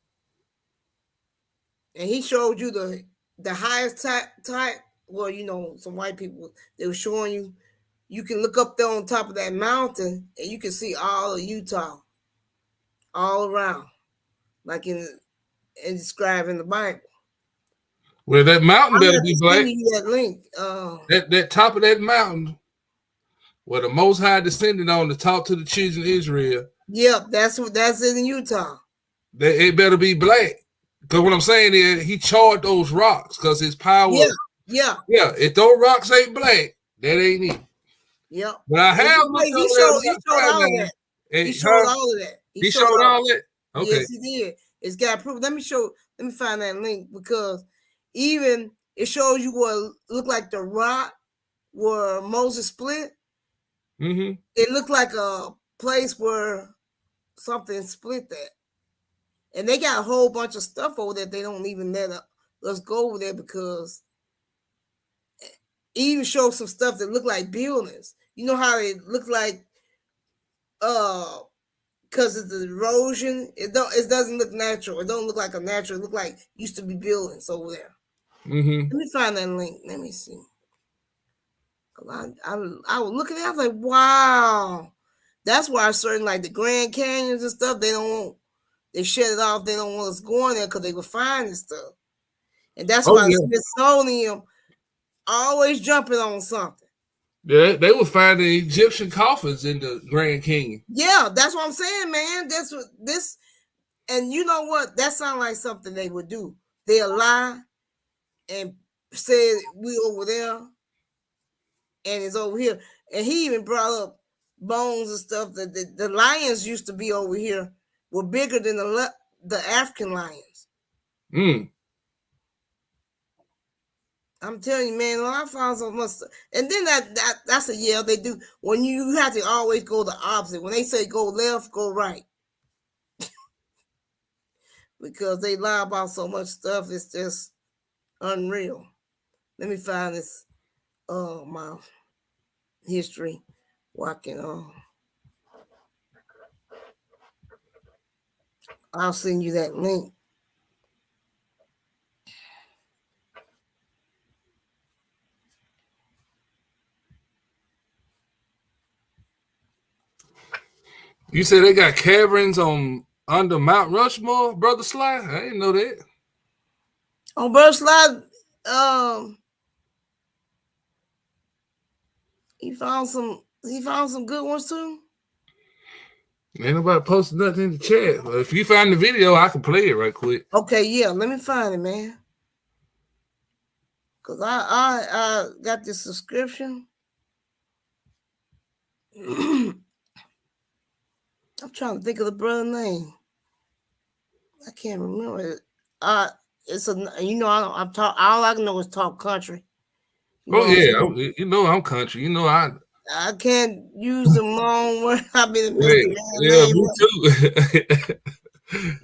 he showed you the highest type. Well, you know, some white people, they were showing you can look up there on top of that mountain and you can see all of Utah all around, like in described in the Bible. Well, that mountain better be black. That link. That top of that mountain, where the Most High descended on to talk to the children of Israel. Yep, that's in Utah. It better be black. Because what I'm saying is he charred those rocks because his power. Yeah. If those rocks ain't black, that ain't it. Yep. But I have he showed all of that. He showed all of that. He showed all that? Okay. Yes, he did. It's got proof. Let me find that link because even it shows you what looked like the rock where Moses split. It looked like a place where something split that. And they got a whole bunch of stuff over there. They don't even let us go over there because it even shows some stuff that look like buildings. You know how it look like because of the erosion, it doesn't look natural. It don't look like a natural. It look like used to be buildings over there. Mm-hmm. Let me find that link. Let me see. I was looking at it, I was like, wow. That's why certain like the Grand Canyons and stuff, they shut it off. They don't want us going there because they were finding stuff. And that's why the Smithsonian always jumping on something. Yeah, they were finding Egyptian coffins in the Grand Canyon. Yeah, that's what I'm saying, man. That's what this, and you know what? That sounds like something they would do. They'll lie and say we over there and it's over here. And he even brought up bones and stuff that the lions used to be over here were bigger than the African lions. I'm telling you, man, I found so much stuff. And then that's a they do. When you have to always go the opposite. When they say go left, go right. Because they lie about so much stuff, it's just unreal. Let me find this my history walking I'll send you that link. You said they got caverns under Mount Rushmore, Brother Sly? I didn't know that. On Brother Sly, he found some good ones too. Ain't nobody posted nothing in the chat. But if you find the video, I can play it right quick. Okay, yeah, let me find it, man. Cause I got this subscription. I'm trying to think of the brother's name. I can't remember it. It's a I'm talk. All I know is talk country. You know I'm country. You know I can't use the wrong word. I've been me too.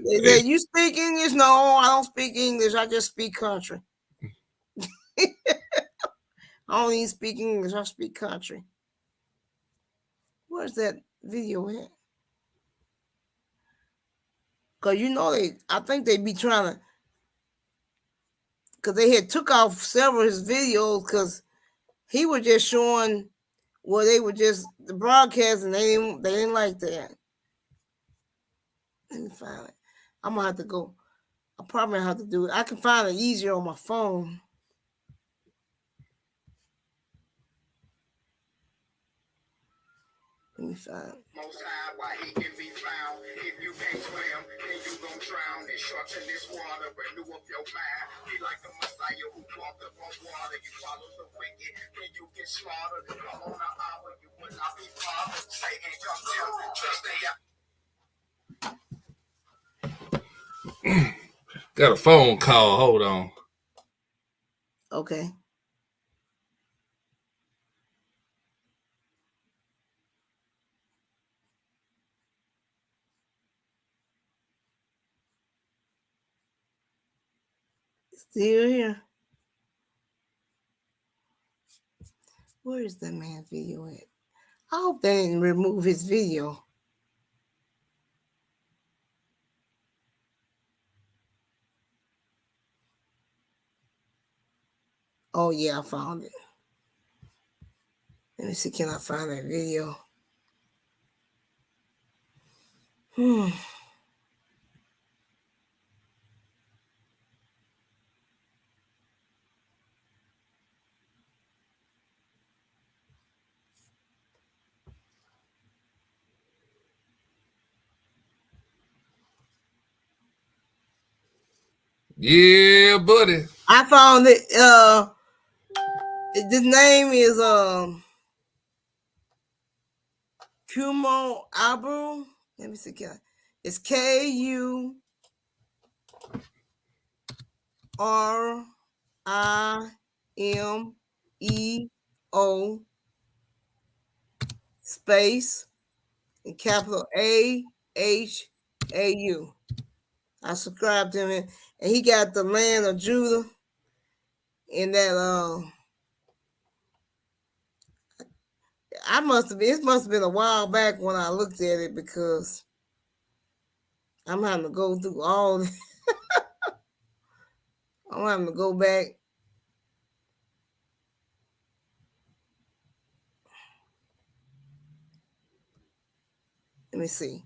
They say you speak English? No, I don't speak English. I just speak country. I don't even speak English. I speak country. Where's that video at? Cause I think they be trying to, cause they had took off several of his videos because he was just showing where they were just the broadcast and they didn't like that. Let me find it. I'm gonna have to go. I probably have to do it. I can find it easier on my phone. Let me find it. Most high, why he can be found. If you can't swim, then you gon' drown. It's short in this water, renew up your mind. Be like the Messiah who walked up on water. You follow the wicked, then you get slaughtered. Come on an hour, you will not be bothered. Satan come down, trust in Got a phone call. Hold on. Okay. Still here. Where is that man video at? I hope they didn't remove his video. Oh yeah, I found it. Let me see, can I find that video? Yeah, buddy. I found it. His name is Kumo Abu. Let me see. It's Kurimeo space and capital AHAU. I subscribed to him, and he got the land of Judah in that. It must have been a while back when I looked at it because I'm having to go through all this. I'm having to go back. Let me see.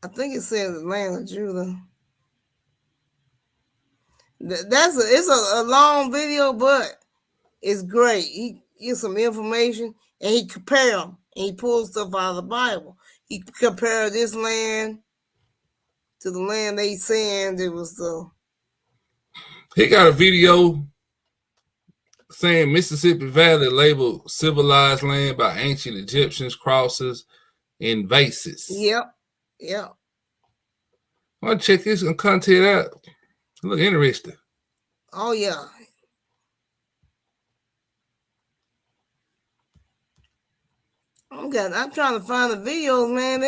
I think it says the land of Judah. It's a long video, but it's great. He gives some information and he compare them and he pulls stuff out of the Bible. He compared this land to the land they saying it was the. He got a video saying Mississippi Valley labeled civilized land by ancient Egyptians, crosses, and vases. Yep. I want to check this content out. Look interesting. Oh yeah. I'm trying to find the videos, man.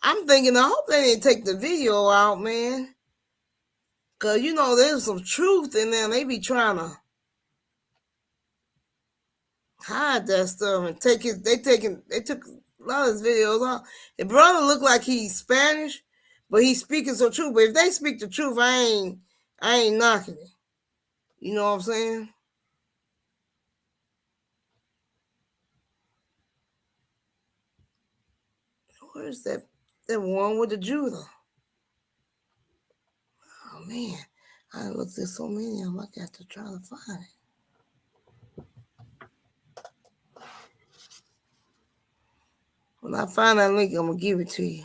I'm thinking, I hope they didn't take the video out, man. Cause there's some truth in there. They be trying to hide that stuff and take it. They took a lot of his videos out. The brother looked like he's Spanish, but he's speaking some truth. But if they speak the truth, I ain't knocking it. You know what I'm saying? Where's that one with the Judah? Oh man, I looked at so many of them. I got to try to find it. When I find that link, I'm gonna give it to you.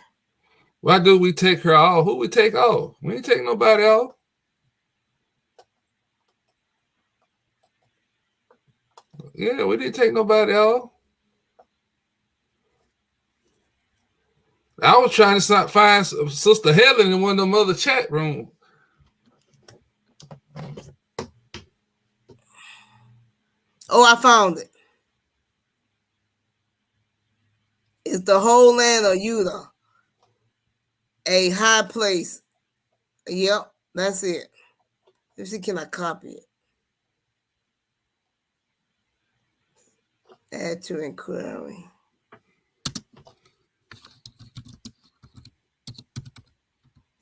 Why do we take her off? Who we take off? We ain't take nobody off. Yeah, we didn't take nobody off. I was trying to find Sister Helen in one of them other chat rooms. Oh, I found it. It's the whole land of Judah, a high place. Yep, that's it. Let's see, can I copy it? Add to inquiry.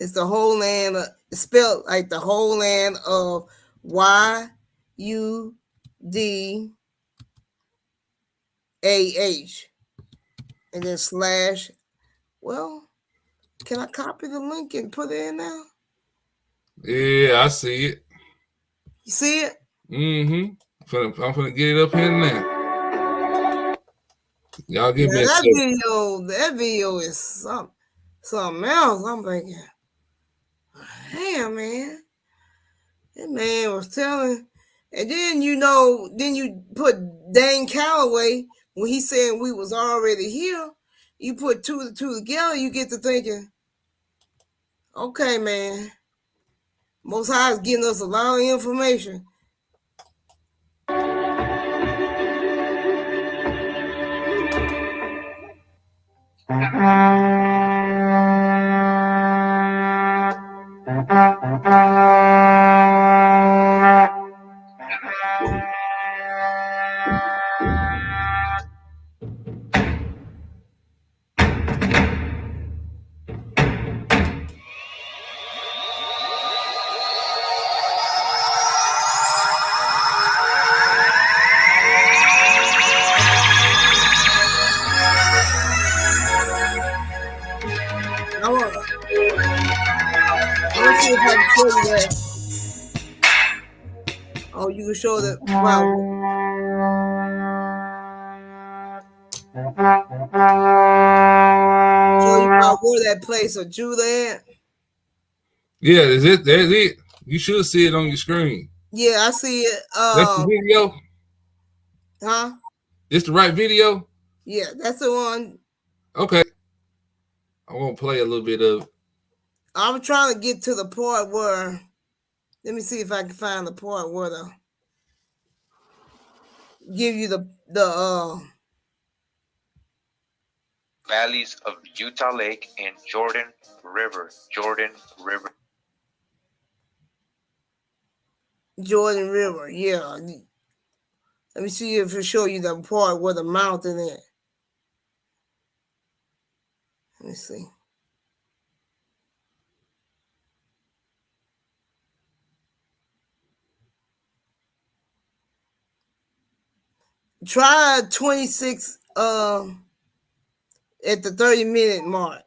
It's the whole land, spelled like the whole land of YUDAH. And then slash. Well, can I copy the link and put it in now? Yeah, I see it. You see it? Mm-hmm. I'm gonna get it up here now. Y'all give me that video is something else. I'm thinking, damn, man. That man was telling. And then you put Dane Calloway when he said we was already here. You put two and two together, you get to thinking, okay, man. Most High is giving us a lot of information. Let's see if I can show you that. Oh, you can show that. Wow. Show you about where that place of Judah at. Yeah, is it? There's it. You should see it on your screen. Yeah, I see it. That's the video. Huh? This the right video? Yeah, that's the one. Okay. I won't play a little bit of it. I'm trying to get to the part where, let me see if I can find the part where give you the valleys of Utah Lake and Jordan River. Jordan River. Jordan River, yeah. Let me see if it show you the part where the mountain is. Let me see. Try 26 at the 30-minute mark.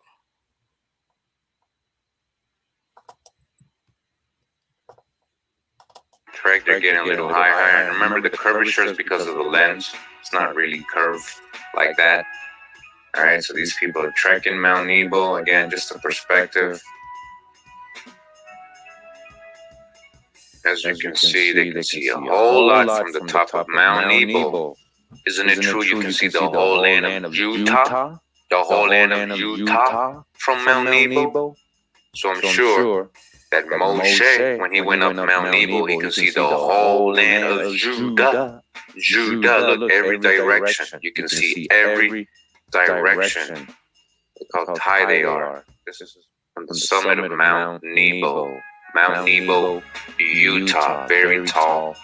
Correct, they're getting a little higher. And remember, the curvature is because of the lens. It's not really curved like that. All right, so these people are trekking Mount Nebo. Again, just a perspective. As you can see, they can see a whole lot from the top of Mount Nebo. Isn't it true you can see the whole land of Utah? The whole land of Utah from Mount Nebo? So I'm sure that Moshe, when he went up Mount Nebo, he could see the whole land of Judah. Judah, look, every direction. You can see every direction. Look how high they are. This is from the summit of Mount Nebo. Mount Nebo, Utah, very tall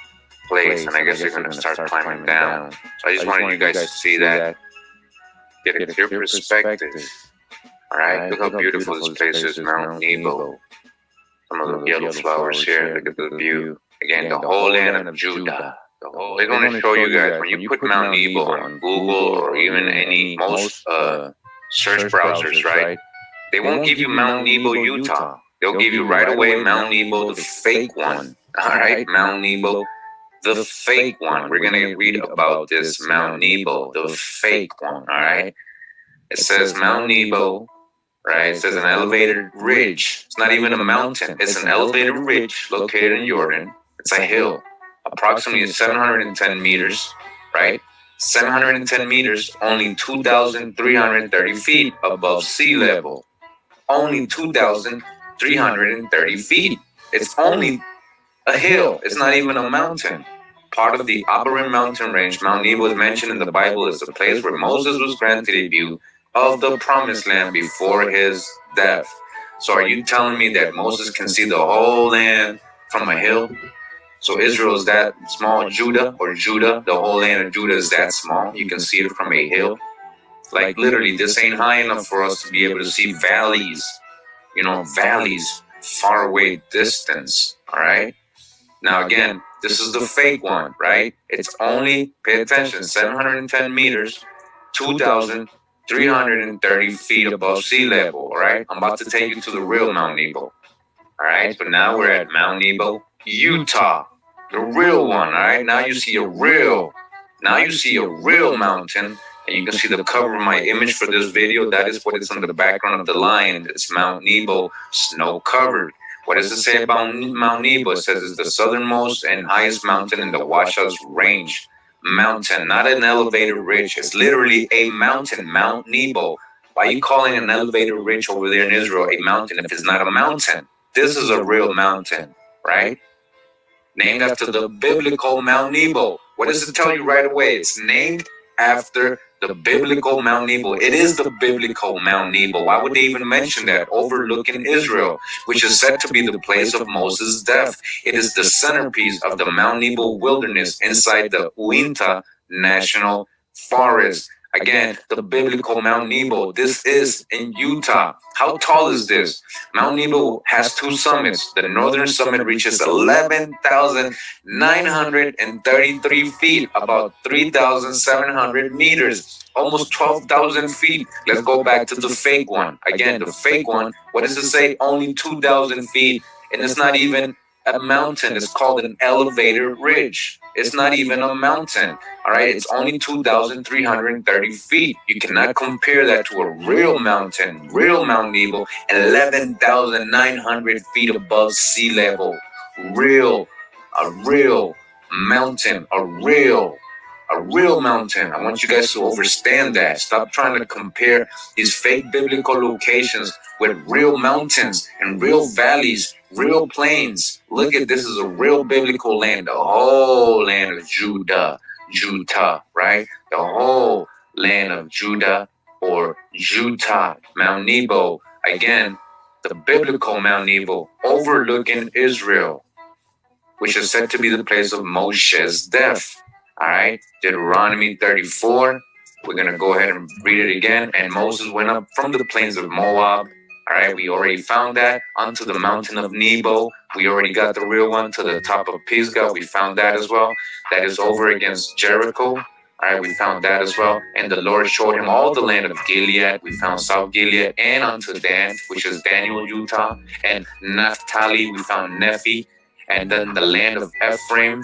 place, and I guess they're going to start climbing down. So I just wanted you guys to see that, get a clear perspective. All right, look how beautiful this place is, Mount Nebo. Some of the yellow flowers here. Look at the view. Again, the whole land of Judah. They're going to show you guys, when you put Mount Nebo on Google or even most search browsers, right? They won't give you Mount Nebo, Utah. They'll give you right away Mount Nebo, the fake one. All right, Mount Nebo, the fake one. We're going to read about this Mount Nebo, the fake one. All right. It says Mount Nebo, right? It says an elevated ridge. It's not even a mountain. It's an elevated ridge located in Jordan. It's a hill, approximately 710 meters, right? 710 meters, only 2,330 feet above sea level. Only 2,330 feet. It's only a hill. It's not even a mountain. Part of the Abarim mountain range, Mount Nebo is mentioned in the Bible as the place where Moses was granted a view of the promised land before his death. So are you telling me that Moses can see the whole land from a hill? So Israel is that small, Judah, the whole land of Judah is that small. You can see it from a hill. Like literally, this ain't high enough for us to be able to see valleys. You know, valleys, far away distance. All right. Now again, this is the fake one, right? It's only, pay attention, 710 meters, 2,330 feet above sea level. All right. I'm about to take you to the real Mount Nebo. All right. But now we're at Mount Nebo, Utah, the real one. All right. Now you see a real mountain. And you can see the cover of my image for this video. That is what is on the background of the lion. It's Mount Nebo, snow covered. What does it say about Mount Nebo? It says it's the southernmost and highest mountain in the Wasatch Range. Mountain, not an elevated ridge. It's literally a mountain, Mount Nebo. Why are you calling an elevated ridge over there in Israel a mountain if it's not a mountain? This is a real mountain, right? Named after the biblical Mount Nebo. What does it tell you right away? It's named after the biblical Mount Nebo. It is the biblical Mount Nebo. Why would they even mention that? Overlooking Israel, which is said to be the place of Moses' death. It is the centerpiece of the Mount Nebo wilderness inside the Uinta National Forest. Again, the biblical Mount Nebo. This is in Utah. How tall is this? Mount Nebo has two summits. The northern summit reaches 11,933 feet, about 3,700 meters, almost 12,000 feet. Let's go back to the fake one. Again, the fake one, what does it say? Only 2,000 feet, and it's not even a mountain. It's called an elevated ridge. It's not even a mountain. All right, it's only 2,330 feet. You cannot compare that to a real mountain, real Mount Nebo, 11,900 feet above sea level. A real mountain, a real mountain. I want you guys to understand that. Stop trying to compare these fake biblical locations with real mountains and real valleys, real plains. Look at this is a real biblical land, the whole land of Judah, right? The whole land of Judah, or Utah, Mount Nebo. Again, the biblical Mount Nebo overlooking Israel, which is said to be the place of Moshe's death. All right, Deuteronomy 34. We're going to go ahead and read it again. And Moses went up from the plains of Moab. All right, we already found that, onto the mountain of Nebo. We already got the real one to the top of Pisgah. We found that as well. That is over against Jericho. All right, we found that as well. And the Lord showed him all the land of Gilead. We found South Gilead and unto Dan, which is Daniel, Utah. And Naphtali, we found Nephi. And then the land of Ephraim,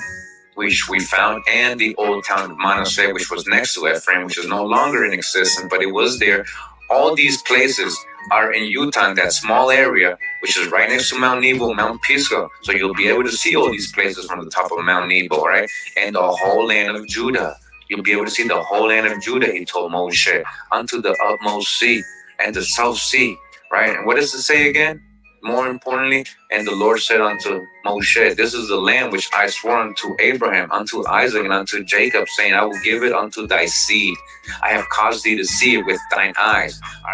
which we found, and the old town of Manasseh, which was next to Ephraim, which is no longer in existence, but it was there. All these places are in Utah, in that small area, which is right next to Mount Nebo, Mount Pisgah. So you'll be able to see all these places from the top of Mount Nebo, right? And the whole land of Judah. You'll be able to see the whole land of Judah, he told Moshe, unto the utmost sea and the South Sea, right? And what does it say again? More importantly, and the Lord said unto Moshe, this is the land which I swore unto Abraham, unto Isaac, and unto Jacob, saying, I will give it unto thy seed. I have caused thee to see it with thine eyes. All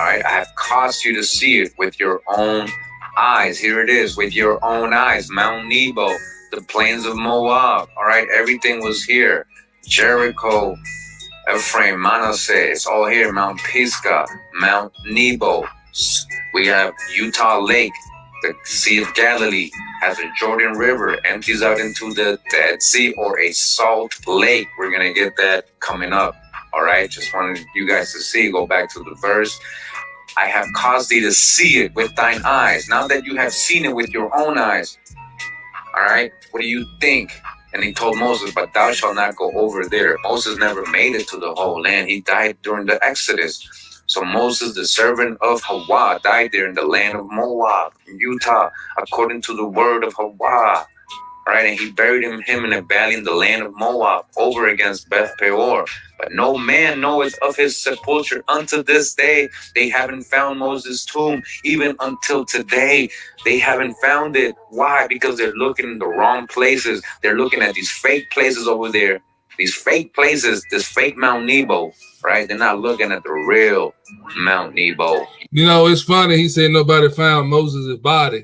right. I have caused you to see it with your own eyes. Here it is, with your own eyes. Mount Nebo, the plains of Moab. All right. Everything was here. Jericho, Ephraim, Manasseh. It's all here. Mount Pisgah, Mount Nebo. We have Utah Lake, the Sea of Galilee, has a Jordan River, empties out into the Dead Sea or a salt lake. We're going to get that coming up. All right. Just wanted you guys to see. Go back to the verse. I have caused thee to see it with thine eyes. Now that you have seen it with your own eyes. All right. What do you think? And he told Moses, but thou shalt not go over there. Moses never made it to the whole land. He died during the Exodus. So Moses, the servant of Hawa, died there in the land of Moab, in Utah, according to the word of Hawa. Right, and he buried him in a valley in the land of Moab, over against Beth Peor. But no man knoweth of his sepulture unto this day. They haven't found Moses' tomb, even until today. They haven't found it. Why? Because they're looking in the wrong places. They're looking at these fake places over there. These fake places, this fake Mount Nebo, right? They're not looking at the real Mount Nebo. You know, it's funny. He said nobody found Moses' body.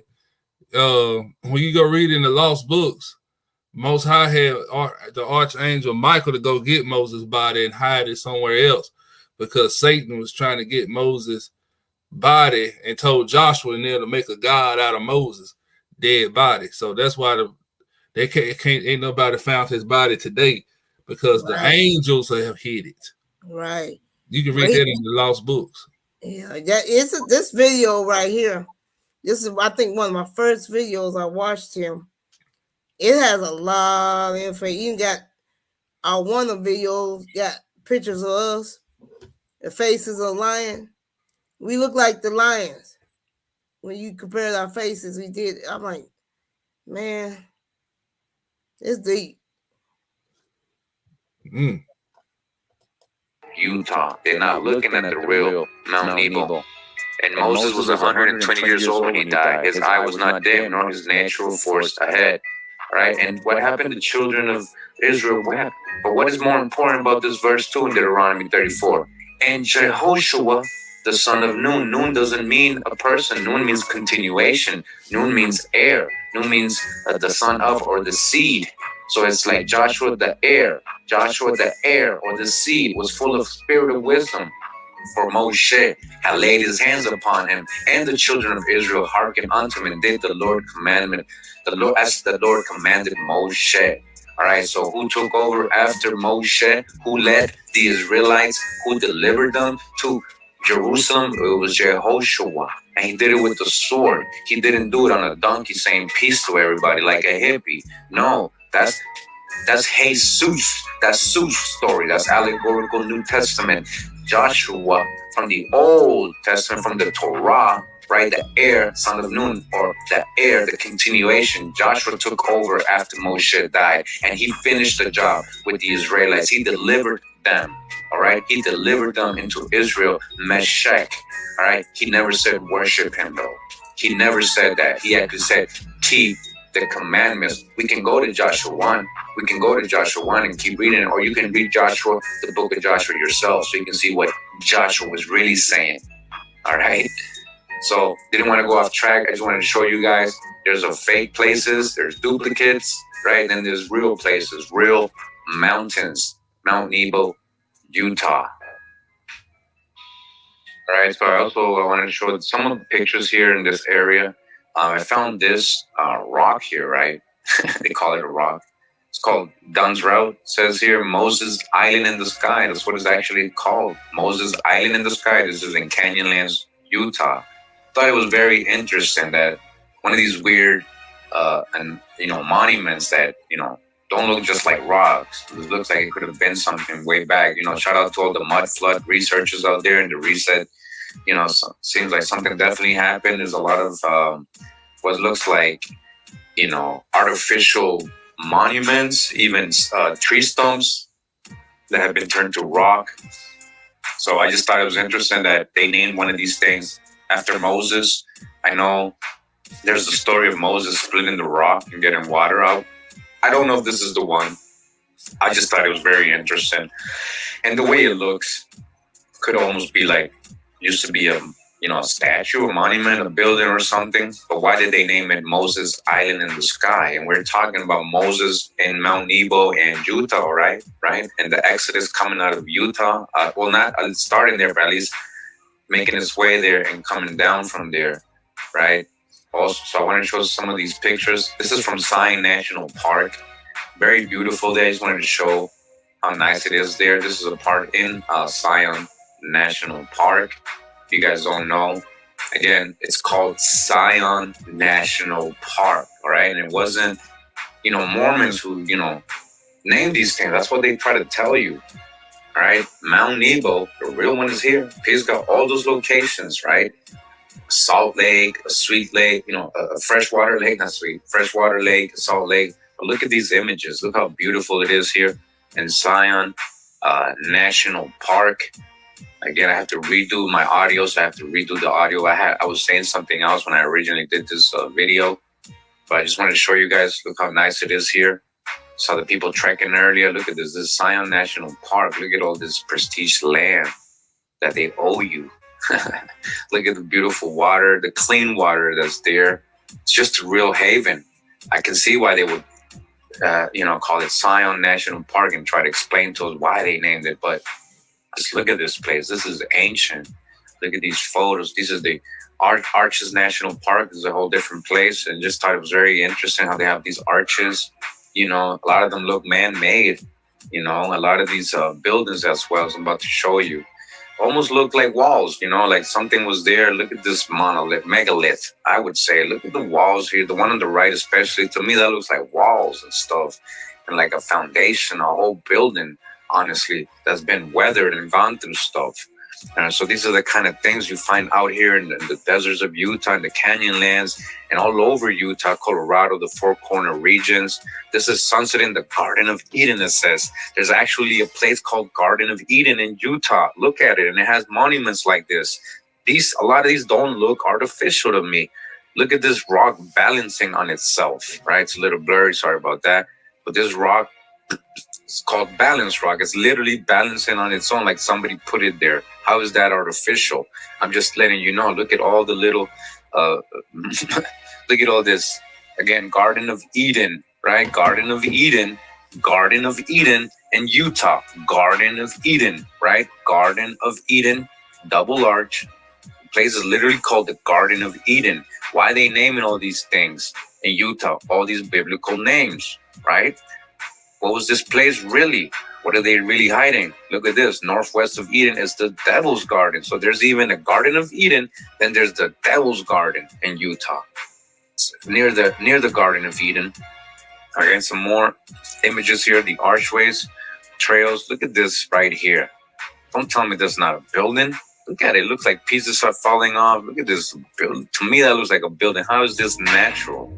When you go read in the lost books, Most High had the archangel Michael to go get Moses' body and hide it somewhere else, because Satan was trying to get Moses' body and told Joshua and them to make a god out of Moses' dead body. So that's why they can't ain't nobody found his body today, because the angels have hid it. Right. You can read that in the lost books. Yeah, that is this video right here. This is, I think, one of my first videos I watched him. It has a lot of information. Even got one of the videos got pictures of us, the faces of lion. We look like the lions. When you compare our faces, we did. I'm like, man, it's deep. Utah. They're not looking at the real Mount Nebo. And Moses was 120 years old when he died. His eye was not dim, nor his natural force ahead. Right? And what happened to the children of Israel? But what is more important about this verse 2 in Deuteronomy 34? And Jehoshua, the son of Nun. Nun doesn't mean a person. Nun means continuation. Nun means heir. Nun means the son of, or the seed. So it's like Joshua the heir. Joshua the heir, or the seed, was full of spirit of wisdom. For Moshe had laid his hands upon him, and the children of Israel hearkened unto him and did the Lord commandment. The Lord, as the Lord commanded Moshe. All right, so who took over after Moshe? Who led the Israelites? Who delivered them to Jerusalem? It was Jehoshua. And he did it with the sword. He didn't do it on a donkey saying peace to everybody like a hippie. No, that's Jesus. That's Zeus' story. That's allegorical New Testament. Joshua from the Old Testament, from the Torah, right? The heir, son of Nun, or the heir, the continuation. Joshua took over after Moshe died, and he finished the job with the Israelites. He delivered them, all right? He delivered them into Israel, Meshech, all right? He never said worship him, though. He never said that. He actually said keep the commandments. We can go to Joshua 1. We can go to Joshua 1 and keep reading it, or you can read Joshua, the book of Joshua yourself, so you can see what Joshua was really saying. All right? So, didn't want to go off track. I just wanted to show you guys there's a fake places, there's duplicates, right? And then there's real places, real mountains, Mount Nebo, Utah. All right, so I wanted to show some of the pictures here in this area. I found this rock here, right? They call it a rock. It's called Dunn's Route. It says here, Moses Island in the Sky. That's what it's actually called. Moses Island in the Sky. This is in Canyonlands, Utah. Thought it was very interesting that one of these weird monuments that, don't look just like rocks. It looks like it could have been something way back. Shout out to all the mud flood researchers out there in the reset. Seems like something definitely happened. There's a lot of what looks like, artificial monuments, even tree stumps that have been turned to rock. So I just thought it was interesting that they named one of these things after Moses. I know there's the story of Moses splitting the rock and getting water out. I don't know if this is the one. I just thought it was very interesting. And the way it looks could almost be like, used to be a statue, a monument, a building or something. But why did they name it Moses Island in the Sky? And we're talking about Moses in Mount Nebo and Utah, right? And the Exodus coming out of Utah. Not starting there, but at least making its way there and coming down from there, right? Also, so I want to show some of these pictures. This is from Zion National Park. Very beautiful there. I just wanted to show how nice it is there. This is a park in Zion National Park. If you guys don't know, again, it's called Zion National Park, all right? And it wasn't, Mormons who, named these things. That's what they try to tell you, all right? Mount Nebo, the real one is here. He's got all those locations, right? Salt Lake, a Sweet Lake, a freshwater lake, not sweet, freshwater lake, a Salt Lake. But look at these images. Look how beautiful it is here in Zion National Park. Again, I have to redo my audio, so I have to redo the audio. I was saying something else when I originally did this video, but I just wanted to show you guys, look how nice it is here. Saw the people trekking earlier. Look at this is Zion National Park. Look at all this prestige land that they owe you. Look at the beautiful water, the clean water that's there. It's just a real haven. I can see why they would, call it Zion National Park and try to explain to us why they named it. But just look at this place. This is ancient. Look at these photos. This is the Arches National Park. This is a whole different place. And just thought it was very interesting how they have these arches. A lot of them look man-made. A lot of these buildings as well, as I'm about to show you, almost look like walls, like something was there. Look at this monolith, megalith, I would say. Look at the walls here. The one on the right especially, to me, that looks like walls and stuff. And like a foundation, a whole building, honestly, that's been weathered and gone through stuff. So these are the kind of things you find out here in the deserts of Utah, in the Canyonlands, and all over Utah, Colorado, the Four Corner regions. This is Sunset in the Garden of Eden, it says. There's actually a place called Garden of Eden in Utah. Look at it, and it has monuments like this. A lot of these don't look artificial to me. Look at this rock balancing on itself, right? It's a little blurry, sorry about that. But this rock, it's called balance rock. It's literally balancing on its own, like somebody put it there. How is that artificial? I'm just letting you know. Look at all the little, look at all this. Again, Garden of Eden, right? Garden of Eden, Garden of Eden, and Utah. Garden of Eden, right? Garden of Eden, double arch. The place is literally called the Garden of Eden. Why are they naming all these things in Utah? All these biblical names, right? What was this place really? What are they really hiding? Look at this. Northwest of Eden is the Devil's Garden. So there's even a Garden of Eden. Then there's the Devil's Garden in Utah. It's near the Garden of Eden. Okay, some more images here. The archways, trails. Look at this right here. Don't tell me that's not a building. Look at it. It looks like pieces are falling off. Look at this building. To me, that looks like a building. How is this natural?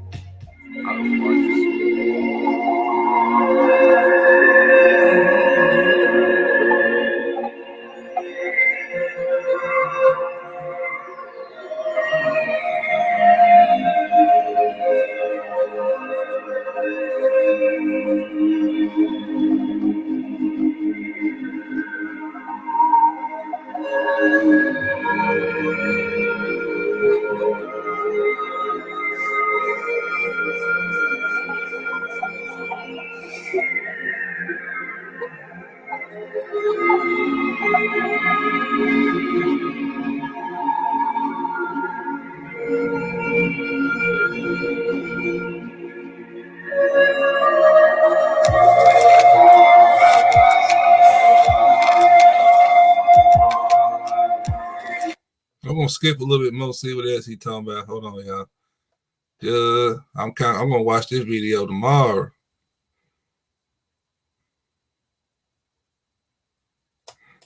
I'm gonna skip a little bit more, see what else he talking about. Hold on, y'all. I'm gonna watch this video tomorrow.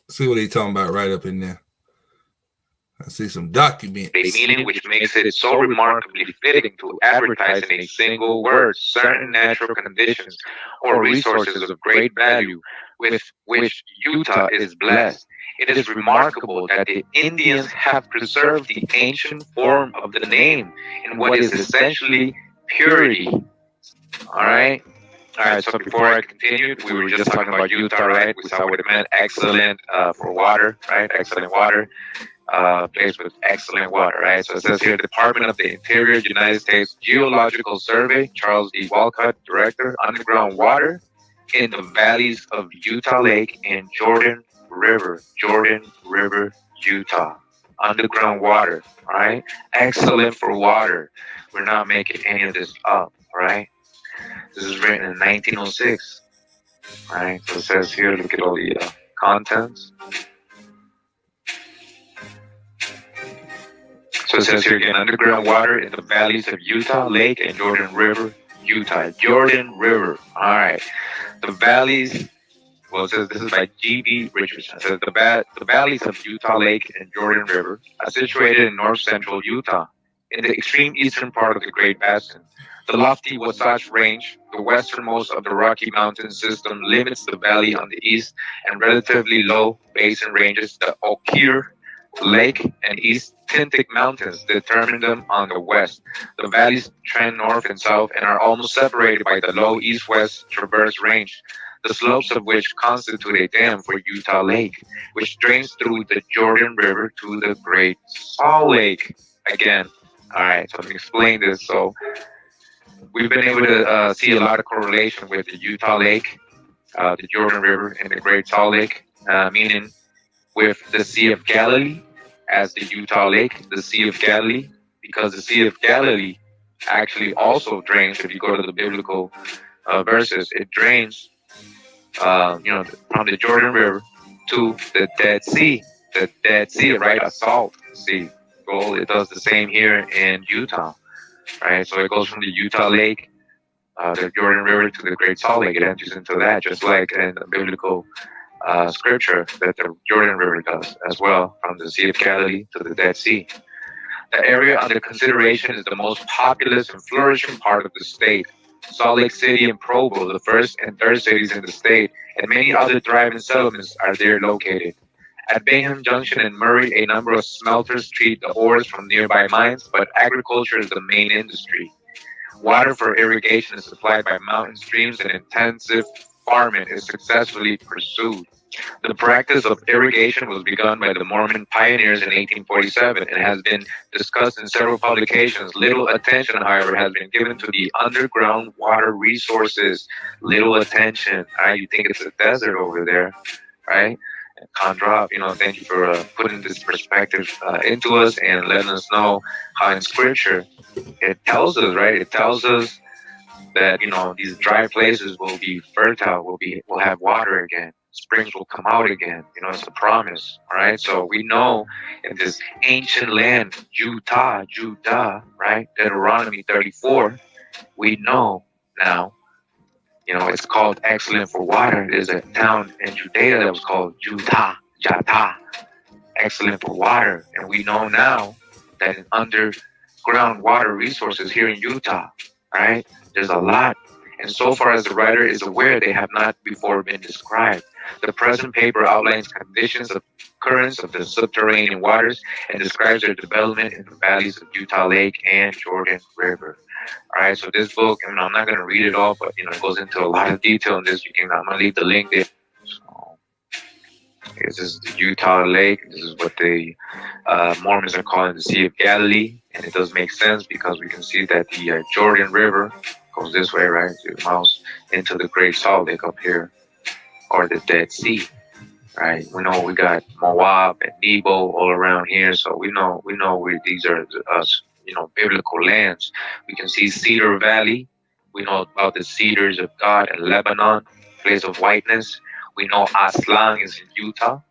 See what he talking about right up in there. I see some documents. A meaning which makes it so remarkably fitting to advertise in a single word certain natural conditions or resources of great value with which Utah is blessed. It is remarkable that the Indians have preserved the ancient form of the name in what is essentially purity. All right. All right, so before I continued, we were just talking about Utah, right? We saw what it meant, excellent for water, right? Excellent water. Place with excellent water, right? So it says here, Department of the Interior, United States Geological Survey, Charles D. Walcott, Director, Underground Water in the valleys of Utah Lake and Jordan River, Utah. Underground water, right? Excellent for water. We're not making any of this up, right? This is written in 1906, right? So it says here, look at all the contents. So it says here again, underground water in the valleys of Utah Lake and Jordan River, Utah. Jordan River. All right. The valleys, well, it says this is by G.B. Richardson. It says the valleys of Utah Lake and Jordan River are situated in north central Utah, in the extreme eastern part of the Great Basin. The lofty Wasatch Range, the westernmost of the Rocky Mountain system, limits the valley on the east, and relatively low basin ranges, the Oquirrh Lake and East Tintic Mountains, determine them on the west. The valleys trend north and south and are almost separated by the low east-west Traverse Range, the slopes of which constitute a dam for Utah Lake, which drains through the Jordan River to the Great Salt Lake. Again, all right, so let me explain this. So we've been able to see a lot of correlation with the Utah Lake, the Jordan River, and the Great Salt Lake, meaning with the Sea of Galilee as the Utah Lake, the Sea of Galilee, because the Sea of Galilee actually also drains, if you go to the biblical verses, it drains, from the Jordan River to the Dead Sea. The Dead Sea, right? A salt sea. Well, it does the same here in Utah, right? So it goes from the Utah Lake, the Jordan River, to the Great Salt Lake. It enters into that, just like in the biblical scripture that the Jordan River does as well, from the Sea of Galilee to the Dead Sea. The area under consideration is the most populous and flourishing part of the state. Salt Lake City and Provo, the first and third cities in the state, and many other thriving settlements are there located. At Bingham Junction and Murray, a number of smelters treat the ores from nearby mines, but agriculture is the main industry. Water for irrigation is supplied by mountain streams, and intensive farming is successfully pursued. The practice of irrigation was begun by the Mormon pioneers in 1847 and has been discussed in several publications. Little attention, however, has been given to the underground water resources. Little attention. You think it's a desert over there, right? Condrop, thank you for putting this perspective into us and letting us know how in Scripture it tells us, right? It tells us that these dry places will be fertile, will have water again. Springs will come out again. It's a promise. All right. So we know in this ancient land, Utah, right? Deuteronomy 34. We know now. It's called excellent for water. There's a town in Judea that was called Jatah, excellent for water. And we know now that in underground water resources here in Utah, right? There's a lot. And so far as the writer is aware, they have not before been described. The present paper outlines conditions of currents of the subterranean waters and describes their development in the valleys of Utah Lake and Jordan River. All right, so this book, I'm not going to read it all, but it goes into a lot of detail in this. I'm going to leave the link there. So, This is the Utah Lake. This is what the Mormons are calling the Sea of Galilee, and it does make sense because we can see that the Jordan River goes this way, right, through the mouse into the Great Salt Lake up here, or the Dead Sea, right? We know we got Moab and Nebo all around here, so we know these are biblical lands. We can see Cedar Valley. We know about the cedars of God in Lebanon, place of whiteness. We know Aslan is in Utah.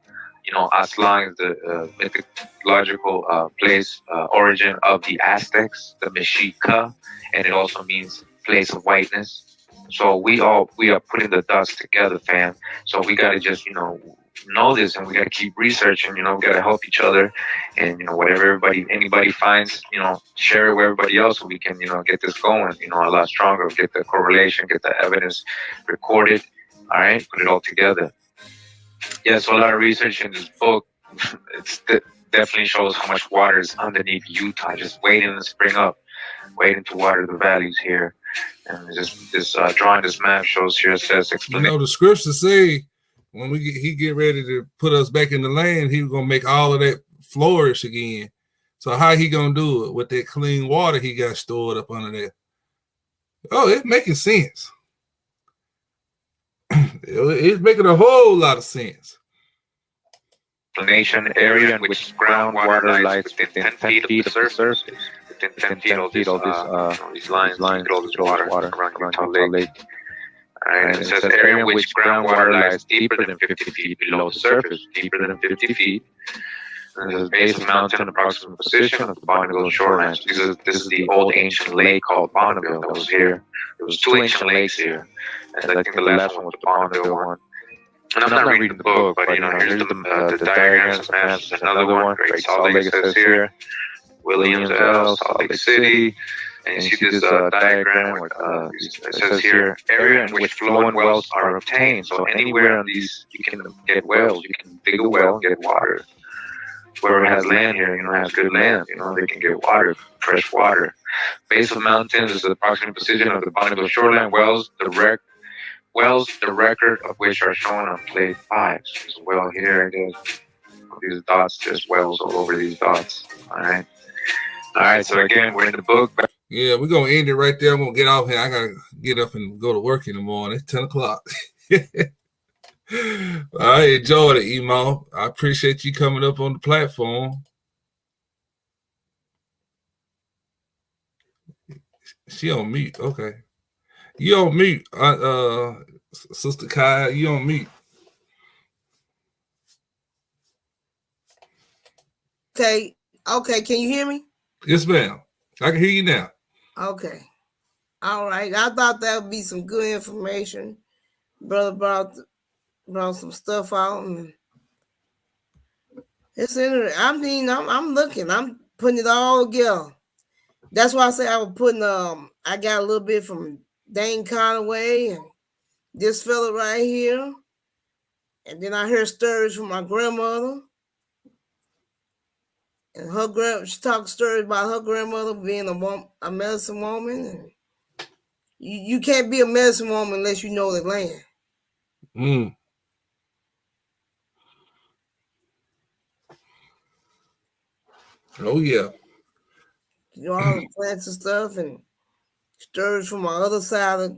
You know, Aslan is the mythological place, origin of the Aztecs, the Mexica, and it also means place of whiteness. So we are putting the dots together, fam. So we gotta just know this, and we gotta keep researching. We gotta help each other, and whatever anybody finds, share it with everybody else, so we can get this going, a lot stronger. Get the correlation, get the evidence recorded. All right, put it all together. Yeah, so a lot of research in this book. Definitely shows how much water is underneath Utah, just waiting to spring up, waiting to water the valleys here. And this drawing, this map shows here, says the scriptures say when he get ready to put us back in the land, he's gonna make all of that flourish again. So how he gonna do it with that clean water he got stored up under there? Oh, it's making sense. It's making a whole lot of sense. Nation area in which groundwater lies within 10 feet of the surface. Within 10 feet of these lines, all this water around Utah Lake. And it says area in which groundwater lies deeper than 50 feet below the surface, deeper than 50 feet. And it says base of mountain, approximate position of the Bonneville shoreline. So this is the old ancient lake called Bonneville that was here. There was 2 ancient lakes here, and I think the last one was the Bonneville one. And I'm not reading the book, but here's the diagrams, maps. Another one, Great Salt Lake, it says here, Williams, Salt Lake City, and you see this diagram where it says here, area in which flowing wells are obtained. So anywhere on these, you can get wells. You can dig a well and get water. Whoever has land here, has good land. They can get water, fresh water. Base of mountains is the approximate position of the Bonneville shoreline wells. The record of which are shown on plate 5. So there's a well here, there's these dots, there's wells all over these dots. All right, so again, we're in the book. Yeah, we're gonna end it right there. I'm gonna get off here. I gotta get up and go to work in the morning. It's 10 o'clock. I enjoyed it, Emo. I appreciate you coming up on the platform. She on mute. Okay. You on mute, Sister Kyle. You on mute. Okay. Can you hear me? Yes, ma'am. I can hear you now. Okay. All right. I thought that would be some good information. Brother brought some stuff out, and it's interesting. I mean, I'm looking. I'm putting it all together. That's why I say I was putting. I got a little bit from Dane Conaway and this fella right here. And then I heard stories from my grandmother. And she talked stories about her grandmother being a medicine woman. And you can't be a medicine woman unless you know the land. Mm. Oh, yeah. All the plants and stuff, and stories from my other side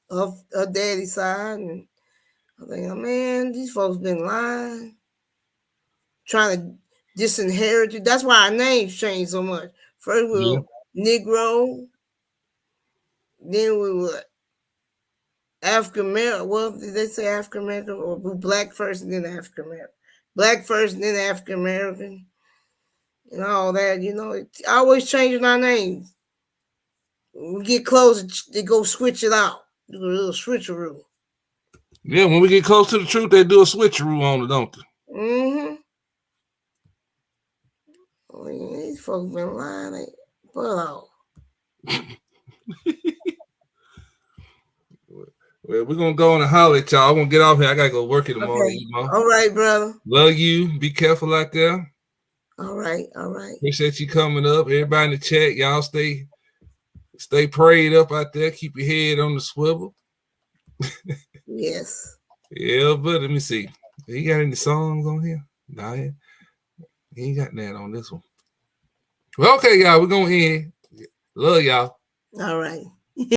of her daddy's side. And I think, man, these folks been lying, trying to disinherit you. That's why our names changed so much. First we were Negro, then we were African American. Well, did they say African American or Black first and then African American? Black first and then African American, and all that. It's always changing our names. When we get closer, they go switch it out. Do a little switcheroo. Yeah, when we get close to the truth, they do a switcheroo on it, don't they? Mm-hmm. Oh, yeah, these folks been lying they butt off. Well, we're going to go on and holler at y'all. I'm going to get off here. I got to go work in the morning. All right, brother. Love you. Be careful out there. All right. Appreciate you coming up. Everybody in the chat, y'all stay prayed up out there. Keep your head on the swivel. Yes. Yeah, but let me see. He got any songs on here? Nah, he ain't got that on this one. Well, okay, y'all, we're gonna end. Love y'all. All right.